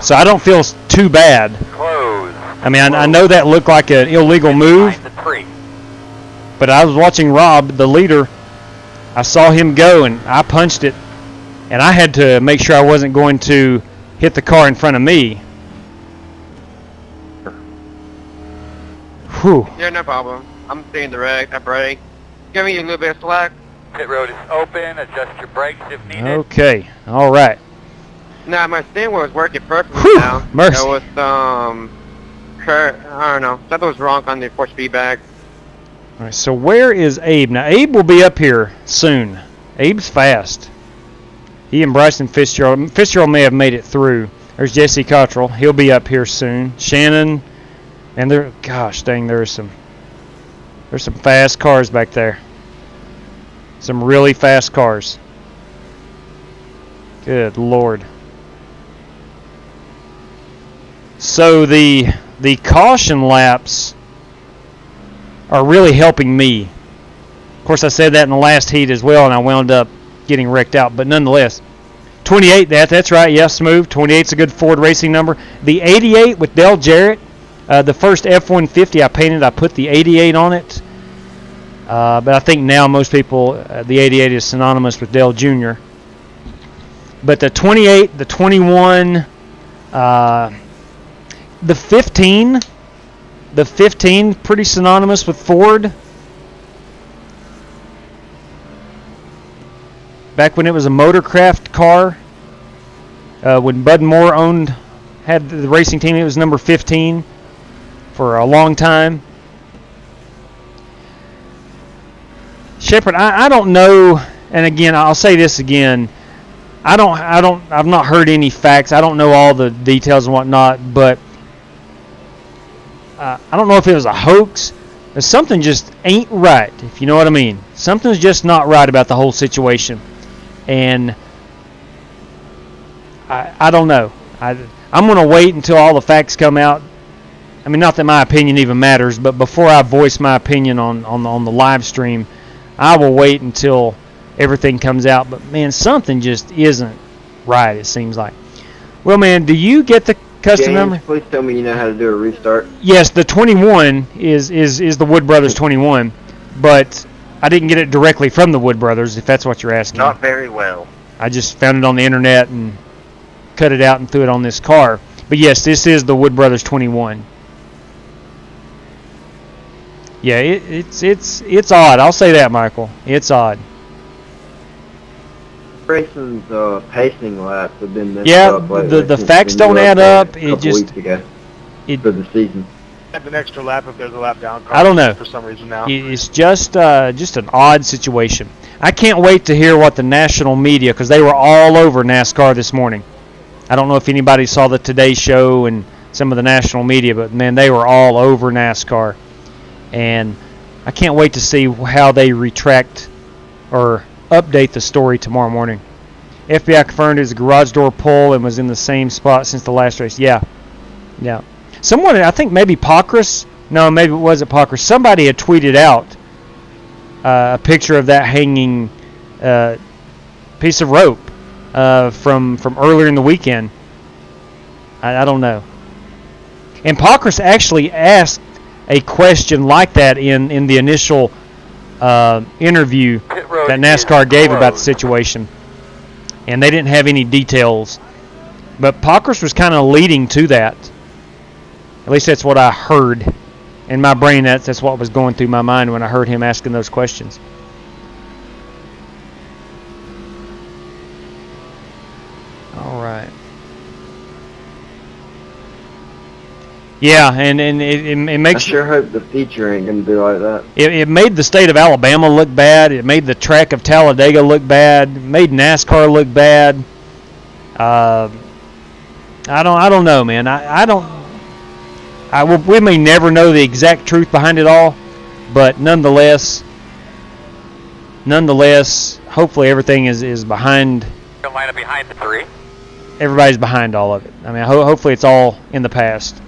So I don't feel too bad. Close. I mean, I know that looked like an illegal move, but I was watching Rob, the leader. I saw him go, and I punched it, and I had to make sure I wasn't going to hit the car in front of me. Whew. Yeah, no problem. I'm staying direct. I brake. Give me a little bit of slack. Pit road is open. Adjust your brakes if needed. Okay, all right. Nah, my steering wheel was working perfectly Whew, now. mercy. It was, I don't know. Something was wrong on the force feedback. All right, so where is Abe? Now, Abe will be up here soon. Abe's fast. He and Bryson Fitzgerald. Fitzgerald may have made it through. There's Jesse Cottrell. He'll be up here soon. Shannon, and there. Gosh dang, there's some fast cars back there. Some really fast cars. Good Lord. So the caution laps are really helping me. Of course, I said that in the last heat as well, and I wound up getting wrecked out. But nonetheless, 28, that's right. Yes, smooth. 28's a good Ford racing number. The 88 with Dale Jarrett, the first F-150 I painted, I put the 88 on it. But I think now most people, the 88 is synonymous with Dale Jr. But the 28, the 21, the 15... The 15, pretty synonymous with Ford. Back when it was a motorcraft car, when Bud Moore had the racing team, it was number 15 for a long time. Shepard, I don't know, and again, I'll say this again. I've not heard any facts. I don't know all the details and whatnot, but I don't know if it was a hoax, but something just ain't right, if you know what I mean. Something's just not right about the whole situation. And I don't know. I'm going to wait until all the facts come out. I mean, not that my opinion even matters, but before I voice my opinion on the live stream, I will wait until everything comes out. But, man, something just isn't right, it seems like. Well, man, do you get the custom James, number? Please tell me you know how to do a restart. Yes, the 21 is the Wood Brothers 21, but I didn't get it directly from the Wood Brothers, if that's what you're asking. Not very well. I just found it on the internet and cut it out and threw it on this car. But yes, this is the Wood Brothers 21. Yeah, it's odd. I'll say that, Michael. It's odd. Grayson's pacing laps have been messed up lately. The facts don't add up. It just for the season. Have an extra lap if there's a lap down. I don't know. For some reason now. It's just an odd situation. I can't wait to hear what the national media, because they were all over NASCAR this morning. I don't know if anybody saw the Today Show and some of the national media, but man, they were all over NASCAR. And I can't wait to see how they retract or update the story tomorrow morning. FBI confirmed his garage door pull and was in the same spot since the last race. Yeah. Someone, I think maybe Pockrass. No, maybe it wasn't Pockrass. Somebody had tweeted out a picture of that hanging piece of rope from earlier in the weekend. I don't know. And Pockrass actually asked a question like that in the initial interview that NASCAR gave about the situation, and they didn't have any details. But Pockrass was kind of leading to that. At least that's what I heard. In my brain, that's what was going through my mind when I heard him asking those questions. All right. Yeah, and it makes... I sure hope the feature ain't going to be like that. It made the state of Alabama look bad. It made the track of Talladega look bad. It made NASCAR look bad. I don't know, man. We may never know the exact truth behind it all, but nonetheless, hopefully everything is behind. Line up behind the 3. Everybody's behind all of it. I mean, hopefully it's all in the past.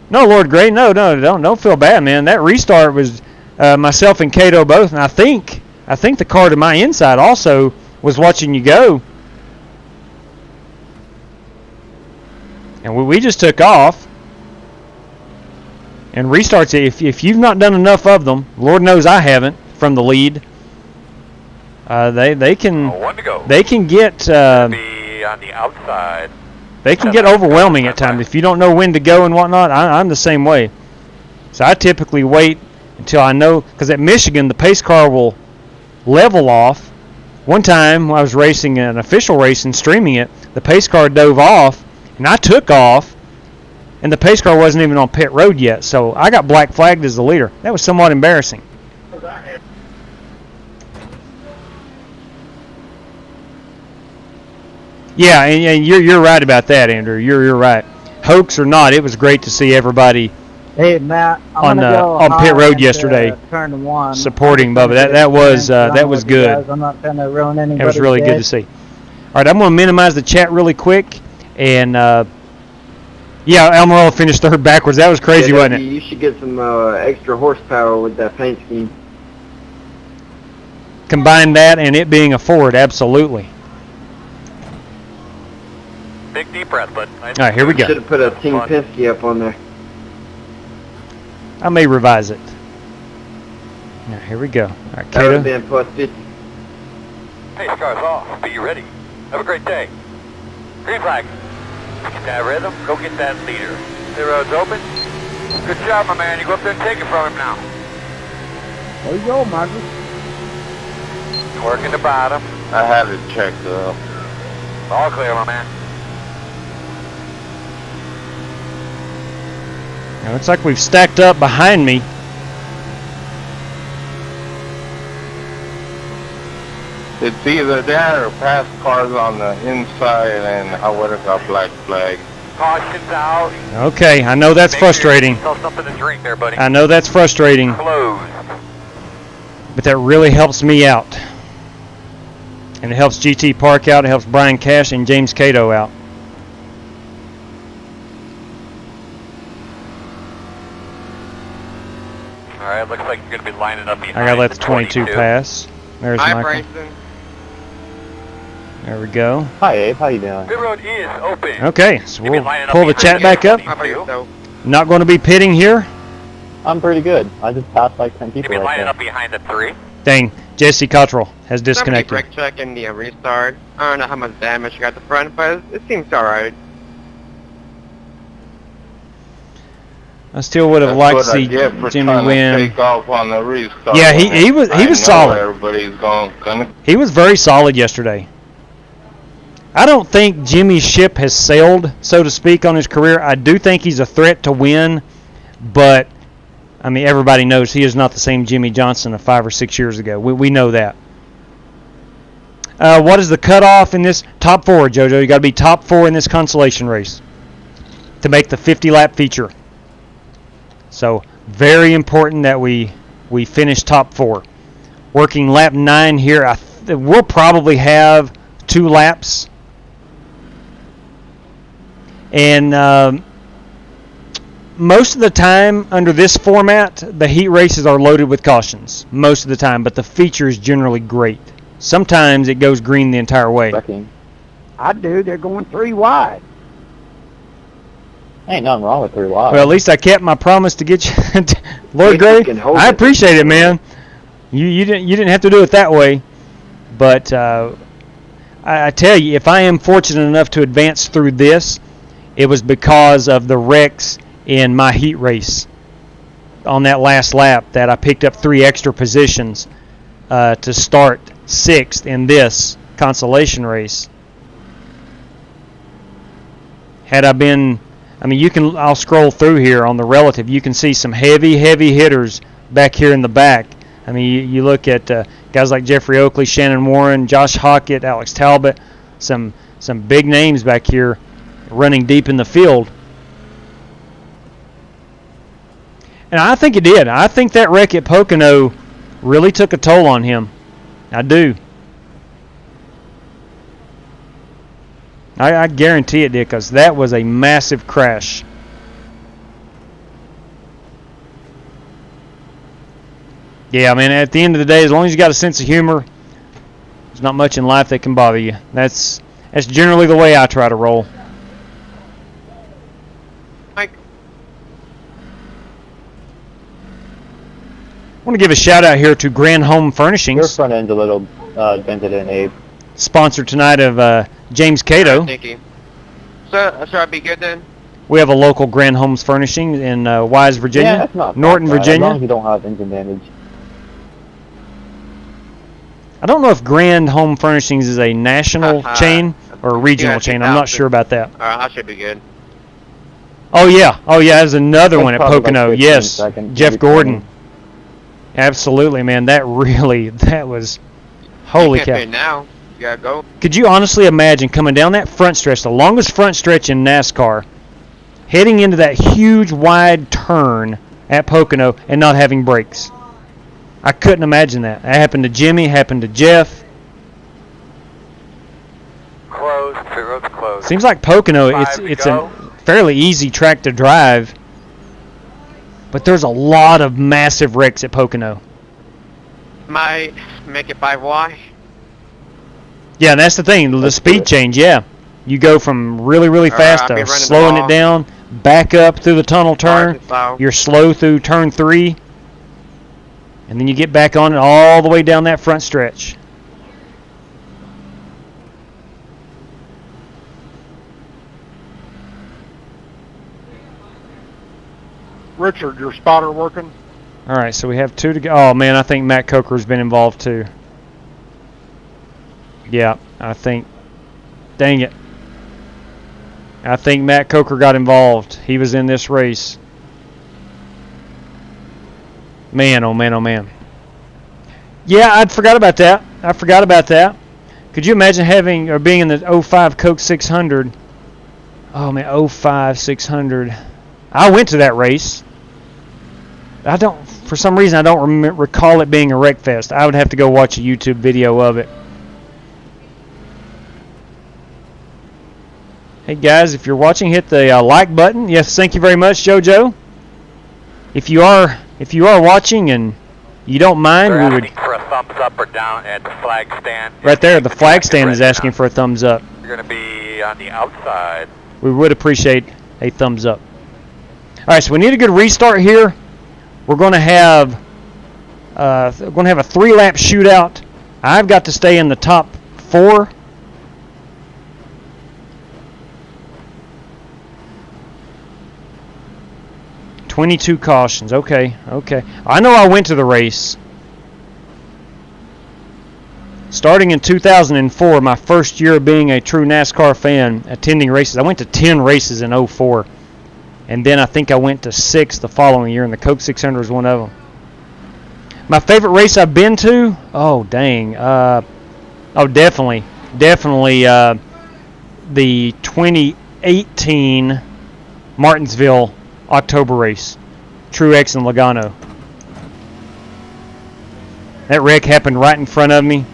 No, Lord Gray, no, don't feel bad, man. That restart was myself and Cato both, and I think the car to my inside also was watching you go. And we just took off. And restarts, if you've not done enough of them, Lord knows I haven't, from the lead, they can get be on the outside. They can get overwhelming at times if you don't know when to go and whatnot. I'm the same way. So I typically wait until I know, because at Michigan the pace car will level off. One time I was racing an official race and streaming it, the pace car dove off, and I took off, and the pace car wasn't even on pit road yet, so I got black flagged as the leader. That was somewhat embarrassing. Yeah, and you're right about that, Andrew. You're right. Hoax or not, it was great to see everybody Matt, on pit road yesterday turn 1. supporting Bubba. That was good. I'm not gonna ruin anybody's That was really good to see. All right, I'm going to minimize the chat really quick, and yeah, Almirola finished third backwards. That was crazy, wasn't it? You should get some extra horsepower with that paint scheme. Combine that and it being a Ford, absolutely. Big deep breath, bud. All right, here we go. Should have put a Team Penske up on there. I may revise it. Now, here we go. All right, That would Cato. have been plus 50. Pace car's off. Be ready. Have a great day. Green flag. Get that rhythm. Go get that leader. The road's open. Good job, my man. You go up there and take it from him now. There you go, Michael. Working the bottom. I had it checked up. All clear, my man. Now, looks like we've stacked up behind me. It's either that or past cars on the inside, and I would have got black flag. Caution's out. Okay, I know that's frustrating. Sell something to drink there, buddy. I know that's frustrating. Closed. But that really helps me out. And it helps GT Park out. It helps Brian Cash and James Cato out. All right, looks like you're going to be lining up behind I got to let the the 22 pass. There's Hi, Michael. Bryson. There we go. Hi, Abe. How you doing? Pit road is open. Okay, so You'll be we'll lining up pull the behind chat you. back up. How about yourself? Not going to be pitting here. I'm pretty good. I just passed like 10 You'll people be right lining there. up behind the 3. Dang, Jesse Cottrell has disconnected. Somebody brake check in the restart. I don't know how much damage you got at the front, but it seems alright. I still would have liked to see Jimmy win. Yeah, he was solid. Everybody's gonna. He was very solid yesterday. I don't think Jimmy's ship has sailed, so to speak, on his career. I do think he's a threat to win, but I mean everybody knows he is not the same Jimmy Johnson of 5 or 6 years ago. We know that. What is the cutoff in this top 4, JoJo? You got to be top 4 in this consolation race to make the 50-lap feature. So very important that we finish top 4. Working lap 9 here. We'll probably have 2 laps. And most of the time under this format, the heat races are loaded with cautions. Most of the time, but the feature is generally great. Sometimes it goes green the entire way. I do. They're going 3 wide. Ain't nothing wrong with 3 wide. Well, at least I kept my promise to get you, Lord Gray. I appreciate it, man. You didn't have to do it that way, But I tell you, if I am fortunate enough to advance through this, it was because of the wrecks in my heat race on that last lap that I picked up 3 extra positions to start 6th in this consolation race. Had I been, I mean, I'll scroll through here on the relative. You can see some heavy hitters back here in the back. I mean, you look at guys like Jeffrey Oakley, Shannon Warren, Josh Hockett, Alex Talbot, some big names back here running deep in the field. And I think it did. I think that wreck at Pocono really took a toll on him. I do. I guarantee it did, because that was a massive crash. Yeah, I mean, at the end of the day, as long as you got a sense of humor, there's not much in life that can bother you. That's generally the way I try to roll. Mike. I want to give a shout out here to Grand Home Furnishings. Your front end's a little dented in, Abe. Sponsored tonight of James Cato. Thank you. So I'd be good then? We have a local Grand Homes Furnishing in Wise, Virginia. Yeah, that's not Norton, bad, Virginia. As long as you don't have engine damage. I don't know if Grand Home Furnishings is a national chain or a regional chain. I'm not sure about that. I should be good. Oh yeah, there's another That's one at probably Pocono. like 15 Yes, seconds, Jeff maybe Gordon. 20. Absolutely, man. That was holy You can't cow. pay now. You gotta go. Could you honestly imagine coming down that front stretch, the longest front stretch in NASCAR, heading into that huge wide turn at Pocono and not having brakes? I couldn't imagine that. That happened to Jimmy, happened to Jeff. Closed. Pit road's closed. Seems like Pocono, 5 it's to go. a fairly easy track to drive, but there's a lot of massive wrecks at Pocono. Might make it 5Y. Yeah, and that's the thing, the speed change, yeah. You go from really fast I'll to be running slowing the it down, back up through the tunnel turn, Slow. you're slow through turn 3, and then you get back on it all the way down that front stretch. Richard, your spotter working? All right, so we have 2 to go. Oh, man, I think Matt Coker's been involved too. Yeah, I think. Dang it. I think Matt Coker got involved. He was in this race. Man, oh man, oh man. Yeah, I forgot about that. Could you imagine having or being in the 05 Coke 600? Oh man, 05 600. I went to that race. For some reason, I don't recall it being a wreck fest. I would have to go watch a YouTube video of it. Hey guys, if you're watching, hit the like button. Yes, thank you very much, JoJo. If you are watching and you don't mind, They're we would. asking for a thumbs up or down at the flag stand. Right there, the flag stand is asking for a thumbs up. You're going to be on the outside. We would appreciate a thumbs up. All right, so we need a good restart here. We're going to have a 3-lap shootout. I've got to stay in the top 4. $22 cautions. Okay. I know I went to the race. Starting in 2004, my first year of being a true NASCAR fan, attending races. I went to 10 races in 04. And then I think I went to 6 the following year, and the Coke 600 was one of them. My favorite race I've been to? Oh, dang. Definitely the 2018 Martinsville October race. Truex and Logano. That wreck happened right in front of me.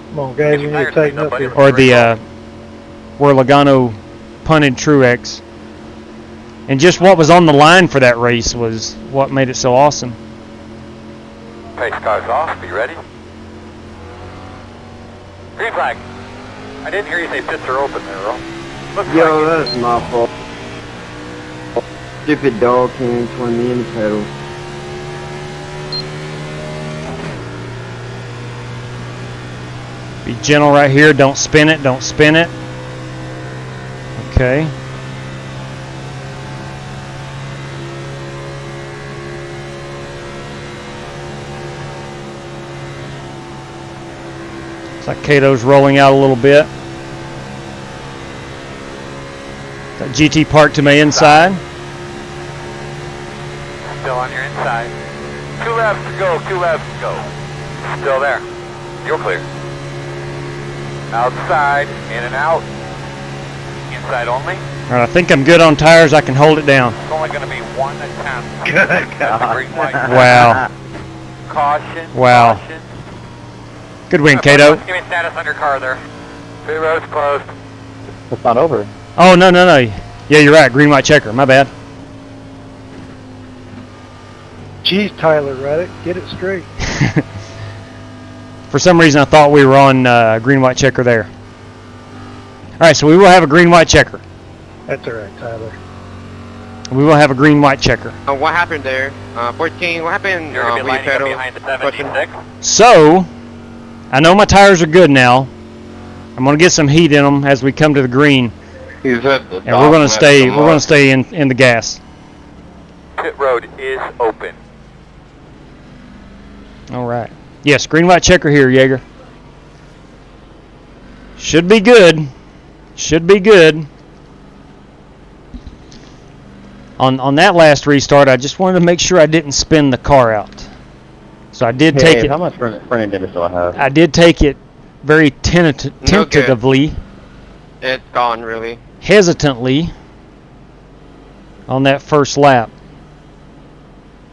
Come on, guys, you need to tighten up here. Or the where Logano punted Truex. And just what was on the line for that race was what made it so awesome. Pace car's off. Be ready. Green flag. I didn't hear you say pits are open there, Earl. Yo, that's my fault. Stupid dog came between me and the pedal. Be gentle right here. Don't spin it. Don't spin it. Okay. Looks like Cato's rolling out a little bit. Got GT parked to my inside. Still on your inside. 2 laps to go, 2 laps to go. Still there. You're clear. Outside, in and out. Inside only. All right, I think I'm good on tires. I can hold it down. It's only going to be 1 attempt. Good God. Green light. Wow. Caution. Wow. Caution. Good win, Cato. Give me status on your car there. Pit road's closed. It's not over. Oh, no. Yeah, you're right. Green, white checker. My bad. Jeez, Tyler Reddick, get it straight. For some reason, I thought we were on green, white checker there. All right, so we will have a green, white checker. That's all right, Tyler. We will have a green, white checker. What happened there? 14, what happened? You're going to be lining up pedal? behind the 76. So, I know my tires are good now. I'm going to get some heat in them as we come to the green. He's at the And we're going to stay in the gas. Pit road is open. All right. Yes, green, white checker here, Jaeger. Should be good. Should be good. On that last restart, I just wanted to make sure I didn't spin the car out. So I did take it. How much front end damage do I have? I did take it very tentatively. It's gone, really. Hesitantly on that first lap.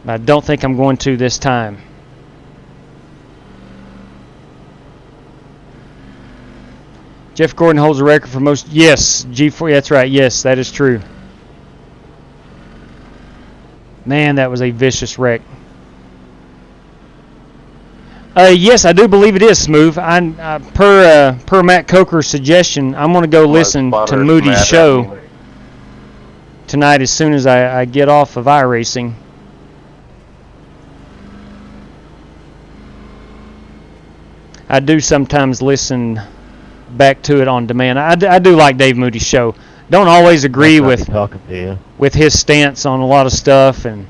I don't think I'm going to this time. Jeff Gordon holds a record for most. Yes, G4. That's right. Yes, that is true. Man, that was a vicious wreck. Yes, I do believe it is smooth. Per Matt Coker's suggestion, I'm going to go listen to Moody's show tonight as soon as I get off of iRacing. I do sometimes listen back to it on demand. I do like Dave Moody's show. Don't always agree with his stance on a lot of stuff and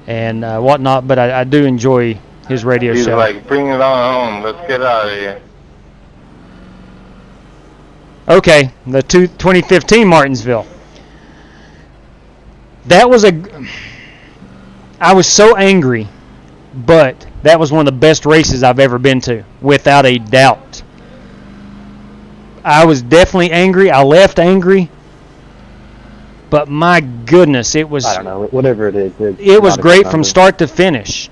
whatnot, but I do enjoy his radio He's show. like, bring it on home. Let's get out of here. Okay, the 2015 Martinsville. That was I was so angry, but that was one of the best races I've ever been to, without a doubt. I was definitely angry. I left angry. But my goodness, it was... I don't know, whatever it is. It was great from start to finish.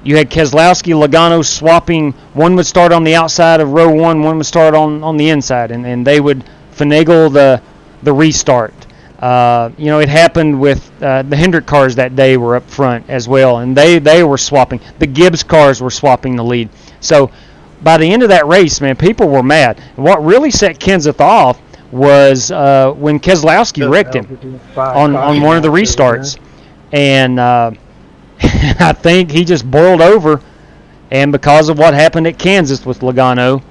You had Keselowski, Logano swapping. One would start on the outside of row one would start on the inside, and they would finagle the restart. It happened with the Hendrick cars that day were up front as well, and they were swapping. The Gibbs cars were swapping the lead. So by the end of that race, man, people were mad. And what really set Kenseth off was when Keselowski wrecked him on one of the restarts. And I think he just boiled over. And because of what happened at Kansas with Logano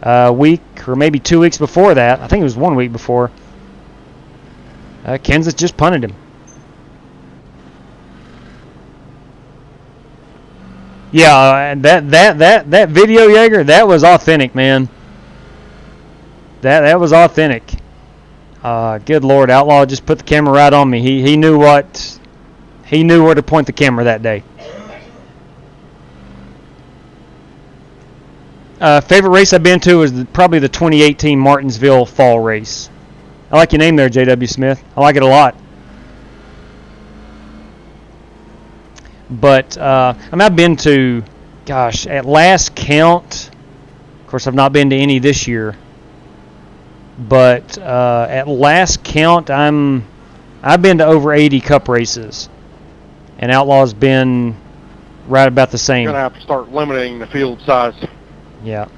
a week or maybe 2 weeks before that, I think it was 1 week before, Kenseth just punted him. Yeah, that video, Jaeger, that was authentic, man. That was authentic. Good Lord, Outlaw just put the camera right on me. He knew where to point the camera that day. Favorite race I've been to is probably the 2018 Martinsville Fall Race. I like your name there, J.W. Smith. I like it a lot. But I've been to, gosh, at last count. Of course, I've not been to any this year. But at last count, I've been to over 80 Cup races, and Outlaw's been right about the same. You're gonna have to start limiting the field size. Yeah.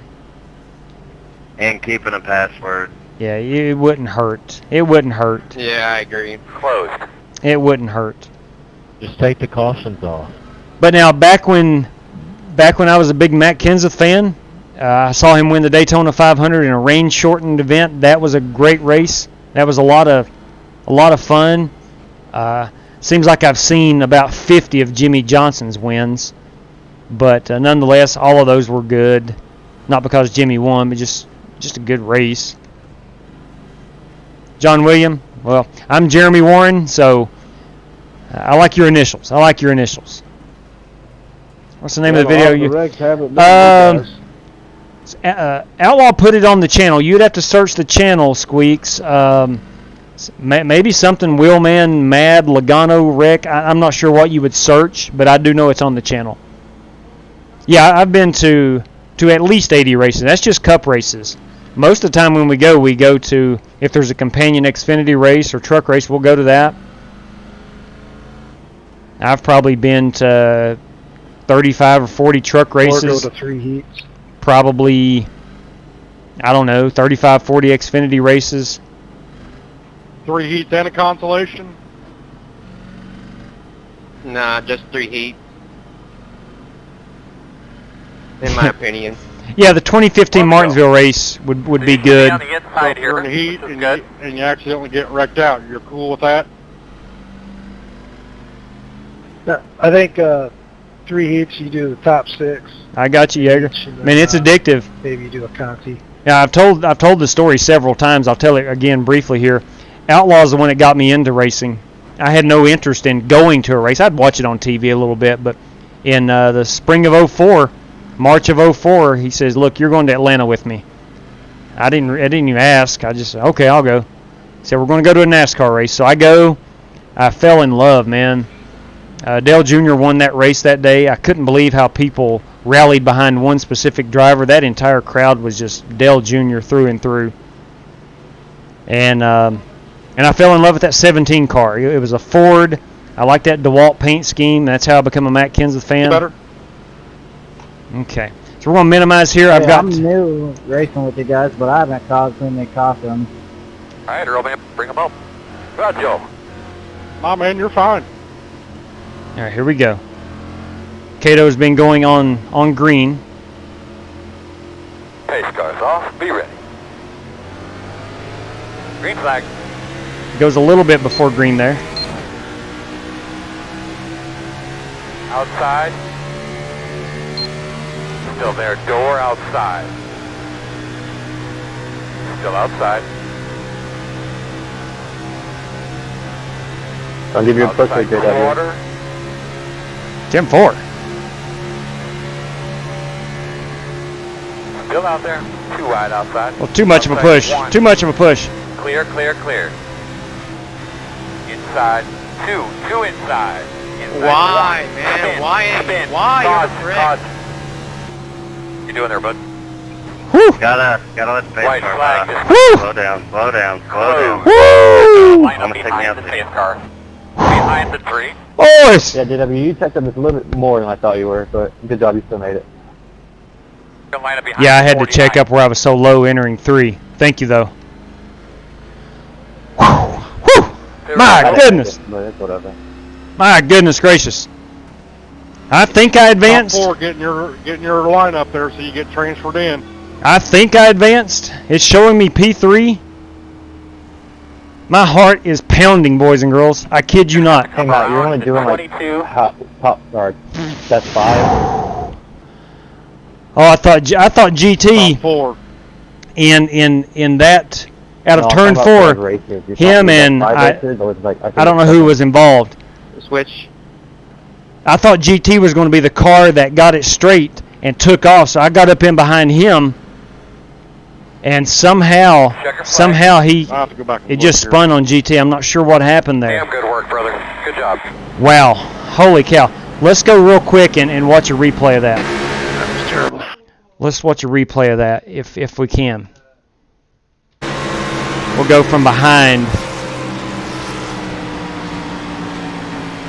And keeping a password. Yeah, it wouldn't hurt. It wouldn't hurt. Yeah, I agree. Closed. It wouldn't hurt. Just take the cautions off. But now, back when I was a big Matt Kenseth fan, I saw him win the Daytona 500 in a rain-shortened event. That was a great race. That was a lot of fun. Seems like I've seen about 50 of Jimmy Johnson's wins, but nonetheless, all of those were good. Not because Jimmy won, but just a good race. John William, well, I'm Jeremy Warren, so I like your initials. What's the name of the video? Outlaw put it on the channel. You'd have to search the channel, Squeaks. Maybe something Willman, Mad, Logano, Rick. I'm not sure what you would search, but I do know it's on the channel. Yeah, I've been to at least 80 races. That's just cup races. Most of the time when we go to, if there's a companion Xfinity race or truck race, we'll go to that. I've probably been to 35 or 40 truck races. Or go to 3 heats. Probably, I don't know, 35, 40 Xfinity races. 3 heats and a consolation? Nah, just 3 heats. In my opinion. Yeah, the 2015 Martinsville race would be good. On the inside here. You're in heat and you accidentally get wrecked out. You're cool with that? I think 3 heats, you do the top 6. I got you, Jaeger. Man, it's addictive. Maybe you do a Conti. Yeah, I've told the story several times. I'll tell it again briefly here. Outlaw is the one that got me into racing. I had no interest in going to a race. I'd watch it on TV a little bit, but in the spring of '04, March of '04, he says, "Look, you're going to Atlanta with me." I didn't even ask. I just said, "Okay, I'll go." He said, "We're going to go to a NASCAR race." So I go. I fell in love, man. Dale Jr. won that race that day. I couldn't believe how people rallied behind one specific driver. That entire crowd was just Dale Jr. through and through. And I fell in love with that 17 car. It was a Ford. I like that DeWalt paint scheme. That's how I became a Matt Kenseth fan. Better. Okay. So we're going to minimize here. Yeah, I'm new racing with you guys, but I haven't caused any costumes. All right, Earl, man, bring them up. Go ahead, Joe. Nah, man, you're fine. All right, here we go. Cato's been going on green. Pace cars off. Be ready. Green flag. Goes a little bit before green there. Outside. Still there. Door outside. Still outside. I'll give you a push right there. 10-4. Still out there. Too wide outside. Well, too much of a push. One. Too much of a push. Clear, clear, clear. Inside. Two inside. Inside Why, one. man? Spin. Why? Spin. Why? Caught, You're a prick. caught. You doing there, bud? Whew. Gotta let the White pace flag. car. Woo. Slow down. Woo! Line up behind the pace car. Behind the tree. Boys! Yeah, JW, you checked them just a little bit more than I thought you were, but good job, you still made it. Line up behind Yeah, I had to 49. check up where I was so low entering 3. Thank you, though. My goodness. But it's whatever. My goodness gracious. I think I advanced. Top 4, getting your line up there so you get transferred in. I think I advanced. It's showing me P3. My heart is pounding, boys and girls. I kid you not. Hang on, you're only doing like top guard. That's 5. Oh, I thought GT Top 4. in that out of No, turn I'm 4, talking about races. You're him talking and about 5 I races, or it's like, I don't know who was involved. Switch. I thought GT was going to be the car that got it straight and took off, so I got up in behind him, and somehow he I'll have to go back and it look just here. spun on GT. I'm not sure what happened there. Damn good work, brother. Good job. Wow, holy cow! Let's go real quick and watch a replay of that. That was terrible. Let's watch a replay of that if we can. We'll go from behind.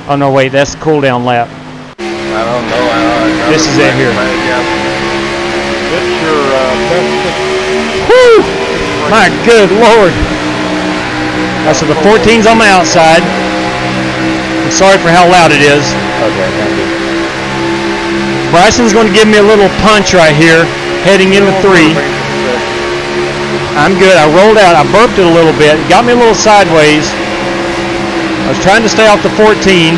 Oh no, wait, that's the cool down lap. I don't know. This is it here. Get your best. Woo! My good Lord. So the 14's on the outside. I'm sorry for how loud it is. Okay, thank you. Bryson's going to give me a little punch right here. heading into 3. I'm good. I rolled out. I burped it a little bit. It got me a little sideways. I was trying to stay off the 14.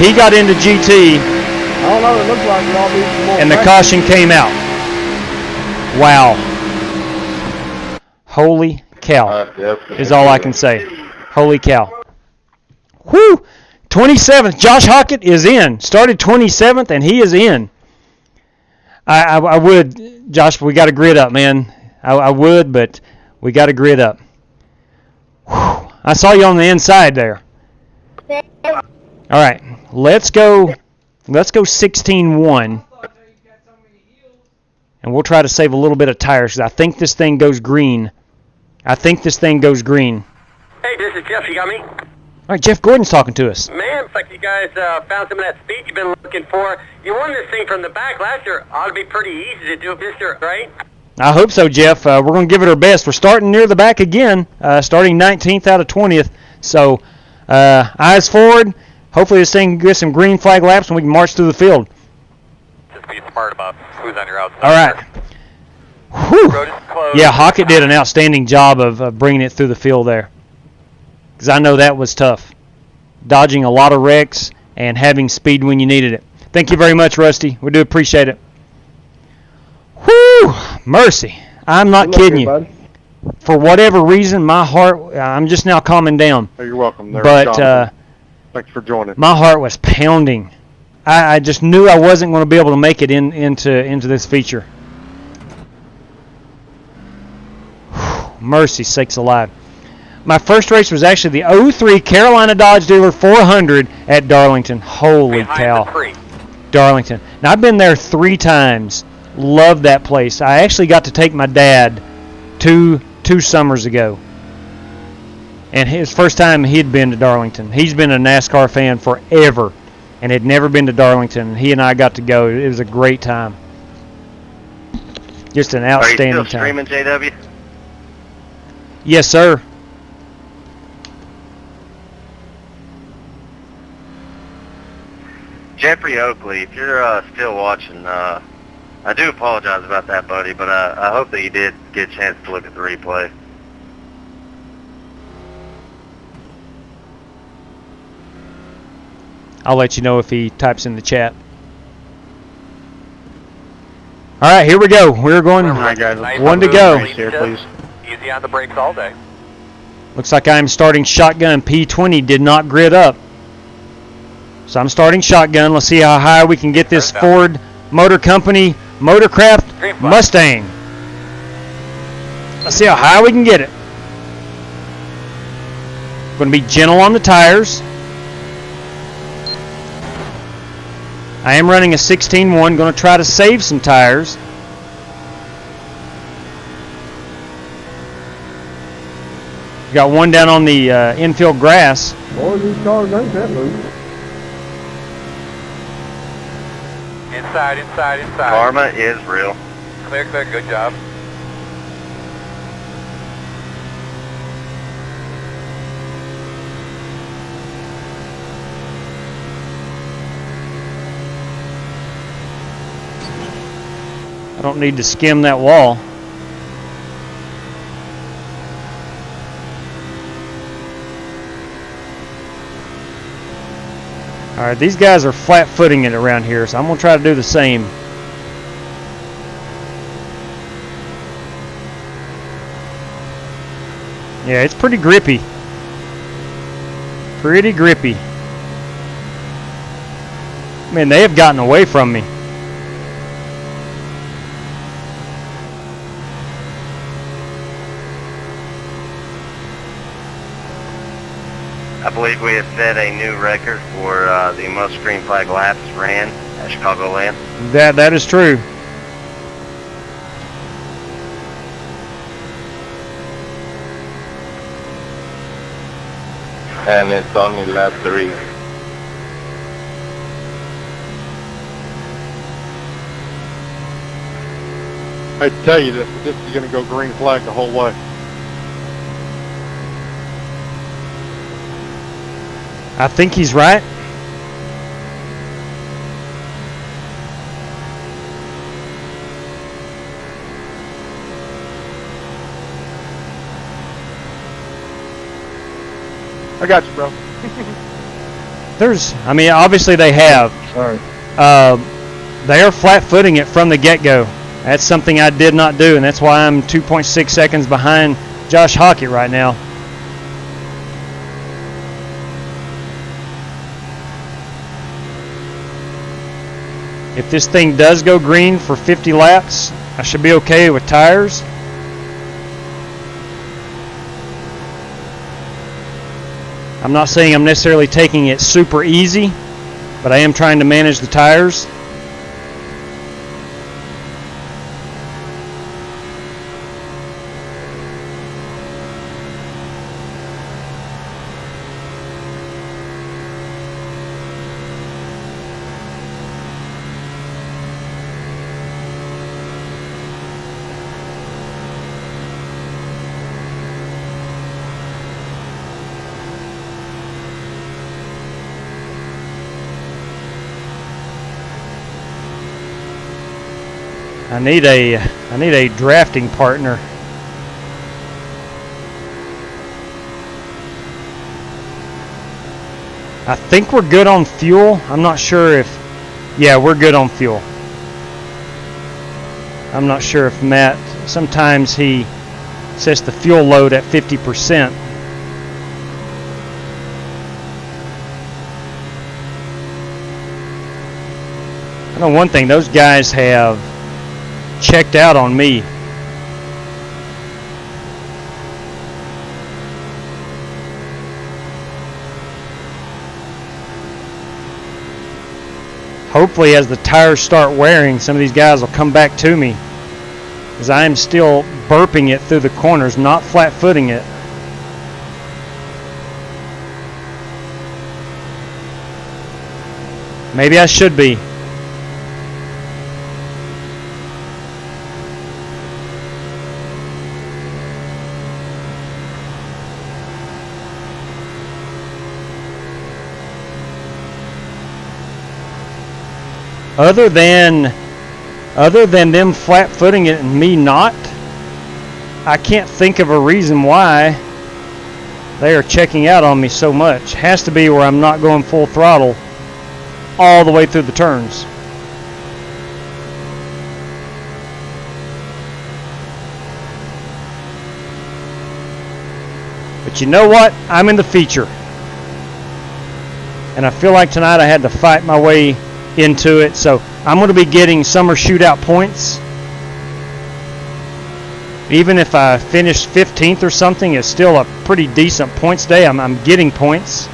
He got into GT. I don't know. It looks like we all need some more. And the caution came out. Wow. Holy cow is all I can say. Holy cow. Whew. 27th. Josh Hockett is in. Started 27th, and he is in. I would, Josh, we got to grid up, man. I would, but we got to grid up. Whew. I saw you on the inside there. All right, let's go 16-1. And we'll try to save a little bit of tires because I think this thing goes green. Hey, this is Jeff. You got me? All right, Jeff Gordon's talking to us. Man, looks like you guys found some of that speed you've been looking for. You won this thing from the back last year. Ought to be pretty easy to do it this year, right? I hope so, Jeff. We're going to give it our best. We're starting near the back again, starting 19th out of 20th. So, eyes forward. Hopefully this thing gets some green flag laps and we can march through the field. Just be smart about who's on your outside. All right. Whew. Yeah, Hockett did an outstanding job of bringing it through the field there. Because I know that was tough. Dodging a lot of wrecks and having speed when you needed it. Thank you very much, Rusty. We do appreciate it. Whew! Mercy. I'm not kidding you. For whatever reason, my heart, I'm just now calming down. Oh, you're welcome. But thanks for joining. My heart was pounding. I just knew I wasn't going to be able to make it into this feature. Whew, mercy sakes alive. My first race was actually the 03 Carolina Dodge Dealer 400 at Darlington. Holy cow. Darlington. Now, I've been there 3 times. Love that place. I actually got to take my dad two summers ago. And his first time he'd been to Darlington. He's been a NASCAR fan forever and had never been to Darlington. He and I got to go. It was a great time. Just an outstanding time. Are you still streaming, JW? Yes, sir. Jeffrey Oakley, if you're still watching, I do apologize about that, buddy, but I hope that you did get a chance to look at the replay. I'll let you know if he types in the chat. All right, here we go. We're going one to go. Here, please. Easy on the brakes all day. Looks like I'm starting shotgun. P20 did not grid up. So I'm starting shotgun. Let's see how high we can get this Ford Motor Company Motorcraft Mustang. Let's see how high we can get it. Going to be gentle on the tires. I am running a 16-1. Going to try to save some tires. Got one down on the infield grass. Boy, these cars ain't that loose. Inside. Karma is real. Clear, good job. I don't need to skim that wall. All right, these guys are flat-footing it around here, so I'm going to try to do the same. Yeah, it's pretty grippy. Pretty grippy. Man, they have gotten away from me. I believe we have set a new record for the most green flag laps ran at Chicagoland. That is true. And it's only lap 3. I tell you, this is going to go green flag the whole way. I think he's right. I got you, bro. I mean, obviously they have. Sorry. They are flat-footing it from the get-go. That's something I did not do, and that's why I'm 2.6 seconds behind Josh Hockett right now. If this thing does go green for 50 laps, I should be okay with tires. I'm not saying I'm necessarily taking it super easy, but I am trying to manage the tires. I need a drafting partner. I think we're good on fuel. I'm not sure if, yeah, we're good on fuel. I'm not sure if Matt, sometimes he sets the fuel load at 50%. I know one thing, those guys have checked out on me. Hopefully as the tires start wearing, some of these guys will come back to me, as I am still burping it through the corners, not flat-footing it. Maybe I should be. Other than them flat-footing it and me not, I can't think of a reason why they are checking out on me so much. Has to be where I'm not going full throttle all the way through the turns. But you know what? I'm in the feature. And I feel like tonight I had to fight my way into it, so I'm going to be getting summer shootout points. Even if I finish 15th or something, it's still a pretty decent points day. I'm getting points.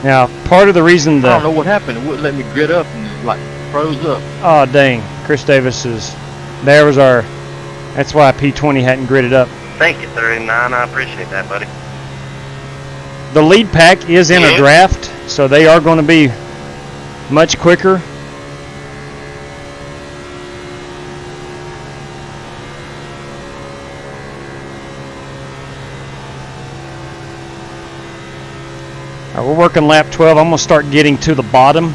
Now, part of the reason I don't know what happened. It wouldn't let me grid up and just, like, froze up. Oh, dang. Chris Davis is... There was our... That's why P20 hadn't gridded up. Thank you, 39. I appreciate that, buddy. The lead pack is in a draft, so they are going to be much quicker. We're working lap 12. I'm going to start getting to the bottom.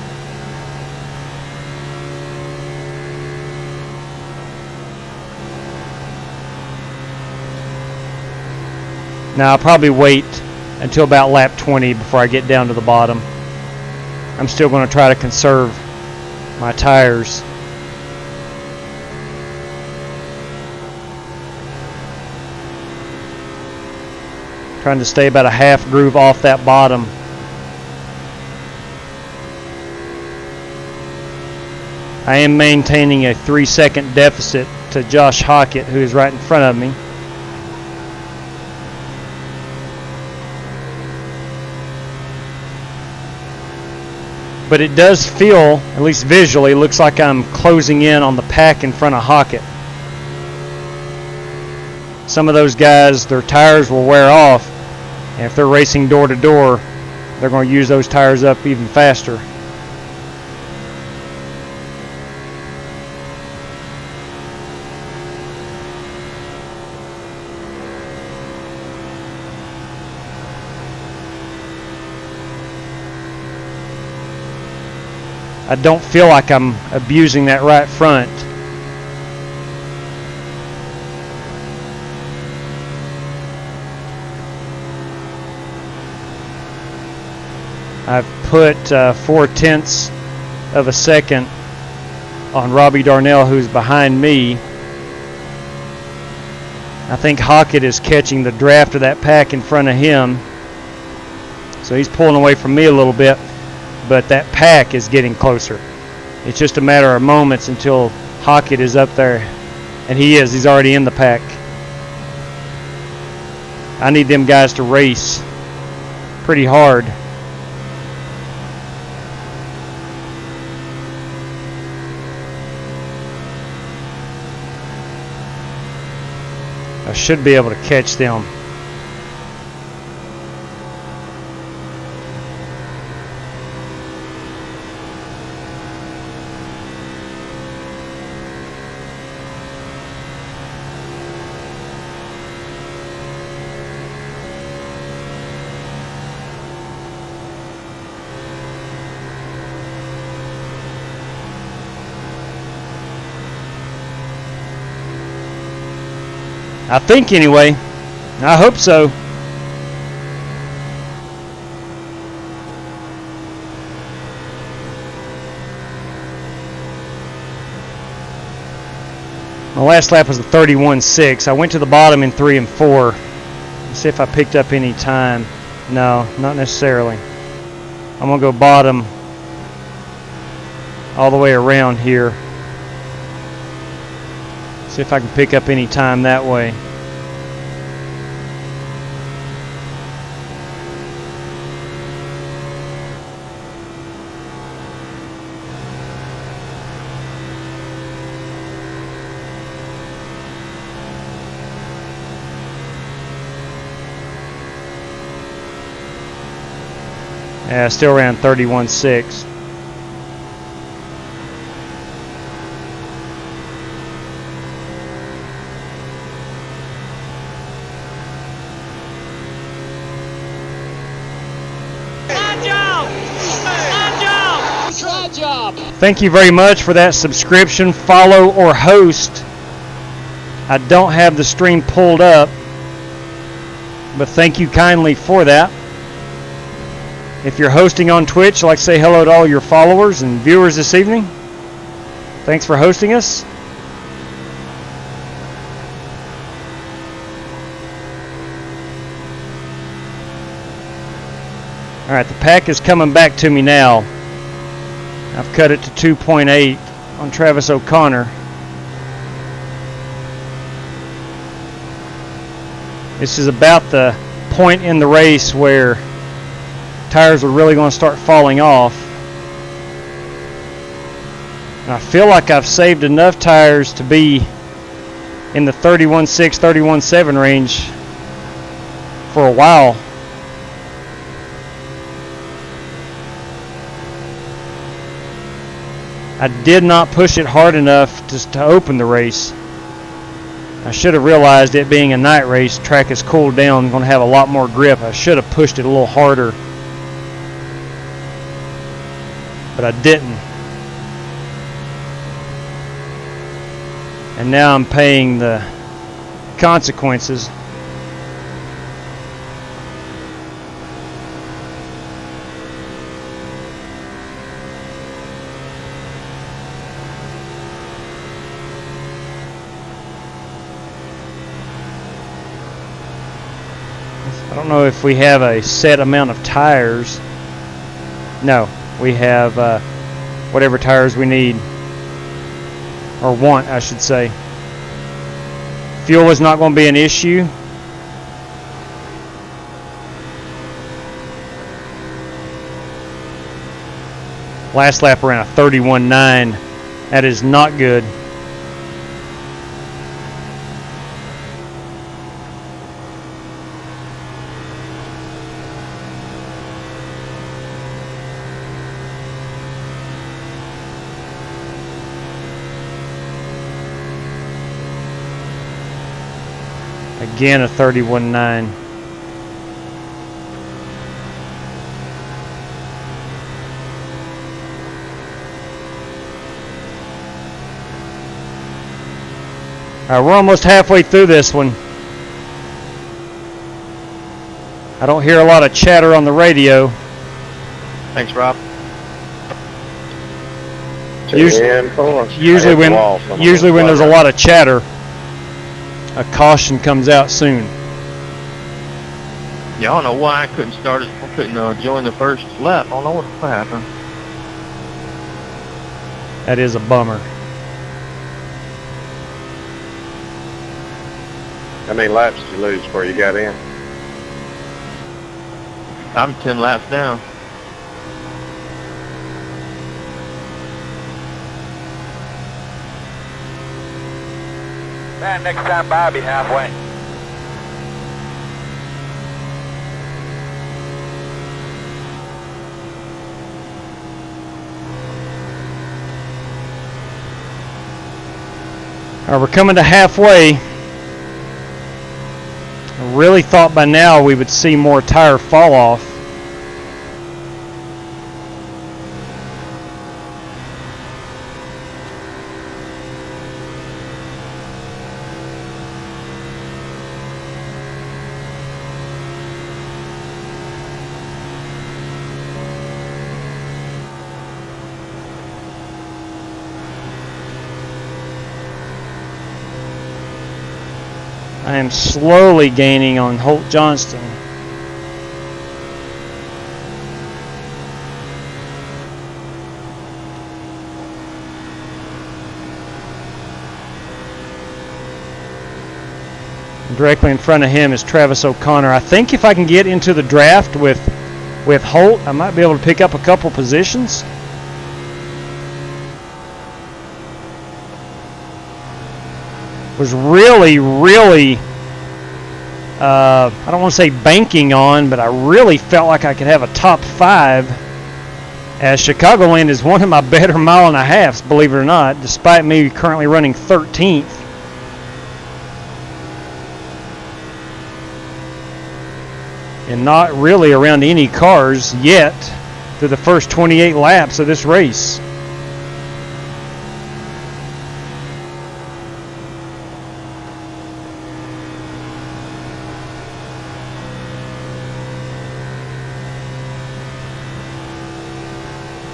Now I'll probably wait until about lap 20 before I get down to the bottom. I'm still going to try to conserve my tires. Trying to stay about a half groove off that bottom. I am maintaining a 3-second deficit to Josh Hockett, who is right in front of me. But it does feel, at least visually, looks like I'm closing in on the pack in front of Hockett. Some of those guys, their tires will wear off, and if they're racing door to door, they're going to use those tires up even faster. I don't feel like I'm abusing that right front. I've put 0.4 of a second on Robbie Darnell, who's behind me. I think Hockett is catching the draft of that pack in front of him. So he's pulling away from me a little bit, but that pack is getting closer. It's just a matter of moments until Hockett is up there, and he is. He's already in the pack. I need them guys to race pretty hard. I should be able to catch them. I think anyway. I hope so. My last lap was a 31.6. I went to the bottom in 3 and 4. Let's see if I picked up any time. No, not necessarily. I'm going to go bottom all the way around here. See if I can pick up any time that way. Yeah, still around 31.6. Thank you very much for that subscription, follow, or host. I don't have the stream pulled up, but thank you kindly for that. If you're hosting on Twitch, I'd like to say hello to all your followers and viewers this evening. Thanks for hosting us. All right, the pack is coming back to me now. I've cut it to 2.8 on Travis O'Connor. This is about the point in the race where tires are really going to start falling off. And I feel like I've saved enough tires to be in the 31.6, 31.7 range for a while. I did not push it hard enough to open the race. I should have realized it being a night race, track is cooled down, going to have a lot more grip. I should have pushed it a little harder, but I didn't. And now I'm paying the consequences. I don't know if we have a set amount of tires. No, we have whatever tires we need, or want, I should say. Fuel is not going to be an issue. Last lap around a 31.9. That is not good. Again, a 31.9. All right, we're almost halfway through this one. I don't hear a lot of chatter on the radio. Thanks, Rob. Usually when there's a lot of chatter, a caution comes out soon. Yeah, I don't know why I couldn't join the first lap. I don't know what happened. That is a bummer. How many laps did you lose before you got in? I'm 10 laps down. Man, next time by, I'll be halfway. All right, we're coming to halfway. I really thought by now we would see more tire fall off. I am slowly gaining on Holt Johnston. Directly in front of him is Travis O'Connor. I think if I can get into the draft with Holt, I might be able to pick up a couple positions. Was really, I don't want to say banking on, but I really felt like I could have a top 5, as Chicagoland is one of my better mile and a halves, believe it or not, despite me currently running 13th. And not really around any cars yet through the first 28 laps of this race.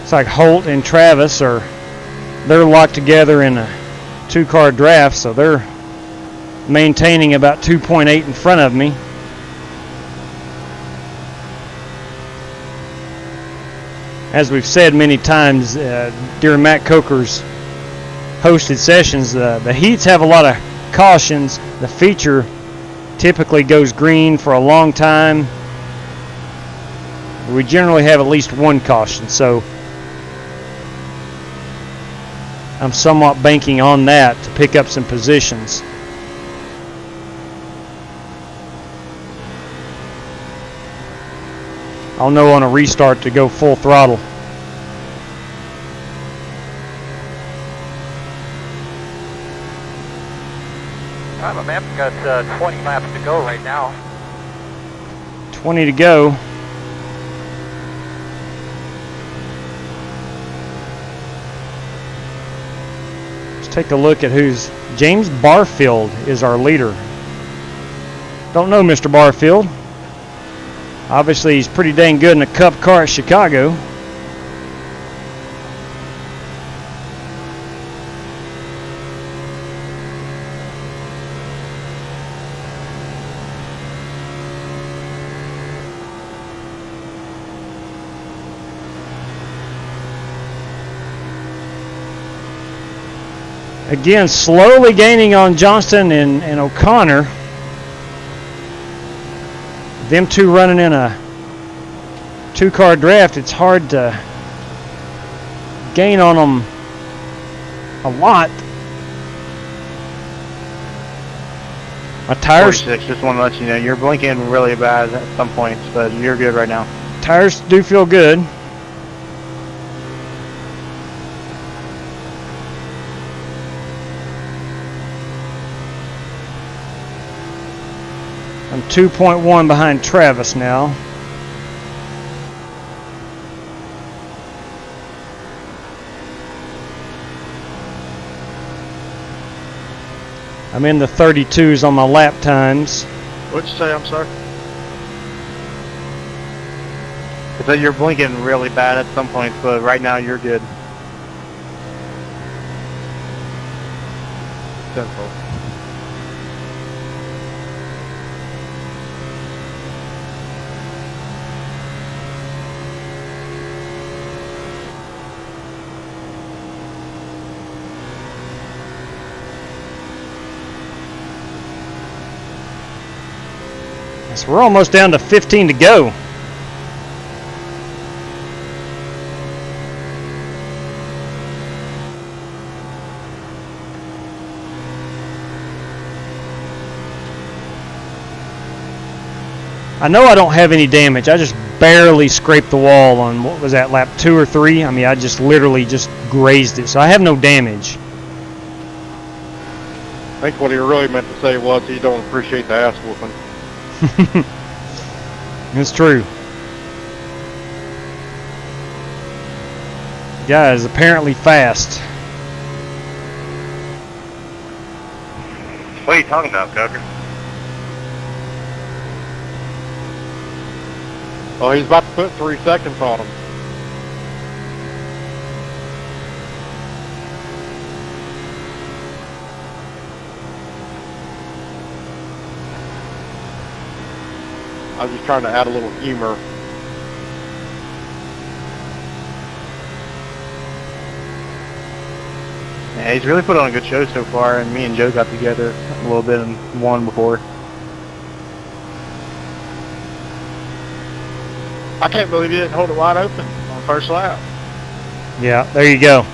It's like Holt and Travis they're locked together in a 2-car draft, so they're maintaining about 2.8 in front of me. As we've said many times during Matt Coker's hosted sessions, the heats have a lot of cautions. The feature typically goes green for a long time. We generally have at least one caution, so I'm somewhat banking on that to pick up some positions. I'll know on a restart to go full throttle. All right, man, got 20 laps to go right now. 20 to go. Take a look at James Barfield is our leader. Don't know Mr. Barfield. Obviously he's pretty dang good in a Cup car at Chicago. Again, slowly gaining on Johnston and O'Connor. Them two running in a 2-car draft, it's hard to gain on them a lot. My tires... 46, just want to let you know, you're blinking really bad at some points, but you're good right now. Tires do feel good. I'm 2.1 behind Travis now. I'm in the 32s on my lap times. What'd you say? I'm sorry. I said you're blinking really bad at some points, but right now you're good. 10-4. So we're almost down to 15 to go. I know I don't have any damage. I just barely scraped the wall on, what was that, lap 2 or 3? I mean, I just literally just grazed it. So I have no damage. I think what he really meant to say was he don't appreciate the ass whooping. It's true. Guy is apparently fast. What are you talking about, Coker? Oh, he's about to put 3 seconds on him. I was just trying to add a little humor. Yeah, he's really put on a good show so far, and me and Joe got together a little bit and won before. I can't believe you didn't hold it wide open on the first lap. Yeah, there you go.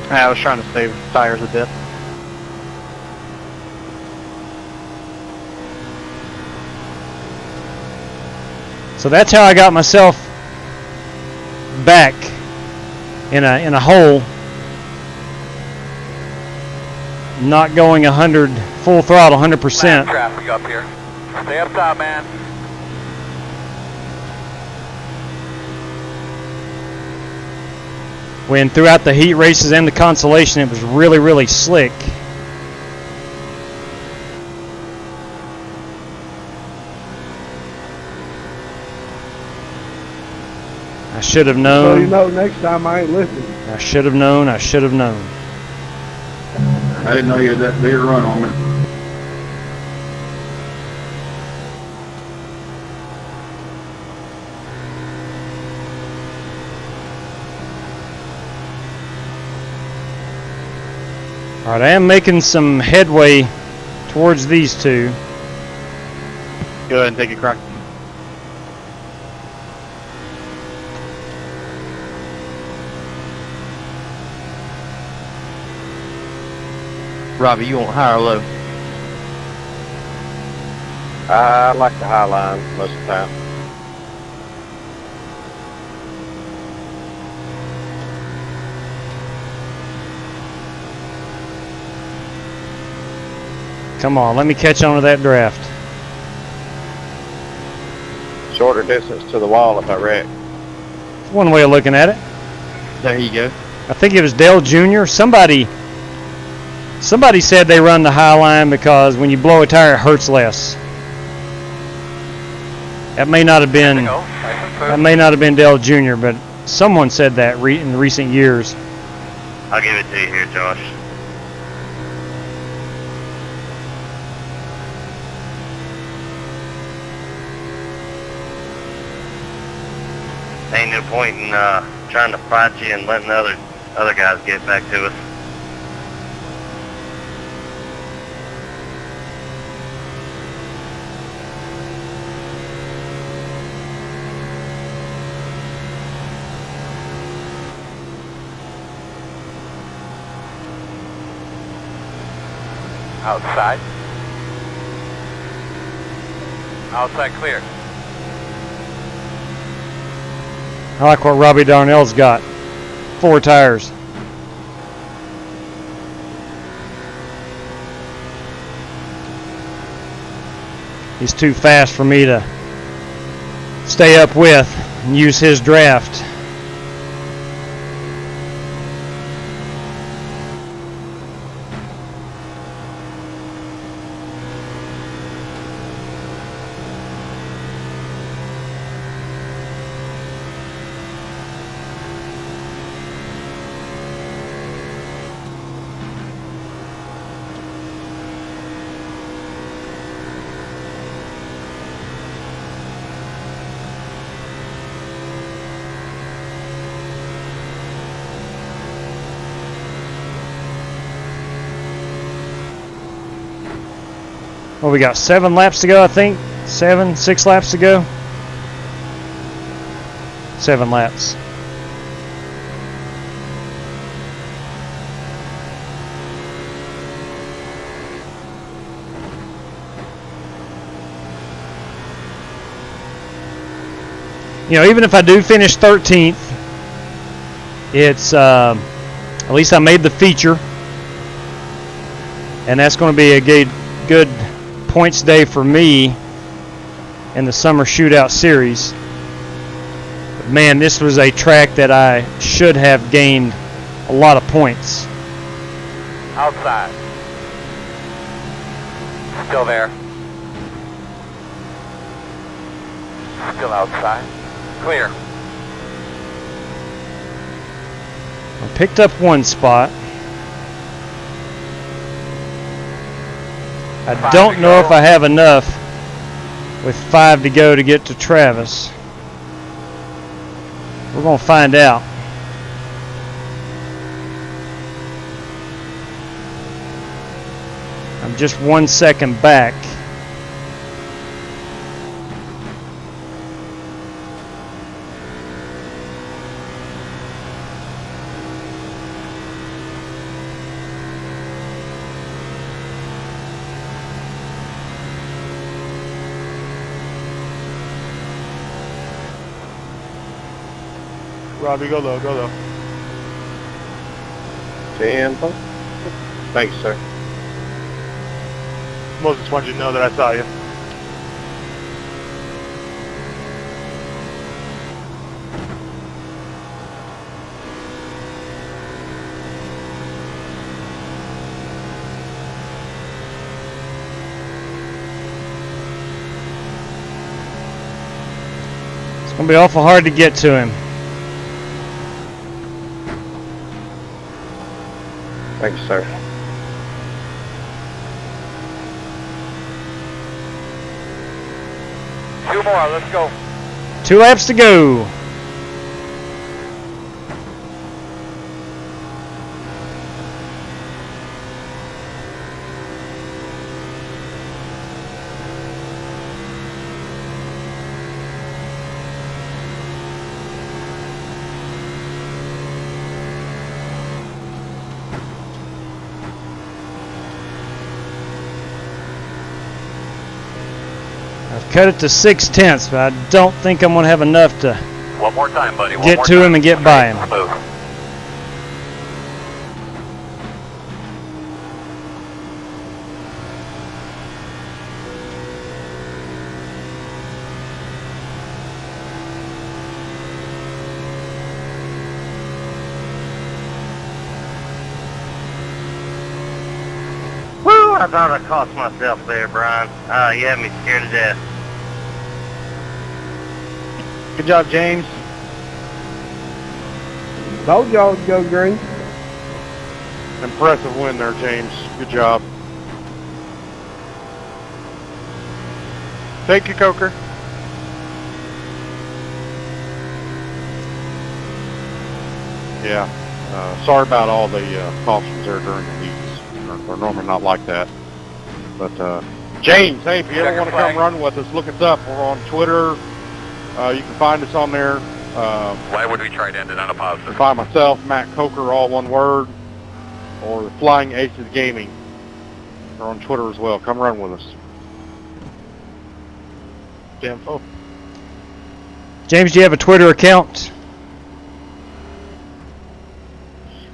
I was trying to save tires a bit. So that's how I got myself back in a hole, not going 100 full throttle, 100%. Traffic up here. Stay up top, man. When throughout the heat races and the consolation, it was really, really slick. I should have known. So you know, next time I ain't listening. I should have known. I should have known. I didn't know you had that big run on me. All right, I am making some headway towards these two. Go ahead and take a crack. Robbie, you want high or low? I like the high line most of the time. Come on, let me catch on to that draft. Shorter distance to the wall if I wreck. One way of looking at it. There you go. I think it was Dale Jr. Somebody said they run the high line because when you blow a tire, it hurts less. That may not have been Dale Jr., but someone said that in recent years. I'll give it to you here, Josh. Ain't no point in trying to fight you and letting the other guys get back to us. Outside. Outside clear. I like what Robbie Darnell's got. 4 tires. He's too fast for me to stay up with and use his draft. Well, we got 7 laps to go, I think. 6 laps to go. 7 laps. You know, even if I do finish 13th, it's at least I made the feature, and that's going to be a good points day for me in the summer shootout series. But man, this was a track that I should have gained a lot of points. Outside. Still there. Still outside. Clear. I picked up 1 spot. I don't know if I have enough with 5 to go to get to Travis. We're going to find out. I'm just 1 second back. Robbie, go low, go low. Tampa. Thanks, sir. Moses wanted you to know that I saw you. It's going to be awful hard to get to him. Thanks, sir. Two more, let's go. 2 laps to go. Cut it to 6/10, but I don't think I'm going to have enough to One more time, buddy. get to him and get by him. Move. Woo! I thought I cost myself there, Brian. You had me scared to death. Good job, James. Told y'all to go green. Impressive win there, James. Good job. Thank you, Coker. Yeah. Sorry about all the cautions there during the heats. They're normally not like that. But James, hey, if you ever want to come run with us, look us up. We're on Twitter. You can find us on there. Why would we try to end it on a positive? Find myself, Matt Coker, all one word, or the Flying Aces Gaming. They're on Twitter as well. Come run with us. Damn fool. James, do you have a Twitter account?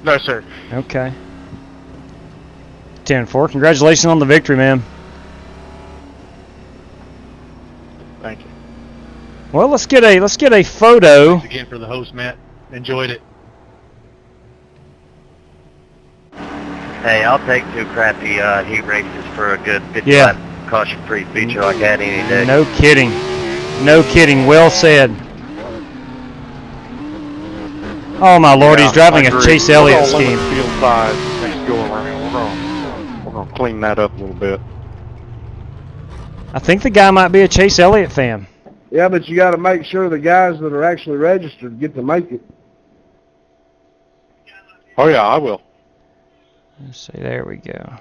No, sir. Okay. 10-4. Congratulations on the victory, man. Thank you. Well, let's get a photo. Thanks again for the host, Matt. Enjoyed it. Hey, I'll take 2 crappy heat races for a good 50 lap caution-free feature like that any day. No kidding. No kidding. Well said. Oh my Lord, he's driving a Chase Elliott scheme. Field size next go around. We're gonna clean that up a little bit. I think the guy might be a Chase Elliott fan. Yeah, but you got to make sure the guys that are actually registered get to make it. Oh yeah, I will. Let's see. There we go.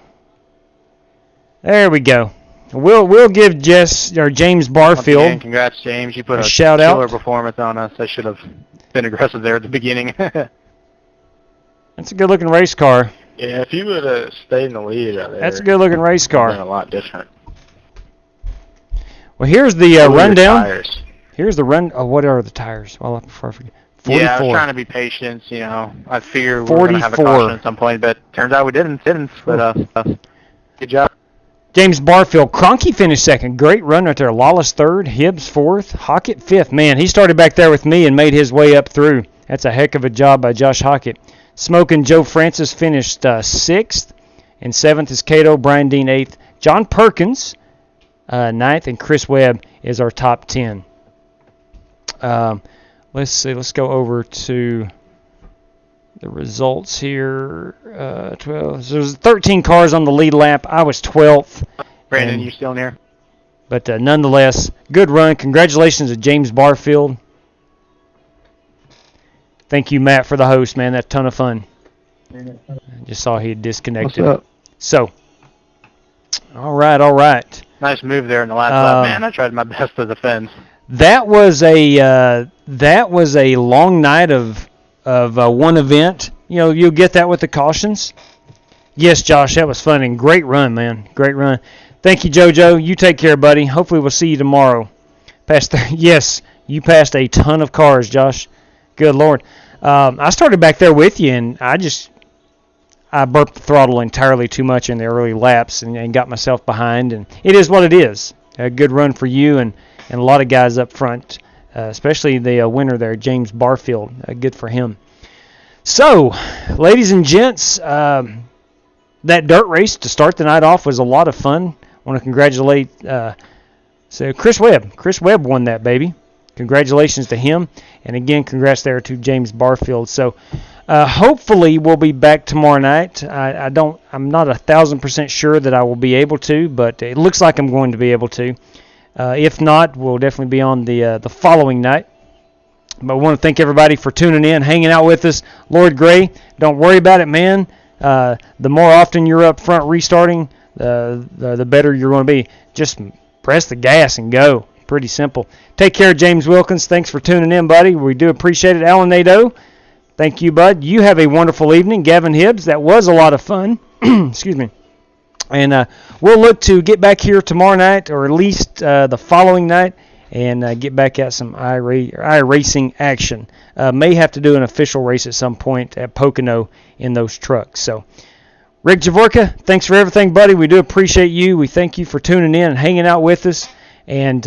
There we go. We'll give James Barfield. Once again, congrats, James. You put a shout killer out. performance on us. I should have been aggressive there at the beginning. That's a good-looking race car. Yeah, if you would have stayed in the lead out there. That's a good-looking race car. Been a lot different. Well, here's the rundown. Tires. Here's the run. Oh, what are the tires? Well, before I forget. 44. Yeah, I was trying to be patient. You know, I figured we were going to have a caution at some point, but turns out we didn't. But good job. James Barfield. Cronky finished second. Great run right there. Lawless third. Hibbs fourth. Hockett fifth. Man, he started back there with me and made his way up through. That's a heck of a job by Josh Hockett. Smoking Joe Francis finished sixth. And seventh is Cato. Brian Dean eighth. John Perkins ninth. And Chris Webb is our top 10. Let's see. Let's go over to the results here. 12. So there's 13 cars on the lead lap. I was 12th. Brandon, you still in here? But nonetheless, good run. Congratulations to James Barfield. Thank you, Matt, for the host, man. That's a ton of fun. I just saw he had disconnected. What's up? So, all right. Nice move there in the last lap, man. I tried my best to defend. That was a long night of one event. You know, you'll get that with the cautions. Yes, Josh, that was fun and great run, man. Great run. Thank you, JoJo. You take care, buddy. Hopefully we'll see you tomorrow. Yes, you passed a ton of cars, Josh. Good Lord. I started back there with you, and I burped the throttle entirely too much in the early laps and got myself behind. And it is what it is. A good run for you and a lot of guys up front, especially the winner there, James Barfield. Good for him. So, ladies and gents, that dirt race to start the night off was a lot of fun. I want to congratulate Chris Webb. Chris Webb won that, baby. Congratulations to him. And again, congrats there to James Barfield. So, hopefully we'll be back tomorrow night. I'm not 1,000% sure that I will be able to, but it looks like I'm going to be able to. If not, we'll definitely be on the following night. But I want to thank everybody for tuning in, hanging out with us. Lord Gray, don't worry about it, man. The more often you're up front restarting, the better you're going to be. Just press the gas and go. Pretty simple. Take care, James Wilkins. Thanks for tuning in, buddy. We do appreciate it. Alan Nadeau, thank you, bud. You have a wonderful evening. Gavin Hibbs, that was a lot of fun. Excuse me. And we'll look to get back here tomorrow night, or at least the following night, and get back at some iRacing action. May have to do an official race at some point at Pocono in those trucks. So, Rick Javorka, thanks for everything, buddy. We do appreciate you. We thank you for tuning in and hanging out with us. And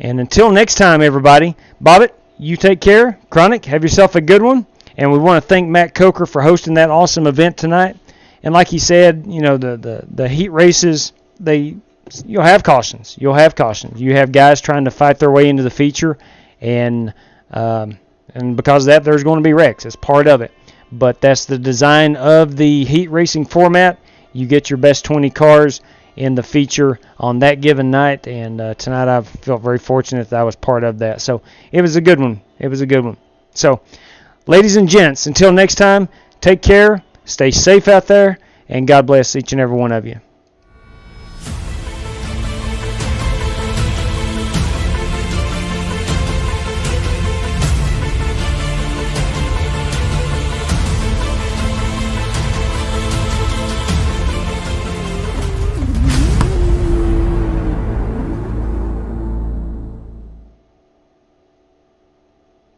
until next time, everybody, Bobbitt, you take care. Chronic, have yourself a good one. And we want to thank Matt Coker for hosting that awesome event tonight. And like he said, you know, the heat races, you'll have cautions. You have guys trying to fight their way into the feature, and because of that, there's going to be wrecks. It's part of it. But that's the design of the heat racing format. You get your best 20 cars in the feature on that given night, and tonight I felt very fortunate that I was part of that. So it was a good one. So, ladies and gents, until next time, take care. Stay safe out there, and God bless each and every one of you.